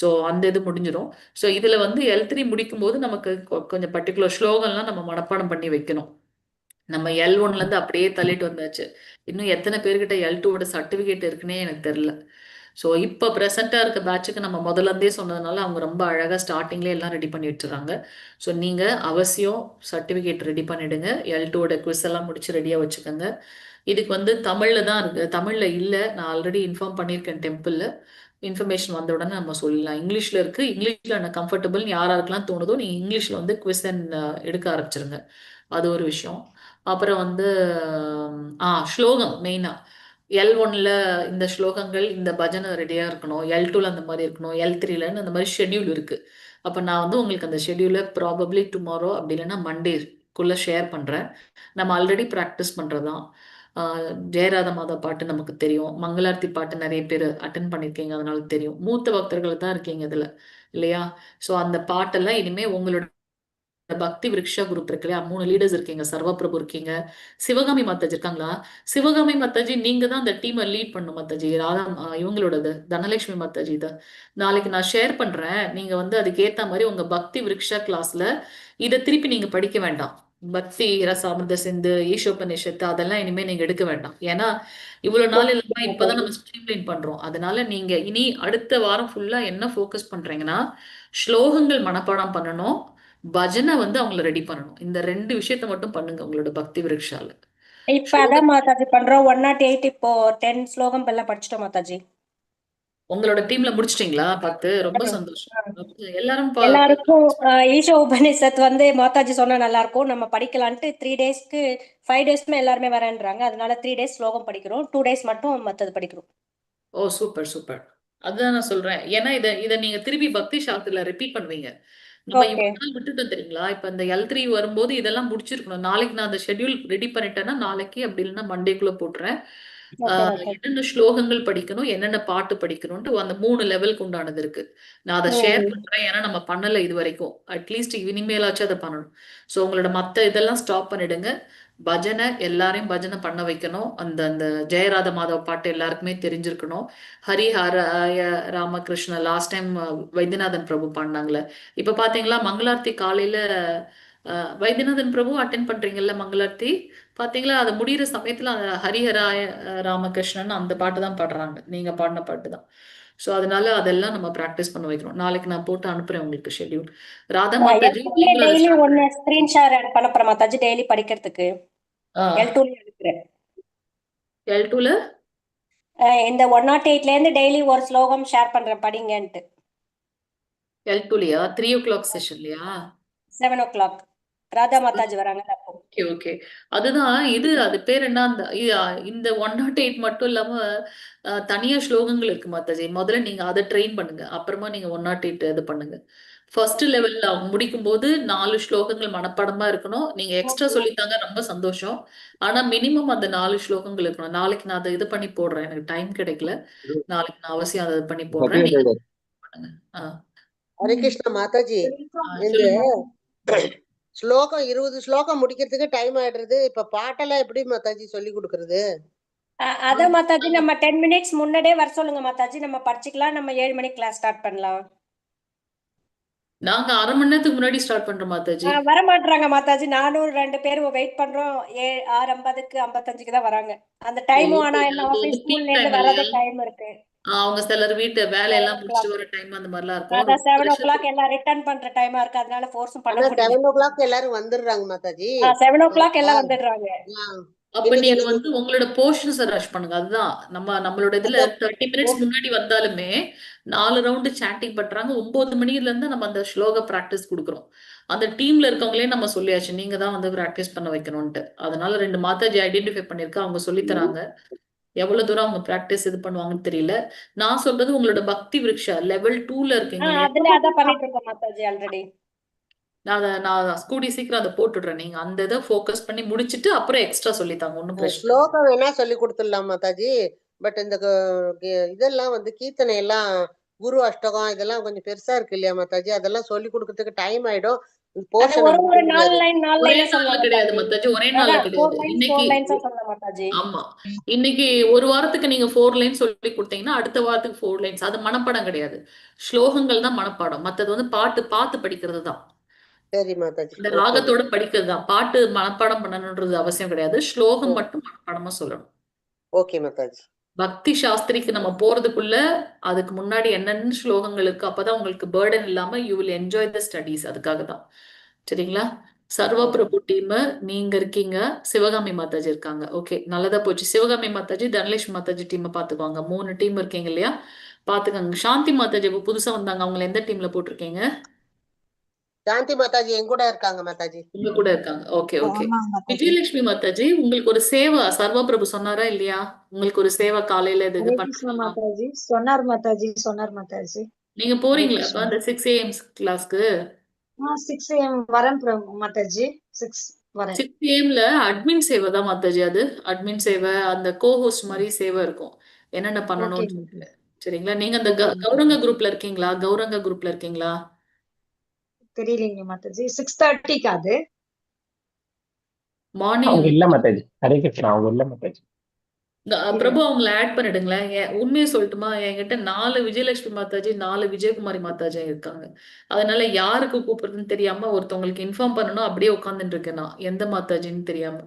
ஸோ அந்த இது முடிஞ்சிடும். ஸோ இதில் வந்து L3 முடிக்கும்போது நமக்கு கொஞ்சம் பர்டிகுலர் ஸ்லோகன்லாம் நம்ம மனப்பாடம் பண்ணி வைக்கணும். நம்ம L1லேருந்து அப்படியே தள்ளிட்டு வந்தாச்சு. இன்னும் எத்தனை பேர்கிட்ட L2வோட சர்டிஃபிகேட் இருக்குன்னே எனக்கு தெரில. ஸோ இப்போ ப்ரெசென்ட்டாக இருக்க பேட்சுக்கு நம்ம முதல்லேருந்தே சொன்னதுனால அவங்க ரொம்ப அழகாக ஸ்டார்டிங்லேயே எல்லாம் ரெடி பண்ணி வச்சுறாங்க. ஸோ நீங்கள் அவசியம் சர்டிஃபிகேட் ரெடி பண்ணிவிடுங்க. L2வோட குவிஸ் எல்லாம் முடிச்சு ரெடியாக வச்சுக்கோங்க. இதுக்கு வந்து தமிழில் தான் இருக்குது, தமிழில் இல்லை. நான் ஆல்ரெடி இன்ஃபார்ம் பண்ணியிருக்கேன் டெம்பிளில். இன்ஃபர்மேஷன் வந்த உடனே நம்ம சொல்லலாம். இங்கிலீஷில் இருக்குது. இங்கிலீஷில் எனக்கு கம்ஃபர்டபுள்னு யாராருக்கெல்லாம் தோணுதோ நீங்கள் இங்கிலீஷில் வந்து குவிஸ் எடுக்க ஆரம்பிச்சிருங்க. அது ஒரு விஷயம். அப்புறம் வந்து ஸ்லோகம் மெயினாக L1ல இந்த ஸ்லோகங்கள், இந்த பஜனை ரெடியாக இருக்கணும். L2ல அந்த மாதிரி இருக்கணும். L3லன்னு அந்த மாதிரி ஷெட்யூல் இருக்குது. அப்போ நான் வந்து உங்களுக்கு அந்த ஷெட்யூலை ப்ராபப்ளி டுமாரோ அப்படி இல்லைன்னா மண்டேக்குள்ளே ஷேர் பண்ணுறேன். நம்ம ஆல்ரெடி ப்ராக்டிஸ் பண்ணுறதான். ஜெயராத மாதா பாட்டு நமக்கு தெரியும். மங்களார்த்தி பாட்டு நிறைய பேர் அட்டன் பண்ணியிருக்கீங்க, அதனால தெரியும். மூத்த பக்தர்கள் தான் இருக்கீங்க இதில் இல்லையா? ஸோ அந்த பாட்டெல்லாம் இனிமேல் உங்களோட பக்தி விருக்ஷா குரூப் இருக்கு இல்லையா? 3 லீடர்ஸ் இருக்கீங்க. சர்வ பிரபு இருக்கீங்க, சிவகாமி மாதாஜி இருக்காங்களா? சிவகாமி மாதாஜி நீங்க தான் அந்த டீமை லீட் பண்ணும் மாதாஜி. ராதா இவங்களோடது தனலட்சுமி மாதாஜி இதை நாளைக்கு நான் ஷேர் பண்றேன். நீங்க வந்து அதுக்கு ஏத்த மாதிரி உங்க பக்தி விருக்ஷா கிளாஸ்ல இதை திருப்பி நீங்க படிக்க வேண்டாம். பக்தி ரசாமிர்த சிந்து, ஈஷோபநிஷத்து அதெல்லாம் இனிமே நீங்க எடுக்க வேண்டாம். ஏன்னா இவ்வளவு நாள் இல்லாம இப்பதான் நம்ம ஸ்ட்ரீம்லைன் பண்றோம். அதனால நீங்க இனி அடுத்த வாரம் ஃபுல்லா என்ன ஃபோக்கஸ் பண்றீங்கன்னா ஸ்லோகங்கள் மனப்பாடம் பண்ணணும், பஜனை வந்து அவங்கள ரெடி பண்ணணும். இந்த 2 விஷயத்த மட்டும் பண்ணுங்க உங்களோட பக்தி விருக்ஷால. இப்ப அதான் மாதாஜி பண்றோம். 108 இப்போ 10 ஸ்லோகம் எல்லாம் படிச்சிட்டோம் மாதாஜி. உங்களோட டீம்ல முடிச்சிட்டீங்களா? 10 ரொம்ப சந்தோஷம். எல்லாருக்கும் ஈஷா உபநிஷத் வந்து மாதாஜி சொன்னா நல்லா இருக்கும், நம்ம படிக்கலான்ட்டு 3 டேஸ்க்கு 5 டேஸ்க்குமே எல்லாருமே வரேன்றாங்க. அதனால 3 டேஸ் ஸ்லோகம் படிக்கிறோம், 2 டேஸ் மட்டும் மத்தது படிக்கிறோம். ஓ சூப்பர் சூப்பர். அதுதான் நான் சொல்றேன். ஏன்னா இதை நீங்க திருப்பி பக்தி சாஸ்திரத்துல ரிப்பீட் பண்ணுவீங்க. நம்ம இவ்வளவு நாள் விட்டுட்டோம் தெரியுங்களா? இப்ப இந்த L3 வரும்போது இதெல்லாம் முடிச்சிருக்கணும். நாளைக்கு நான் அந்த ஷெட்யூல் ரெடி பண்ணிட்டேன்னா நாளைக்கு அப்படி இல்லைன்னா மண்டேக்குள்ள போட்டுறேன். என்னென்ன ஸ்லோகங்கள் படிக்கணும், என்னென்ன பாட்டு படிக்கணும்ட்டு அந்த 3 லெவலுக்கு உண்டானது இருக்கு. நான் அதை ஷேர் பண்றேன். ஏன்னா நம்ம பண்ணல இது வரைக்கும். அட்லீஸ்ட் இனிமேலாச்சும் அதை பண்ணணும். ஸோ உங்களோட மத்த இதெல்லாம் ஸ்டாப் பண்ணிடுங்க. பஜனை எல்லாரையும் பஜனை பண்ண வைக்கணும். அந்த அந்த ஜெயராத மாதவ பாட்டு எல்லாருக்குமே தெரிஞ்சிருக்கணும். ஹரிஹராய ராமகிருஷ்ண லாஸ்ட் டைம் வைத்தியநாதன் பிரபு பாடினாங்களே. இப்ப பாத்தீங்களா மங்களார்த்தி காலையில வைத்தியநாதன் பிரபு அட்டென்ட் பண்றீங்கல்ல மங்களார்த்தி, பாத்தீங்களா? அது முடிகிற சமயத்துல ஹரிஹராய ராமகிருஷ்ணன் அந்த பாட்டு தான் பாடுறாங்க, நீங்க பாடின பாட்டு தான். ஸோ அதனால அதெல்லாம் நம்ம ப்ராக்டிஸ் பண்ண வைக்கிறோம். நாளைக்கு நான் போட்டு அனுப்புறேன் உங்களுக்கு ஷெட்யூல். ராதா மாதாஜி டெய்லி ஒன்னு ஸ்கிரீன் ஷேர் பண்ண போற மாதாஜி டெய்லி படிக்கிறதுக்கு. L2ல எடுக்கிறேன். L2ல இந்த 108ல இருந்து டெய்லி ஒரு ஸ்லோகம் ஷேர் பண்றேன் படிங்கன்ட்டு. L2லயா 3 o'clock செஷன்லயா? 7 o'clock ராதா மாதாஜி வராங்க அப்போ. Okay okay. அதுதான் இது, அது பேர் என்ன, அந்த இந்த 108 மட்டும் இல்லாம தனியா ஸ்லோகங்கள் இருக்கு மாதாஜி. முதல்ல நீங்க அதை ட்ரெயின் பண்ணுங்க, அப்புறமா நீங்க 108 இது பண்ணுங்க. ஃபர்ஸ்ட் லெவல்ல அவங்க முடிக்கும் போது 4 ஸ்லோகங்கள் மனப்பாடமா இருக்கணும். நீங்க எக்ஸ்ட்ரா சொல்லித்தாங்க, ரொம்ப சந்தோஷம். ஆனா மினிமம் அந்த 4 ஸ்லோகங்கள் இருக்கணும். நாளைக்கு நான் அதை இது பண்ணி போடுறேன். எனக்கு டைம் கிடைக்கல. நாளைக்கு நான் அவசியம் அதை இது பண்ணி போடுறேன். நீங்க பண்ணுங்க. ஹரே கிருஷ்ணா மாதாஜி, இந்த சொல்லுங்க. ஸ்லோகம் 20 ஸ்லோகம் முடிக்கிறதுக்கு டைம் ஆயிடுறது. இப்ப பாட்டெல்லாம் எப்படி மாதாஜி சொல்லி கொடுக்கறது? அதான் மாதாஜி, நம்ம 10 மினிட்ஸ் முன்னாடியே வர சொல்லுங்க மாதாஜி, நம்ம படிச்சுக்கலாம். நம்ம 7 மணிக்கு கிளாஸ் ஸ்டார்ட் பண்ணலாம். நாங்க 1/2 மணி நேரத்துக்கு முன்னாடி ஸ்டார்ட் பண்றோம் மாதாஜி. வர மாட்டாங்க மாதாஜி, நானும் 2 பேரும் வெயிட் பண்றோம். 6:50க்கு 55க்கு தான் வராங்க. அந்த டைமும் ஆனா என்ன அது ஆபீஸ் வந்து பீக் ஸ்கூல்ல இருந்து டைம் வர்றது இல்லையா? டைம் இருக்கு. அவங்க சிலர் வீட்டு வேலையெல்லாம் 7 முடிச்சுட்டு o'clock. வர டைம் அந்த மாதிரிலாம் இருக்கும். அதான் 7 pressure o'clock எல்லாம் ரிட்டர்ன் பண்ற டைமா இருக்கு. அதனால ஃபோர்ஸும் பண்ண ஆனா முடியல. 7 o'clock எல்லாரும் வந்துடுறாங்க மாதாஜி. 7 o'clock எல்லாம் வந்துடுறாங்க. அப்ப இன்னைக்கு நீங்க எனக்கு வந்து உங்களோட போர்ஷன்ஸ் ரஷ் பண்ணுங்க. அதுதான் நம்மளோட இதுல 30 மினிட்ஸ் முன்னாடி வந்தாலுமே 4 ரவுண்டு சாண்டிங் பண்றாங்க. 9 மணில இருந்து நம்ம அந்த ஸ்லோக பிராக்டிஸ் கொடுக்குறோம். அந்த டீம்ல இருக்கவங்களே நம்ம சொல்லியாச்சு, நீங்க தான் வந்து பிராக்டிஸ் பண்ண வைக்கணும்ட்டு. அதனால 2 மாதாஜி ஐடென்டிஃபை பண்ணிருக்கா, அவங்க சொல்லி தராங்க. எவ்வளவு தூரம் அவங்க பிராக்டிஸ் இது பண்ணுவாங்கன்னு தெரியல. நான் சொல்றது உங்களோட பக்தி விருக்ஷா லெவல் 2ல இருக்கீங்க இல்லையா? அதுல அதான் பண்ணிட்டு இருக்கோம் மாதாஜி ஆல்ரெடி. நான் கூடிய சீக்கிரம் அதை போட்டுடுறேன். நீங்க அந்த இதை ஃபோக்கஸ் பண்ணி முடிச்சிட்டு அப்புறம் எக்ஸ்ட்ரா சொல்லித்தாங்க. ஒன்றும் பிரச்சனை இல்லை. ஸ்லோகம் வேணா சொல்லி கொடுத்துடலாம் மாதாஜி. பட் இந்த இதெல்லாம் வந்து கீர்த்தனை எல்லாம், குரு அஷ்டகம் இதெல்லாம் கொஞ்சம் பெருசா இருக்கு இல்லையா மாதாஜி? அதெல்லாம் சொல்லி கொடுக்கறதுக்கு டைம் ஆயிடும். அது ஒரு 4 லைன் 4 ஒரே லைன் நாள்ல கிடையாது மாதாஜி, ஒரே நாள்ல கிடையாது. 4 இன்னைக்கு லைன்ஸா சொல்ல மாதாஜி. ஆமா, இன்னைக்கு ஒரு வாரத்துக்கு நீங்க 4 லைன் சொல்லி கொடுத்தீங்கன்னா அடுத்த வாரத்துக்கு 4 லைன்ஸ். அது மனப்பாடம் கிடையாது, ஸ்லோகங்கள் தான் மனப்பாடம். மத்தது வந்து பாட்டு பார்த்து படிக்கிறது தான். சரி மாதாஜி. இந்த ராகத்தோட படிக்கிறது தான். பாட்டு மனப்பாடம் பண்ணணும்ன்றது அவசியம் கிடையாது. ஸ்லோகம் மட்டும் மனப்பாடமா சொல்லணும். ஓகே மாதாஜி. பக்தி சாஸ்திரிக்கு நம்ம போறதுக்குள்ள அதுக்கு முன்னாடி என்னென்ன ஸ்லோகங்கள் இருக்கு, அப்பதான் உங்களுக்கு பேர்டன் இல்லாம you will enjoy the studies. அதுக்காக தான். சரிங்களா? சர்வ பிரபு டீம் நீங்க இருக்கீங்க, சிவகாமி மாதாஜி இருக்காங்க. ஓகே, நல்லதா போச்சு. சிவகாமி மாதாஜி, தனலட்சுமி மாதாஜி டீம் பாத்துக்குவாங்க. 3 டீம் இருக்கீங்க இல்லையா? பாத்துக்கோங்க. சாந்தி மாதாஜி இப்ப புதுசா வந்தாங்க, அவங்களை எந்த டீம்ல போட்டிருக்கீங்க? சாந்தி மாதாஜி என் கூட இருக்காங்க மாதாஜி. உங்க கூட இருக்காங்க. Okay okay. விஜயலட்சுமி மாதாஜி, உங்களுக்கு ஒரு சேவா சர்வ பிரபு சொன்னாரா இல்லையா? உங்களுக்கு ஒரு சேவா காலையில இது பண்ணலாம். மாதாஜி சொன்னார் மாதாஜி. நீங்க போறீங்களா அப்ப அந்த 6 AM கிளாஸ்க்கு? 6 AM வரேன் மாதாஜி. 6 AM அட்மின் சேவை தான் மாதாஜி. அது அட்மின் சேவை, அந்த கோஹோஸ்ட் மாதிரி சேவை இருக்கும், என்னென்ன பண்ணணும்னு. சரிங்களா? நீங்க அந்த கௌரங்க குரூப்ல இருக்கீங்களா? தெரியலீங்க மாதாஜி. 6:30க்கு அது மார்னிங் இல்ல மாதாஜி. ஹரே கிருஷ்ணா, அவங்க இல்ல மாதாஜி. பிரபு அவங்களை ஆட் பண்ணிடுங்களேன். உண்மையை சொல்லட்டுமா, என்கிட்ட 4 விஜயலட்சுமி மாதாஜி, 4 விஜயகுமாரி மாதாஜி இருக்காங்க. அதனால யாருக்கு கூப்பிடுறதுன்னு தெரியாம ஒருத்தவங்களுக்கு இன்ஃபார்ம் பண்ணணும், அப்படியே உட்காந்துட்டு இருக்கேன் நான், எந்த மாதாஜின்னு தெரியாம.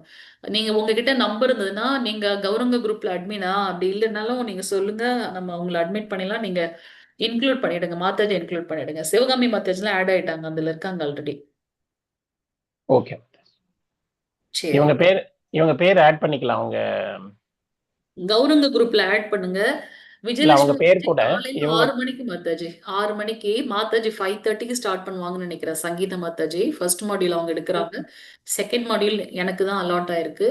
நீங்க உங்ககிட்ட நம்பர் இருந்ததுன்னா, நீங்க கௌரங்க குரூப்ல அட்மினா, அப்படி இல்லைனாலும் நீங்க சொல்லுங்க, நம்ம உங்களை அட்மிட் பண்ணிடலாம். நீங்க இன்க்ளூட் பண்ணிடுங்க, மாதாஜி இன்க்ளூட் பண்ணிடுங்க. சிவகாமி மாதாஜிலாம் ஆட் ஆயிட்டாங்க, அதுல இருக்காங்க ஆல்ரெடி. ஓகே, இவங்க பேர் ஆட் பண்ணிக்கலாம். அவங்க கௌரங்க குரூப்ல ஆட் பண்ணுங்க. அவங்க பேர் கூட 6 மணிக்கு மாதாஜி, 6 மணிக்கு மாதாஜி 5:30க்கு ஸ்டார்ட் பண்ணுவாங்கன்னு நினைக்கிறேன். சங்கீத மாதாஜி ஃபர்ஸ்ட் மாடியூல் அவங்க எடுக்கிறாங்க. செகண்ட் மாடியூல் எனக்கு தான் அலாட் ஆயிருக்கு.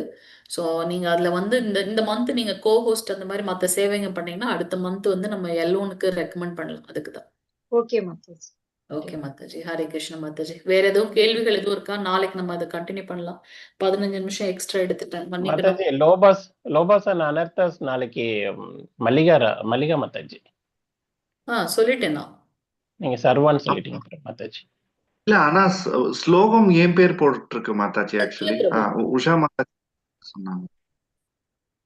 ஸோ நீங்க அதுல வந்து இந்த மந்த் நீங்க கோஹோஸ்ட் அந்த மாதிரி மற்ற சேவைங்க பண்ணீங்கன்னா அடுத்த மந்த் வந்து நம்ம எல்லோனுக்கு ரெக்கமெண்ட் பண்ணலாம். அதுக்கு தான். ஓகே மாதாஜி. ஓகே மாதாஜி. ஹரே கிருஷ்ண மாதாஜி. வேற எதுவும் கேள்விகள் எதுவும் இருக்கா? நாளைக்கு நம்ம அதை கண்டினியூ பண்ணலாம். 15 நிமிஷம் எக்ஸ்ட்ரா எடுத்துட்டேன். மாதாஜி, லோபாஸ் அண்ட் அனர்த்தாஸ் நாளைக்கு மல்லிகா மாதாஜி. சொல்லிட்டேன் நான். நீங்க சர்வான்னு சொல்லிட்டீங்க மாதாஜி. இல்ல, ஆனா ஸ்லோகம் ஏன் பேர் போட்டுருக்கு மாதாஜி. ஆக்சுவலி உஷா மாதாஜி சொன்னாங்க.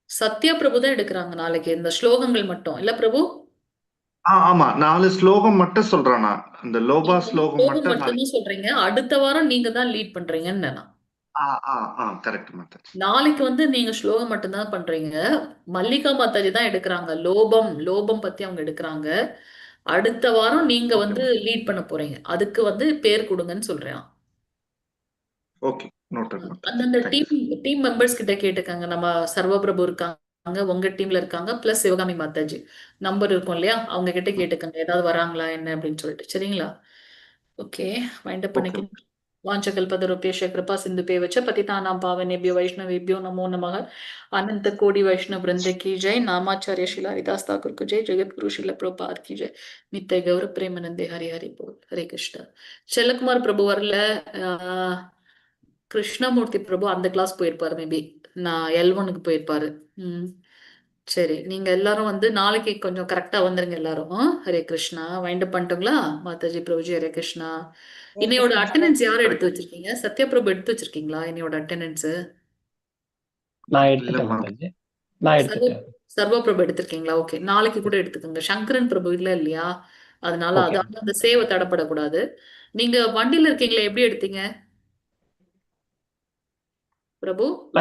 சத்யா பிரபு தான் எடுக்கிறாங்க நாளைக்கு இந்த ஸ்லோகங்கள் மட்டும் இல்ல பிரபு? ஆமா, 4 ஸ்லோகம் மட்டும் சொல்றானா? அந்த லோபா ஸ்லோகம் மட்டும் சொல்றீங்க. அடுத்த வாரம் நீங்க தான் லீட் பண்றீங்கன்னு நான். கரெக்ட் மாதாஜி. நாளைக்கு வந்து நீங்க ஸ்லோகம் மட்டும் தான் பண்றீங்க. மல்லிகா மாதாஜி தான் எடுக்கிறாங்க. லோபம் பத்தி அவங்க எடுக்கிறாங்க. அடுத்த வாரம் நீங்க வந்து லீட் பண்ண போறீங்க. அதுக்கு வந்து பேர் கொடுங்கன்னு சொல்றேன். Okay, noted. அந்த டீம் மெம்பர்ஸ் கிட்ட கேட்டுக்காங்க. நம்ம சர்வ பிரபு இருக்காங்க, உங்க டீம்ல இருக்காங்க, பிளஸ் சிவகாமி மாதாஜி நம்பர் இருக்கும் இல்லையா, அவங்க கிட்ட கேட்டுக்கங்க ஏதாவது வராங்களா என்ன அப்படின்னு சொல்லிட்டு. சரிங்களா? ஓகே, வைண்ட் அப் பண்ணிக்கலாம். वाञ्छकल्पतरुभ्यश्च कृपा सिन्धुभ्यश्च पतितानां पावनेभ्यो वैष्णवेभ्यो नमो नमः। अनंत कोटि वैष्णव वृंद की जय। नामाचार्य शिला हरिदास ठाकुर को जय। जगत गुरु शिला प्रभुपाद की जय। नित्य गौर प्रेमानंदे हरि हरि बोल। हरे कृष्णा। செல்லகுமார் பிரபு வரல. கிருஷ்ணமூர்த்தி பிரபு அந்த கிளாஸ் போயிருப்பாரு, மேபி நான் L1க்கு போயிருப்பாரு. சரி, நீங்க எல்லாரும் வந்து நாளைக்கு கொஞ்சம் கரெக்டா வந்துருங்க எல்லாரும். ஹரே கிருஷ்ணா. வைண்ட் அப் பண்ணிட்டுங்களா மாதாஜி பிரபுஜி? ஹரே கிருஷ்ணா. இன்னையோட அட்டெண்டன்ஸ் யார் எடுத்து வச்சிருக்கீங்க? சத்யா பிரபு எடுத்து வச்சிருக்கீங்களா இன்னையோட அட்டெண்டன்ஸ்? நான் எடுத்துட்டேன் இல்லம்மா. மாதாஜி, நான் எடுத்துட்டேன். சர்வ பிரபு எடுத்திருக்கீங்களா? ஓகே, நாளைக்கு கூட எடுத்துக்கோங்க. சங்கரன் பிரபு இல்ல இல்லையா, அதனால ஓகே. அதாவது அந்த சேவை தடப்படக்கூடாது. நீங்க வண்டியில இருக்கீங்களா, எப்படி எடுத்தீங்க பிரபு?